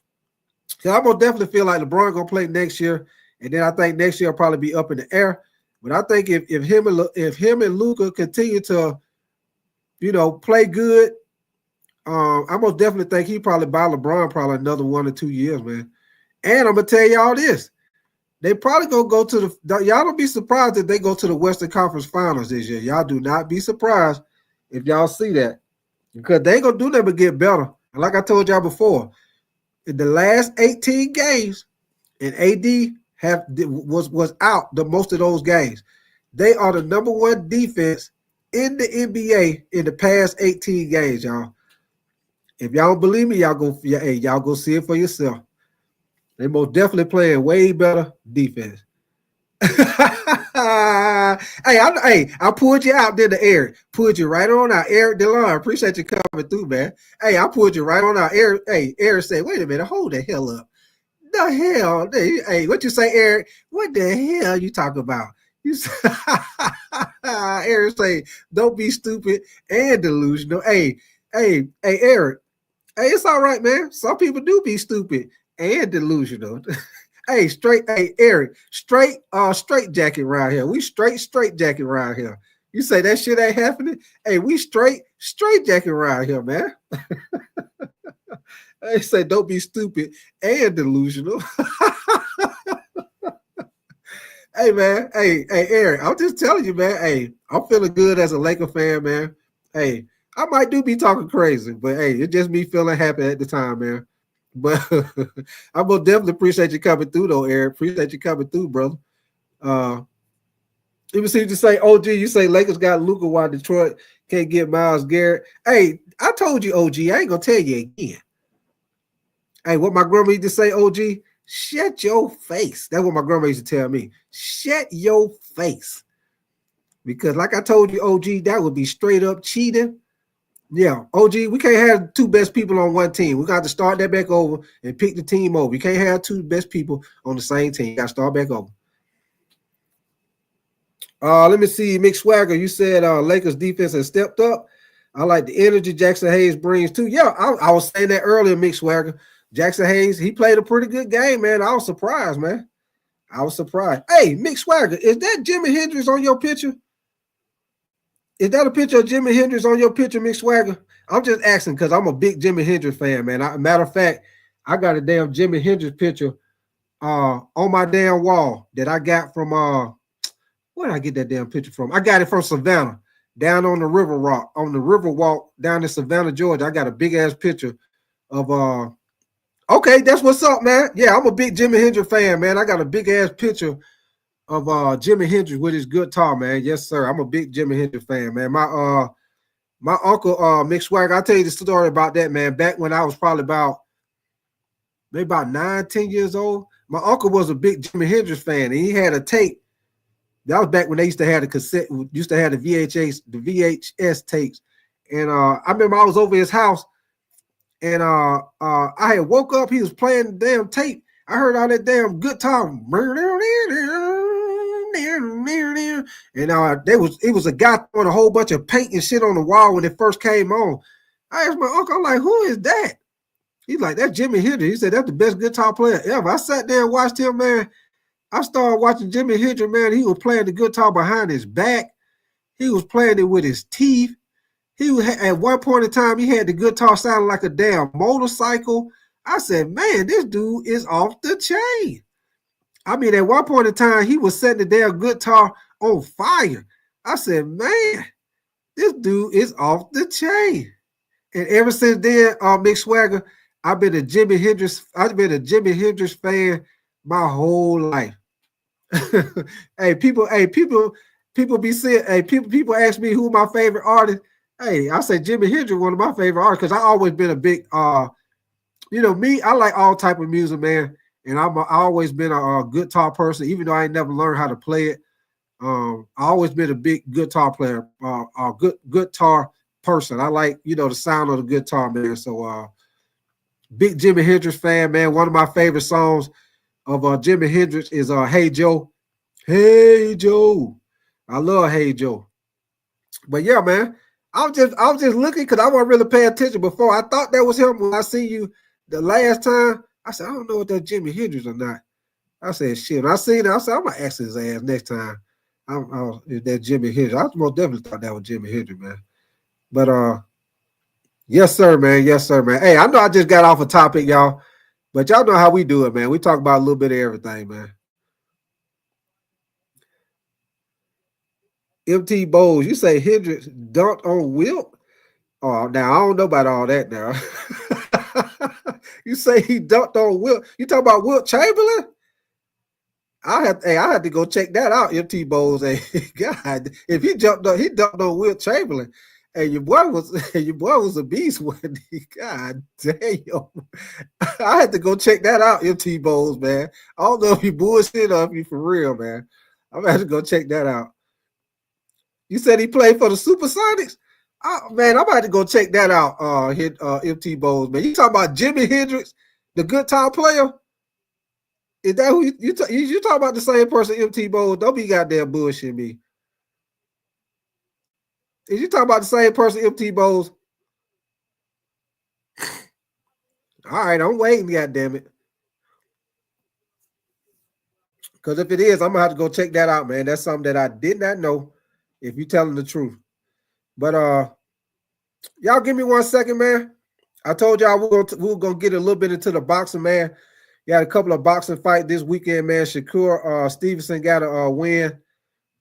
So I'm gonna definitely feel like LeBron gonna play next year, and then I think next year will probably be up in the air. But I think if him and Luka continue to, play good, I most definitely think he probably buy LeBron probably another 1 or 2 years, man. And I'm gonna tell y'all this: they probably gonna go to y'all don't be surprised if they go to the Western Conference Finals this year. Y'all do not be surprised if y'all see that, because they ain't gonna do nothing but get better. And like I told y'all before, in the last 18 games, and AD was out the most of those games. They are the number 1 defense in the NBA in the past 18 games, y'all. If y'all don't believe me, y'all go see it for yourself. They most definitely playing way better defense. I pulled you out there to Eric. Pulled you right on out. Eric DeLon, appreciate you coming through, man. Hey, I pulled you right on out. Eric said, wait a minute, hold the hell up. the hell? Hey, what you say, Eric? What the hell you talking about? You say, Eric say, don't be stupid and delusional. Hey, Eric. Hey, it's all right, man. Some people do be stupid and delusional. Hey, Eric, straight jacket around here. We straight jacket around here. You say that shit ain't happening? Hey, we straight jacket around here, man. They say don't be stupid and delusional. Hey, man. Hey, Eric, I'm just telling you, man. Hey, I'm feeling good as a Laker fan, man. Hey, I might be talking crazy, but hey, it's just me feeling happy at the time, man. But I will definitely appreciate you coming through, though, Eric. Appreciate you coming through, brother. Even see you say, OG, you say Lakers got Luka while Detroit can't get Myles Garrett. Hey, I told you, OG, I ain't gonna tell you again. Hey, what my grandma used to say, OG, shut your face. That's what my grandma used to tell me. Shut your face. Because like I told you, OG, that would be straight up cheating. Yeah, OG, we can't have two best people on one team. We got to start that back over and pick the team over. You can't have two best people on the same team. You got to start back over. Let me see, Mick Swagger, you said Lakers defense has stepped up. I like the energy Jackson Hayes brings too. Yeah, I was saying that earlier, Mick Swagger. Jackson Hayes, he played a pretty good game, man. I was surprised, man. I was surprised. Hey, Mick Swagger, is that Jimi Hendrix on your picture? Is that a picture of Jimi Hendrix on your picture, Mick Swagger? I'm just asking because I'm a big Jimi Hendrix fan, man. Matter of fact, I got a damn Jimi Hendrix picture on my damn wall that I got from where did I get that damn picture from? I got it from Savannah, down on the river walk down in Savannah, Georgia. I got a big ass picture of okay, that's what's up, man. Yeah, I'm a big Jimi Hendrix fan, man. I got a big ass picture of Jimi Hendrix with his guitar, man. Yes, sir. I'm a big Jimi Hendrix fan, man. My uncle Mick Swagger, I'll tell you the story about that, man. Back when I was probably maybe about 9-10 years old, my uncle was a big Jimi Hendrix fan, and he had a tape. That was back when they used to have the cassette, used to have the VHS tapes. And I remember I was over his house, and I had woke up. He was playing the damn tape. I heard all that damn guitar. And it was a guy throwing a whole bunch of paint and shit on the wall when it first came on. I asked my uncle, I'm like, who is that? He's like, that's Jimi Hendrix. He said, that's the best guitar player ever. I sat there and watched him, man. I started watching Jimi Hendrix, man. He was playing the guitar behind his back. He was playing it with his teeth. At one point in time, he had the guitar sounding like a damn motorcycle. I said, man, this dude is off the chain. I mean, at one point in time, he was setting the damn guitar on fire. I said, man, this dude is off the chain. And ever since then, Mick Swagger, I've been a Jimi Hendrix fan my whole life. People be saying, people ask me who my favorite artist. Hey, I say Jimi Hendrix, one of my favorite artists, because I always been a big me, I like all type of music, man. And I always been a guitar person, even though I ain't never learned how to play it. I always been a big guitar player, a good guitar person. I like, the sound of the guitar, man. So big Jimi Hendrix fan, man. One of my favorite songs of Jimi Hendrix is Hey Joe. Hey Joe. I love Hey Joe. But yeah, man, I was just looking because I wasn't really paying attention before. I thought that was him when I see you the last time. I said, I don't know if that's Jimi Hendrix or not. I said, shit. When I seen it, I said, I'm gonna ask his ass next time. If that's Jimi Hendrix. I most definitely thought that was Jimi Hendrix, man. But yes, sir, man. Yes, sir, man. Hey, I know I just got off a topic, y'all, but y'all know how we do it, man. We talk about a little bit of everything, man. MT Bowles, you say Hendrix dunked on Wilt? Oh, now I don't know about all that now. You say he dunked on Wilt. You talking about Wilt Chamberlain? I had to go check that out, MT Bowles. Hey, God, if he dunked on Wilt Chamberlain. And your boy was a beast when God damn. I had to go check that out, MT Bowles, man. I don't know if you bullshit or if you for real, man. I'm gonna have to go check that out. You said he played for the Supersonics? Oh, man, I'm about to go check that out, MT Bowles, man. You talking about Jimi Hendrix, the guitar player? Is that who you talk about the same person, MT Bowles? Don't be goddamn bullshit me. Is you talking about the same person, MT Bowles? All right, I'm waiting, goddamn it. Because if it is, I'm gonna have to go check that out, man. That's something that I did not know. If you telling the truth, but y'all give me 1 second, man. I told y'all we're gonna get a little bit into the boxing, man. Got a couple of boxing fights this weekend, man. SHAKUR Stevenson got a win,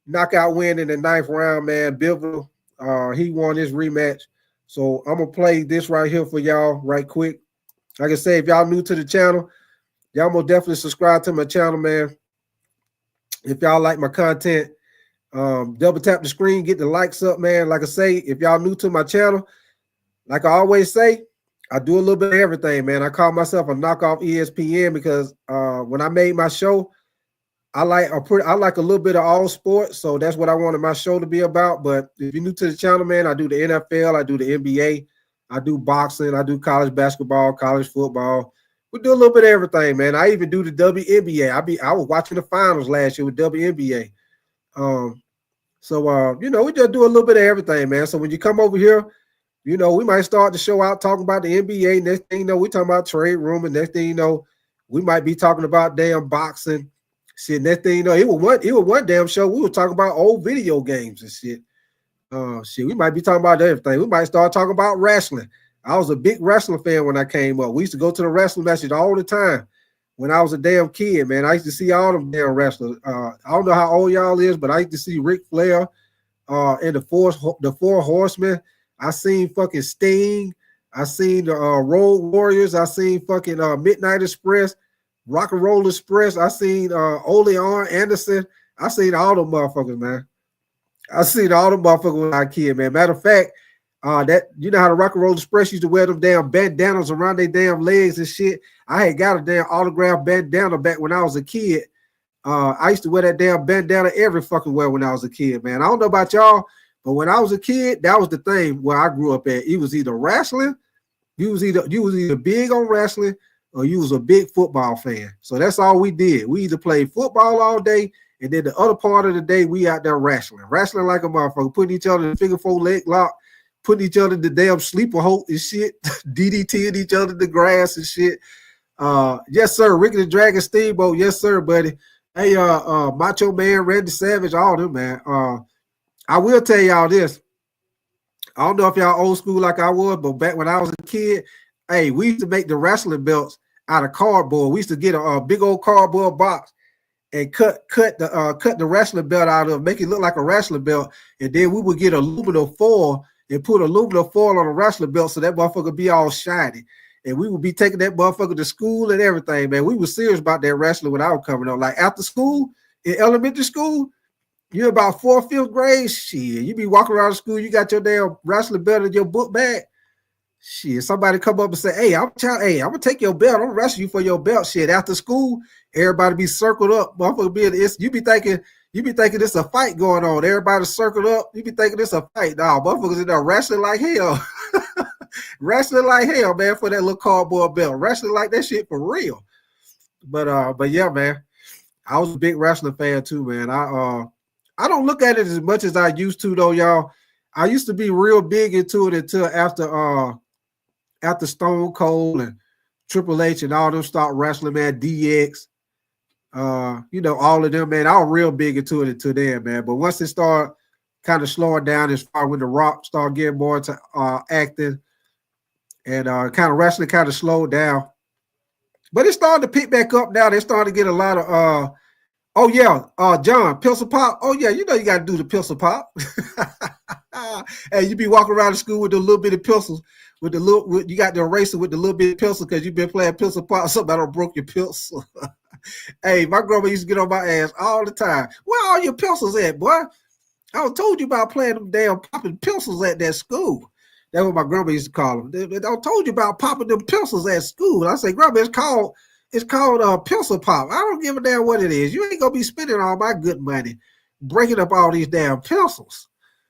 knockout win in the 9th round, man. BIVOL, he won his rematch. So I'm gonna play this right here for y'all right quick. Like I say, if y'all new to the channel, y'all most definitely subscribe to my channel, man. If y'all like my content, double tap the screen, get the likes up, man. Like I say, if y'all new to my channel, like I always say, I do a little bit of everything, man. I call myself a knockoff ESPN because when I made my show, I like a little bit of all sports, so that's what I wanted my show to be about. But if you're new to the channel, man, I do the NFL, I do the NBA, I do boxing, I do college basketball, college football. We do a little bit of everything, man. I even do the WNBA. I was watching the finals last year with WNBA. So you know, we just do a little bit of everything, man. So when you come over here, you know, we might start the show out talking about the NBA. Next thing you know, we talking about trade rumor. Next thing you know, we might be talking about damn boxing. Shit, next thing you know, it was one damn show. We were talking about old video games and shit. Shit, we might be talking about everything. We might start talking about wrestling. I was a big wrestling fan when I came up. We used to go to the wrestling matches all the time when I was a damn kid, man. I used to see all them damn wrestlers. I don't know how old y'all is, but I used to see Ric Flair and the Four Horsemen. I seen fucking Sting. I seen the Road Warriors. I seen fucking Midnight Express, Rock and Roll Express. I seen Ole Arn Anderson. I seen all them motherfuckers, man. I seen all them motherfuckers when I was a kid, man. Matter of fact, that you know how the Rock and Roll Express used to wear them damn bandanas around their damn legs and shit. I had got a damn autographed bandana back when I was a kid. I used to wear that damn bandana every fucking way when I was a kid, man. I don't know about y'all, but when I was a kid, that was the thing where I grew up at. It was either wrestling, you was either big on wrestling, or you was a big football fan. So that's all we did. We either played football all day, and then the other part of the day we out there wrestling like a motherfucker, putting each other in the figure four leg lock, putting each other in the damn sleeper hold and shit, DDTing each other in the grass and shit. Yes, sir. Ricky the Dragon Steamboat. Yes, sir, buddy. Hey, Macho Man, Randy Savage, all them, man. I will tell y'all this. I don't know if y'all old school like I was, but back when I was a kid, hey, we used to make the wrestling belts out of cardboard. We used to get a big old cardboard box and cut the wrestling belt out of, make it look like a wrestling belt, and then we would get aluminum foil and put aluminum foil on the wrestling belt so that motherfucker be all shiny. And we would be taking that motherfucker to school and everything, man. We were serious about that wrestling when I was coming up. Like after school, in elementary school, you're about 4th, 5th grade, shit. You be walking around the school, you got your damn wrestling belt in your book bag. Shit, somebody come up and say, hey, I'm gonna take your belt. I'm wrestle you for your belt. Shit, after school, everybody be circled up. Motherfucker, you be thinking it's a fight going on. Everybody circled up. You be thinking it's a fight. Nah, motherfuckers in there wrestling like hell. Wrestling like hell, man, for that little cardboard belt. Wrestling like that shit for real. But yeah, man, I was a big wrestling fan too, man. I don't look at it as much as I used to, though, y'all. I used to be real big into it until after Stone Cold and Triple H and all them start wrestling, man. DX, you know, all of them, man. I was real big into it until then, man. But once it started kind of slowing down as far when The Rock started getting more into acting and kind of wrestling kind of slowed down. But it started to pick back up now. They started to get a lot of oh yeah, John, pistol pop. Oh yeah, you know you got to do the pistol pop. Hey, you be walking around the school with the little bitty pistols, you got the eraser with the little bitty pistol because you've been playing pistol pop. Somebody broke your pistol. Hey, my grandma used to get on my ass all the time. Where all your pistols at, boy? I told you about playing them damn popping pistols at that school. That's what my grandma used to call them. I told you about popping them pistols at school. I say, grandma, it's called pistol pop. I don't give a damn what it is. You ain't gonna be spending all my good money breaking up all these damn pistols.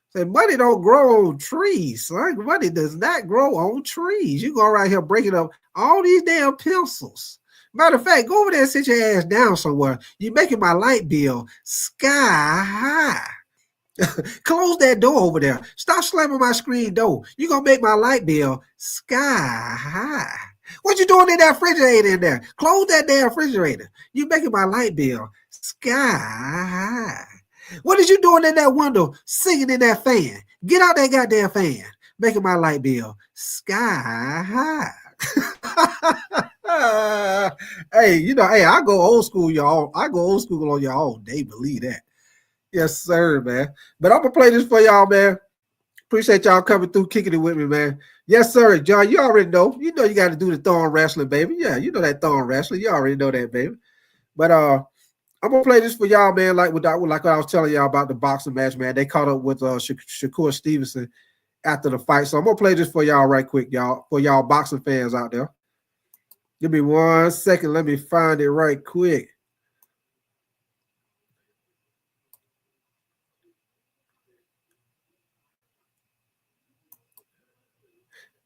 Say money don't grow on trees. Son. Money does not grow on trees. You go right here breaking up all these damn pistols. Matter of fact, go over there and sit your ass down somewhere. You're making my light bill sky high. Close that door over there. Stop slamming my screen door. You're going to make my light bill sky high. What you doing in that refrigerator in there? Close that damn refrigerator. You're making my light bill sky high. What is you doing in that window singing in that fan? Get out that goddamn fan. Making my light bill sky high. Hey, you know, hey, I go old school, y'all. I go old school on y'all. They believe that. Yes, sir, man. But I'm gonna play this for y'all, man. Appreciate y'all coming through, kicking it with me, man. Yes, sir, John. You already know. You know you got to do the thorn wrestling, baby. Yeah, you know that thorn wrestling. You already know that, baby. But I'm gonna play this for y'all, man. Like what I was telling y'all about the boxing match, man. They caught up with SHAKUR Stevenson after the fight. So I'm gonna play this for y'all right quick, y'all, for y'all boxing fans out there. Give me 1 second. Let me find it right quick.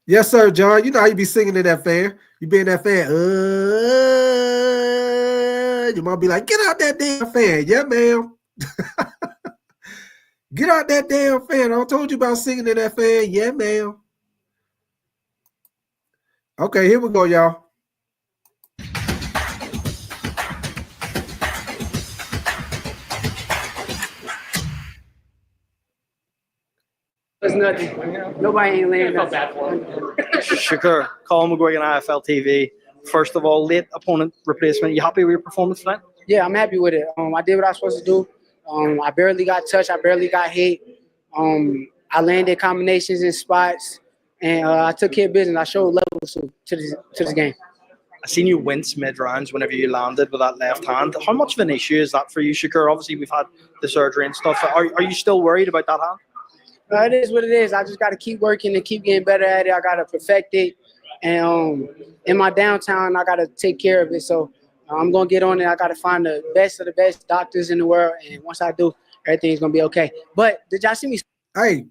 Yes, sir, John. You know how you be singing in that fan. You be in that fan. Your mom be like, get out that damn fan. Yeah, ma'am. Get out that damn fan. I told you about singing in that fan. Yeah, ma'am. Okay, here we go, y'all. There's nothing. Nobody ain't laying up. SHAKUR, Colin McGuigan, IFL TV. First of all, late opponent replacement. You happy with your performance tonight? Yeah, I'm happy with it. I did what I was supposed to do. I barely got touched. I barely got hit. I landed combinations in spots, and I took care of business. I showed levels to this game. I seen you wince mid-rounds whenever you landed with that left hand. How much of an issue is that for you, SHAKUR? Obviously, we've had the surgery and stuff. Are you still worried about that hand? It is what it is. I just got to keep working and keep getting better at it. I got to perfect it. And in my downtown, I got to take care of it. So I'm going to get on it. I got to find the best of the best doctors in the world. And once I do, everything's going to be okay. But did y'all see me? Hey,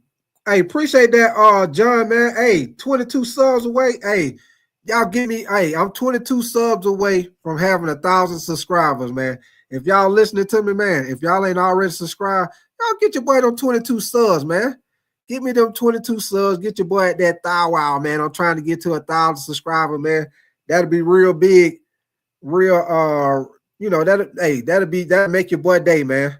appreciate that, John, man. Hey, 22 subs away. Hey, y'all give me, hey, I'm 22 subs away from having 1,000 subscribers, man. If y'all listening to me, man, if y'all ain't already subscribed, y'all get your boy them 22 subs, man. Get me them 22 subs. Get your boy at that thou wow, man. I'm trying to get to 1,000 subscribers, man. That'll be real big, real you know, that'll make your boy day, man.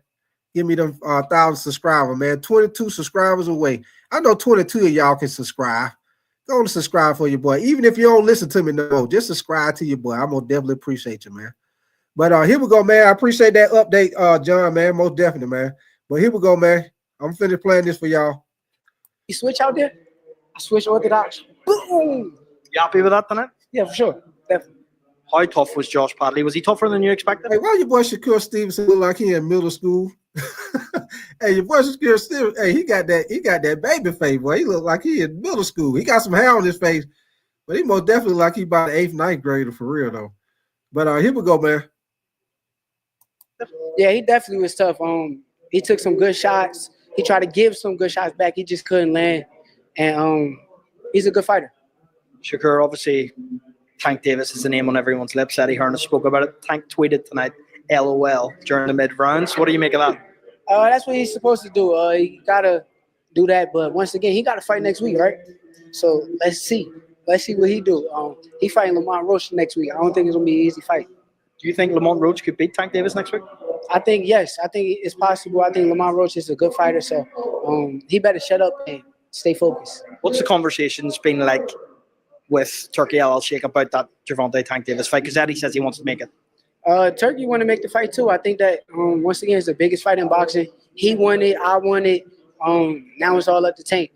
Give me them 1,000 subscribers, man. 22 subscribers away. I know 22 of y'all can subscribe. Go and subscribe for your boy. Even if you don't listen to me no more, just subscribe to your boy. I'm gonna definitely appreciate you, man. But here we go, man. I appreciate that update, John, man. Most definitely, man. But here we go, man. I'm finished playing this for y'all. You switch out there? I switch orthodox. Boom! You happy with that tonight? Yeah, for sure. Definitely. How tough was Josh Padley? Was he tougher than you expected? Hey, why your boy SHAKUR Stevenson look like he in middle school? Hey, your boy SHAKUR Stevenson, hey, he got that baby face, boy. He look like he in middle school. He got some hair on his face, but he most definitely like he about the 8th, 9th grader for real though. But here we go, man. Yeah, he definitely was tough. He took some good shots. He tried to give some good shots back. He just couldn't land. And he's a good fighter. SHAKUR, obviously, Tank Davis is the name on everyone's lips. Eddie Hearn spoke about it. Tank tweeted tonight, LOL, during the mid-rounds. What do you make of that? That's what he's supposed to do. He got to do that. But once again, he got to fight next week, right? So let's see. Let's see what he do. He fighting Lamont Roach next week. I don't think it's going to be an easy fight. Do you think Lamont Roach could beat Tank Davis next week? I think, yes. I think it's possible. I think Lamont Roach is a good fighter. So he better shut up and stay focused. What's the conversations been like with Turkey LL Sheikh about that Gervonta Tank Davis fight? Because Eddie says he wants to make it. Turkey want to make the fight too. I think that once again, it's the biggest fight in boxing. He won it. I won it. Now it's all up to Tank.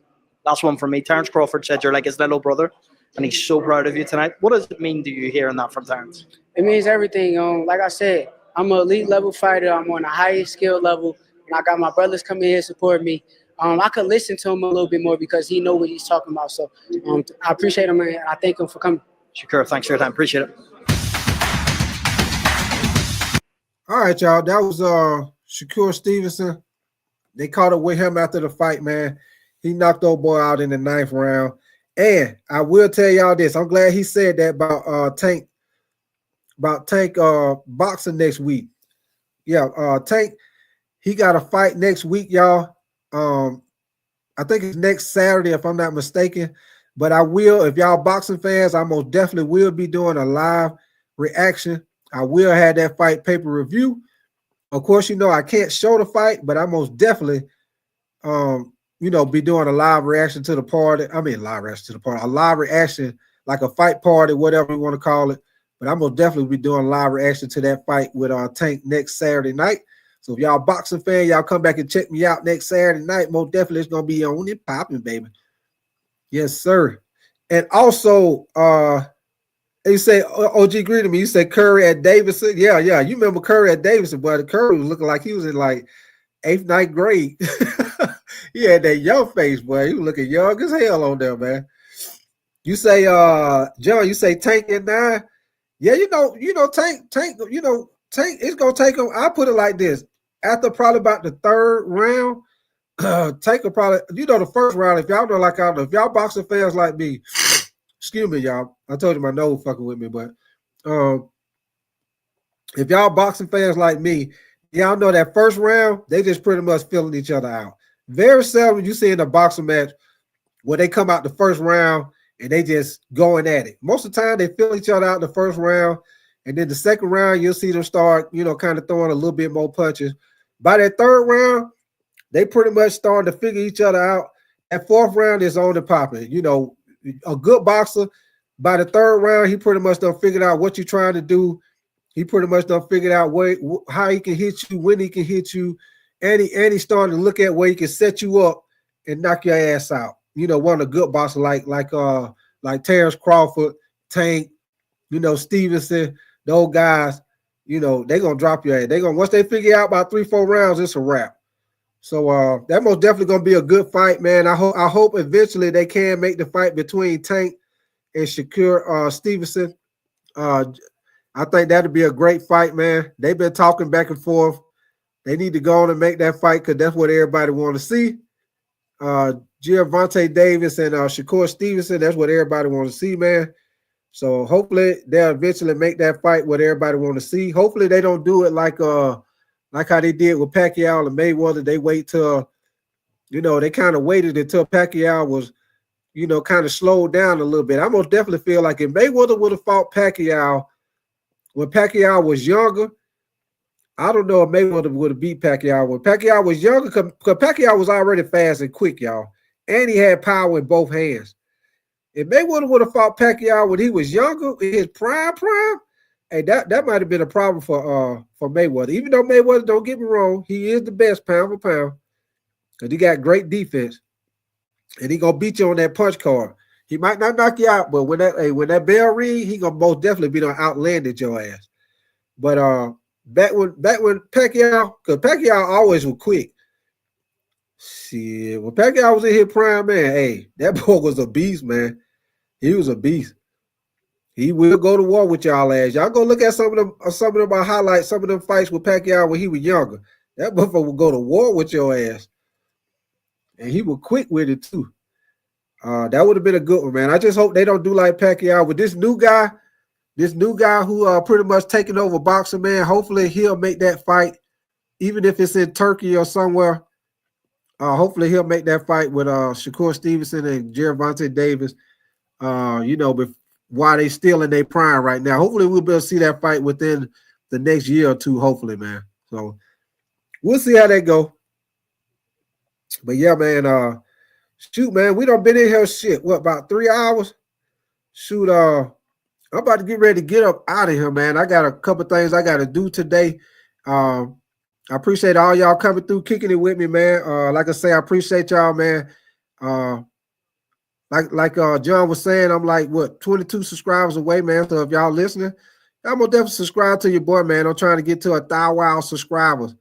Last one from me. Terrence Crawford said you're like his little brother, and he's so proud of you tonight. What does it mean to you hearing that from Terrence? It means everything. Like I said, I'm an elite level fighter. I'm on the highest skill level, and I got my brothers coming here to support me. I could listen to him a little bit more because he knows what he's talking about. So I appreciate him, and I thank him for coming. SHAKUR, thanks for your time. Appreciate it. All right, y'all. That was SHAKUR Stevenson. They caught up with him after the fight, man. He knocked old boy out in the 9th round. And I will tell y'all this. I'm glad he said that about Tank Tank boxing next week. Yeah, Tank, he got a fight next week, y'all. I think it's next Saturday, if I'm not mistaken. But I will, if y'all boxing fans, I most definitely will be doing a live reaction. I will have that fight pay-per-review. Of course, you know, I can't show the fight, but I most definitely, be doing a live reaction to the party. I mean, live reaction to the party, a live reaction, like a fight party, whatever you want to call it. But I'm going to definitely be doing a live reaction to that fight with Tank next Saturday night. So if y'all boxing fan, y'all come back and check me out next Saturday night. Most definitely it's going to be on and popping, baby. Yes, sir. And also, you say, OG greeted me, you said Curry at Davidson. Yeah. You remember Curry at Davidson, but Curry was looking like he was in like 8th, 9th grade. He had that young face, boy. He was looking young as hell on there, man. You say, John, you say Tank at 9. Yeah, Tank, Tank, it's gonna take him. I put it like this: after probably about the 3rd round, Tank will probably, the first round. If y'all know, like I know, if y'all boxing fans like me, excuse me, y'all. I told you my nose fucking with me, but if y'all boxing fans like me, y'all know that first round they just pretty much filling each other out. Very seldom you see in a boxing match where they come out the first round and they just going at it. Most of the time, they fill each other out in the first round. And then the second round, you'll see them start, kind of throwing a little bit more punches. By that 3rd round, they pretty much starting to figure each other out. That 4th round is on the popping. A good boxer, by the 3rd round, he pretty much done figured out what you're trying to do. He pretty much done figured out how he can hit you, when he can hit you. And he's starting to look at where he can set you up and knock your ass out. One of the good boxers like Terrence Crawford, Tank, Stevenson, those guys, they're gonna drop your ass. Once they figure out about 3-4 rounds, it's a wrap. So that most definitely gonna be a good fight, man. I hope eventually they can make the fight between Tank and SHAKUR Stevenson. I think that'd be a great fight, man. They've been talking back and forth. They need to go on and make that fight because that's what everybody want to see. Gervonta Davis and SHAKUR Stevenson, that's what everybody wants to see, man. So hopefully they'll eventually make that fight what everybody want to see. Hopefully they don't do it like how they did with Pacquiao and Mayweather. They wait till, they kind of waited until Pacquiao was, kind of slowed down a little bit. I most definitely feel like if Mayweather would have fought Pacquiao when Pacquiao was younger, I don't know if Mayweather would have beat Pacquiao. When Pacquiao was younger, because Pacquiao was already fast and quick, y'all. And he had power in both hands. If Mayweather would have fought Pacquiao when he was younger, in his prime, hey, that might have been a problem for Mayweather. Even though Mayweather, don't get me wrong, he is the best pound for pound. Because he got great defense. And he gonna beat you on that punch card. He might not knock you out, but when that bell ring, he gonna most definitely be on outlanded your ass. But back when Pacquiao, because Pacquiao always was quick. Shit, when Pacquiao was in his prime, man, hey, that boy was a beast, man. He was a beast. He will go to war with y'all ass. Y'all go look at some of them highlights, some of them fights with Pacquiao when he was younger. That motherfucker would go to war with your ass. And he was quick with it too. That would have been a good one, man. I just hope they don't do like Pacquiao with this new guy who pretty much taking over boxing, man. Hopefully he'll make that fight, even if it's in Turkey or somewhere. Hopefully he'll make that fight with SHAKUR Stevenson and Gervonta Davis, while they still in their prime right now. Hopefully we'll be able to see that fight within the next year or two, hopefully, man. So we'll see how that go. But yeah, man, shoot, man, we done been in here, about 3 hours? Shoot, I'm about to get ready to get up out of here, man. I got a couple things I got to do today. I appreciate all y'all coming through, kicking it with me, man. Like I say, I appreciate y'all, man. Like John was saying, I'm like, 22 subscribers away, man. So if y'all listening, I'm gonna definitely subscribe to your boy, man. I'm trying to get to 1,000 subscribers.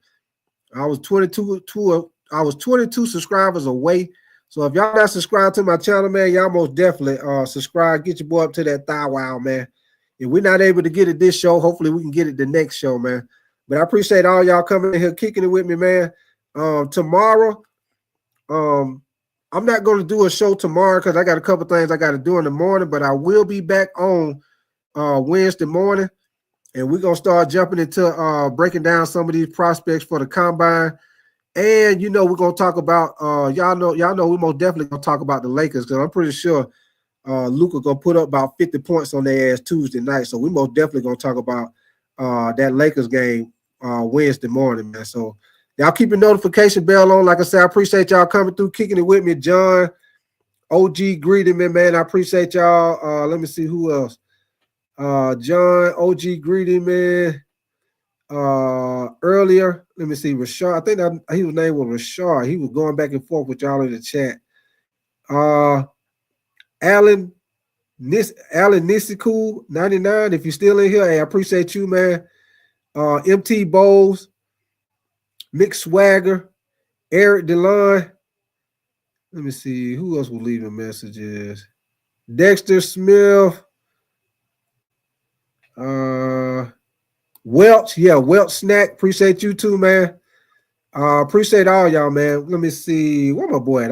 I was 22 subscribers away. So if y'all not subscribed to my channel, man, y'all most definitely subscribe. Get your boy up to that 1,000, man. If we're not able to get it this show, hopefully we can get it the next show, man. But I appreciate all y'all coming in here, kicking it with me, man. Tomorrow, I'm not going to do a show tomorrow because I got a couple things I got to do in the morning, but I will be back on Wednesday morning. And we're gonna start jumping into breaking down some of these prospects for the combine. And we're gonna talk about y'all know we most definitely gonna talk about the Lakers, because I'm pretty sure Luka gonna put up about 50 points on their ass Tuesday night. So we most definitely gonna talk about that Lakers game Wednesday morning, man. So y'all keep your notification bell on. Like I said, I appreciate y'all coming through, kicking it with me. John, OG greeting me, man. I appreciate y'all. Let me see who else. John, OG greeting me. Earlier, let me see, Rashard. I think his name was Rashard. He was going back and forth with y'all in the chat. Alan Nisiku 99. If you're still in here, hey, I appreciate you, man. MT Bowles, Mick Swagger, Eric DeLon. Let me see who else will leave messages. Dexter Smith. Welch, Welch Snack. Appreciate you too, man. Appreciate all y'all, man. Let me see. What my boy?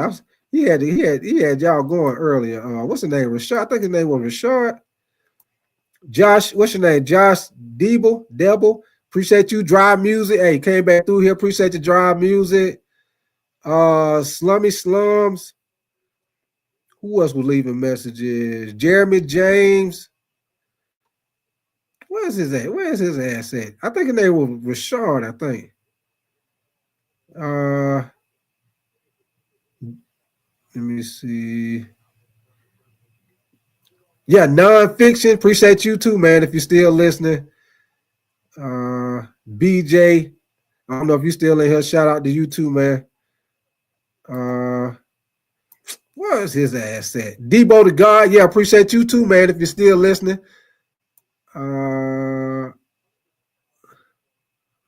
He had y'all going earlier. What's his name? Rashard. I think his name was Rashard. Josh, what's your name? Josh Debble. Appreciate you. Drive Music. Hey, came back through here. Appreciate the Drive Music. Slummy Slums. Who else was leaving messages? Jeremy James. Where's his at? Where's his ass at? I think his name was Rashard, I think. Let me see. Yeah, Nonfiction. Appreciate you too, man, if you're still listening. BJ. I don't know if you're still in here. Shout out to you too, man. Where's his ass at? Debo the God. Yeah, appreciate you too, man, if you're still listening.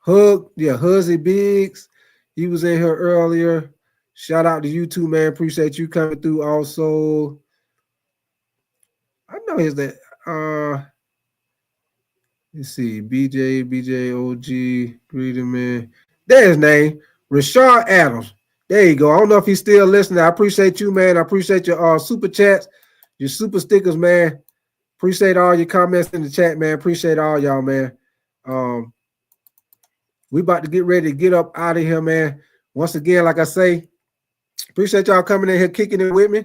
Huzzy Biggs, he was in here earlier. Shout out to you too, man. Appreciate you coming through also. I know his that let's see, BJ OG, greeting man. There's his name, Rashard Adams. There you go. I don't know if he's still listening. I appreciate you, man. I appreciate your super chats, your super stickers, man. Appreciate all your comments in the chat, man. Appreciate all y'all, man. We about to get ready to get up out of here, man. Once again, like I say, appreciate y'all coming in here, kicking it with me.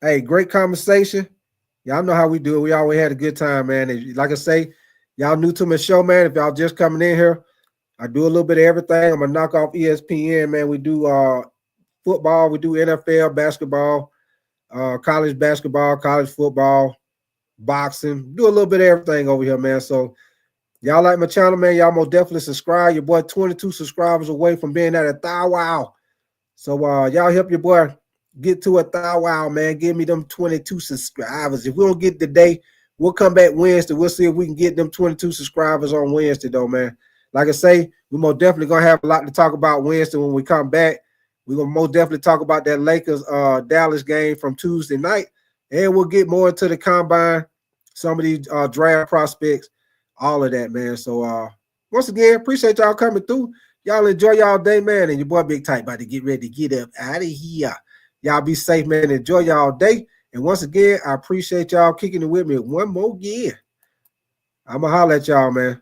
Hey, great conversation. Y'all know how we do it. We always had a good time, man. And like I say, y'all new to my show, man. If y'all just coming in here, I do a little bit of everything. I'm gonna knock off ESPN, man. We do football, we do NFL, basketball, college basketball, college football, boxing, do a little bit of everything over here, man. So y'all like my channel, man. Y'all most definitely subscribe. Your boy 22 subscribers away from being at 1,000. Wow. So y'all help your boy get to 1,000. Wow, man. Give me them 22 subscribers. If we don't get today, we'll come back Wednesday. We'll see if we can get them 22 subscribers on Wednesday, though, man. Like I say, we're most definitely gonna have a lot to talk about Wednesday when we come back. We're gonna most definitely talk about that Lakers Dallas game from Tuesday night, and we'll get more into the combine, some of these draft prospects, all of that, man. So once again, appreciate y'all coming through. Y'all enjoy y'all day, man. And your boy Big Tight about to get ready to get up out of here. Y'all be safe, man. Enjoy y'all day. And once again, I appreciate y'all kicking it with me one more year. I'ma holler at y'all, man.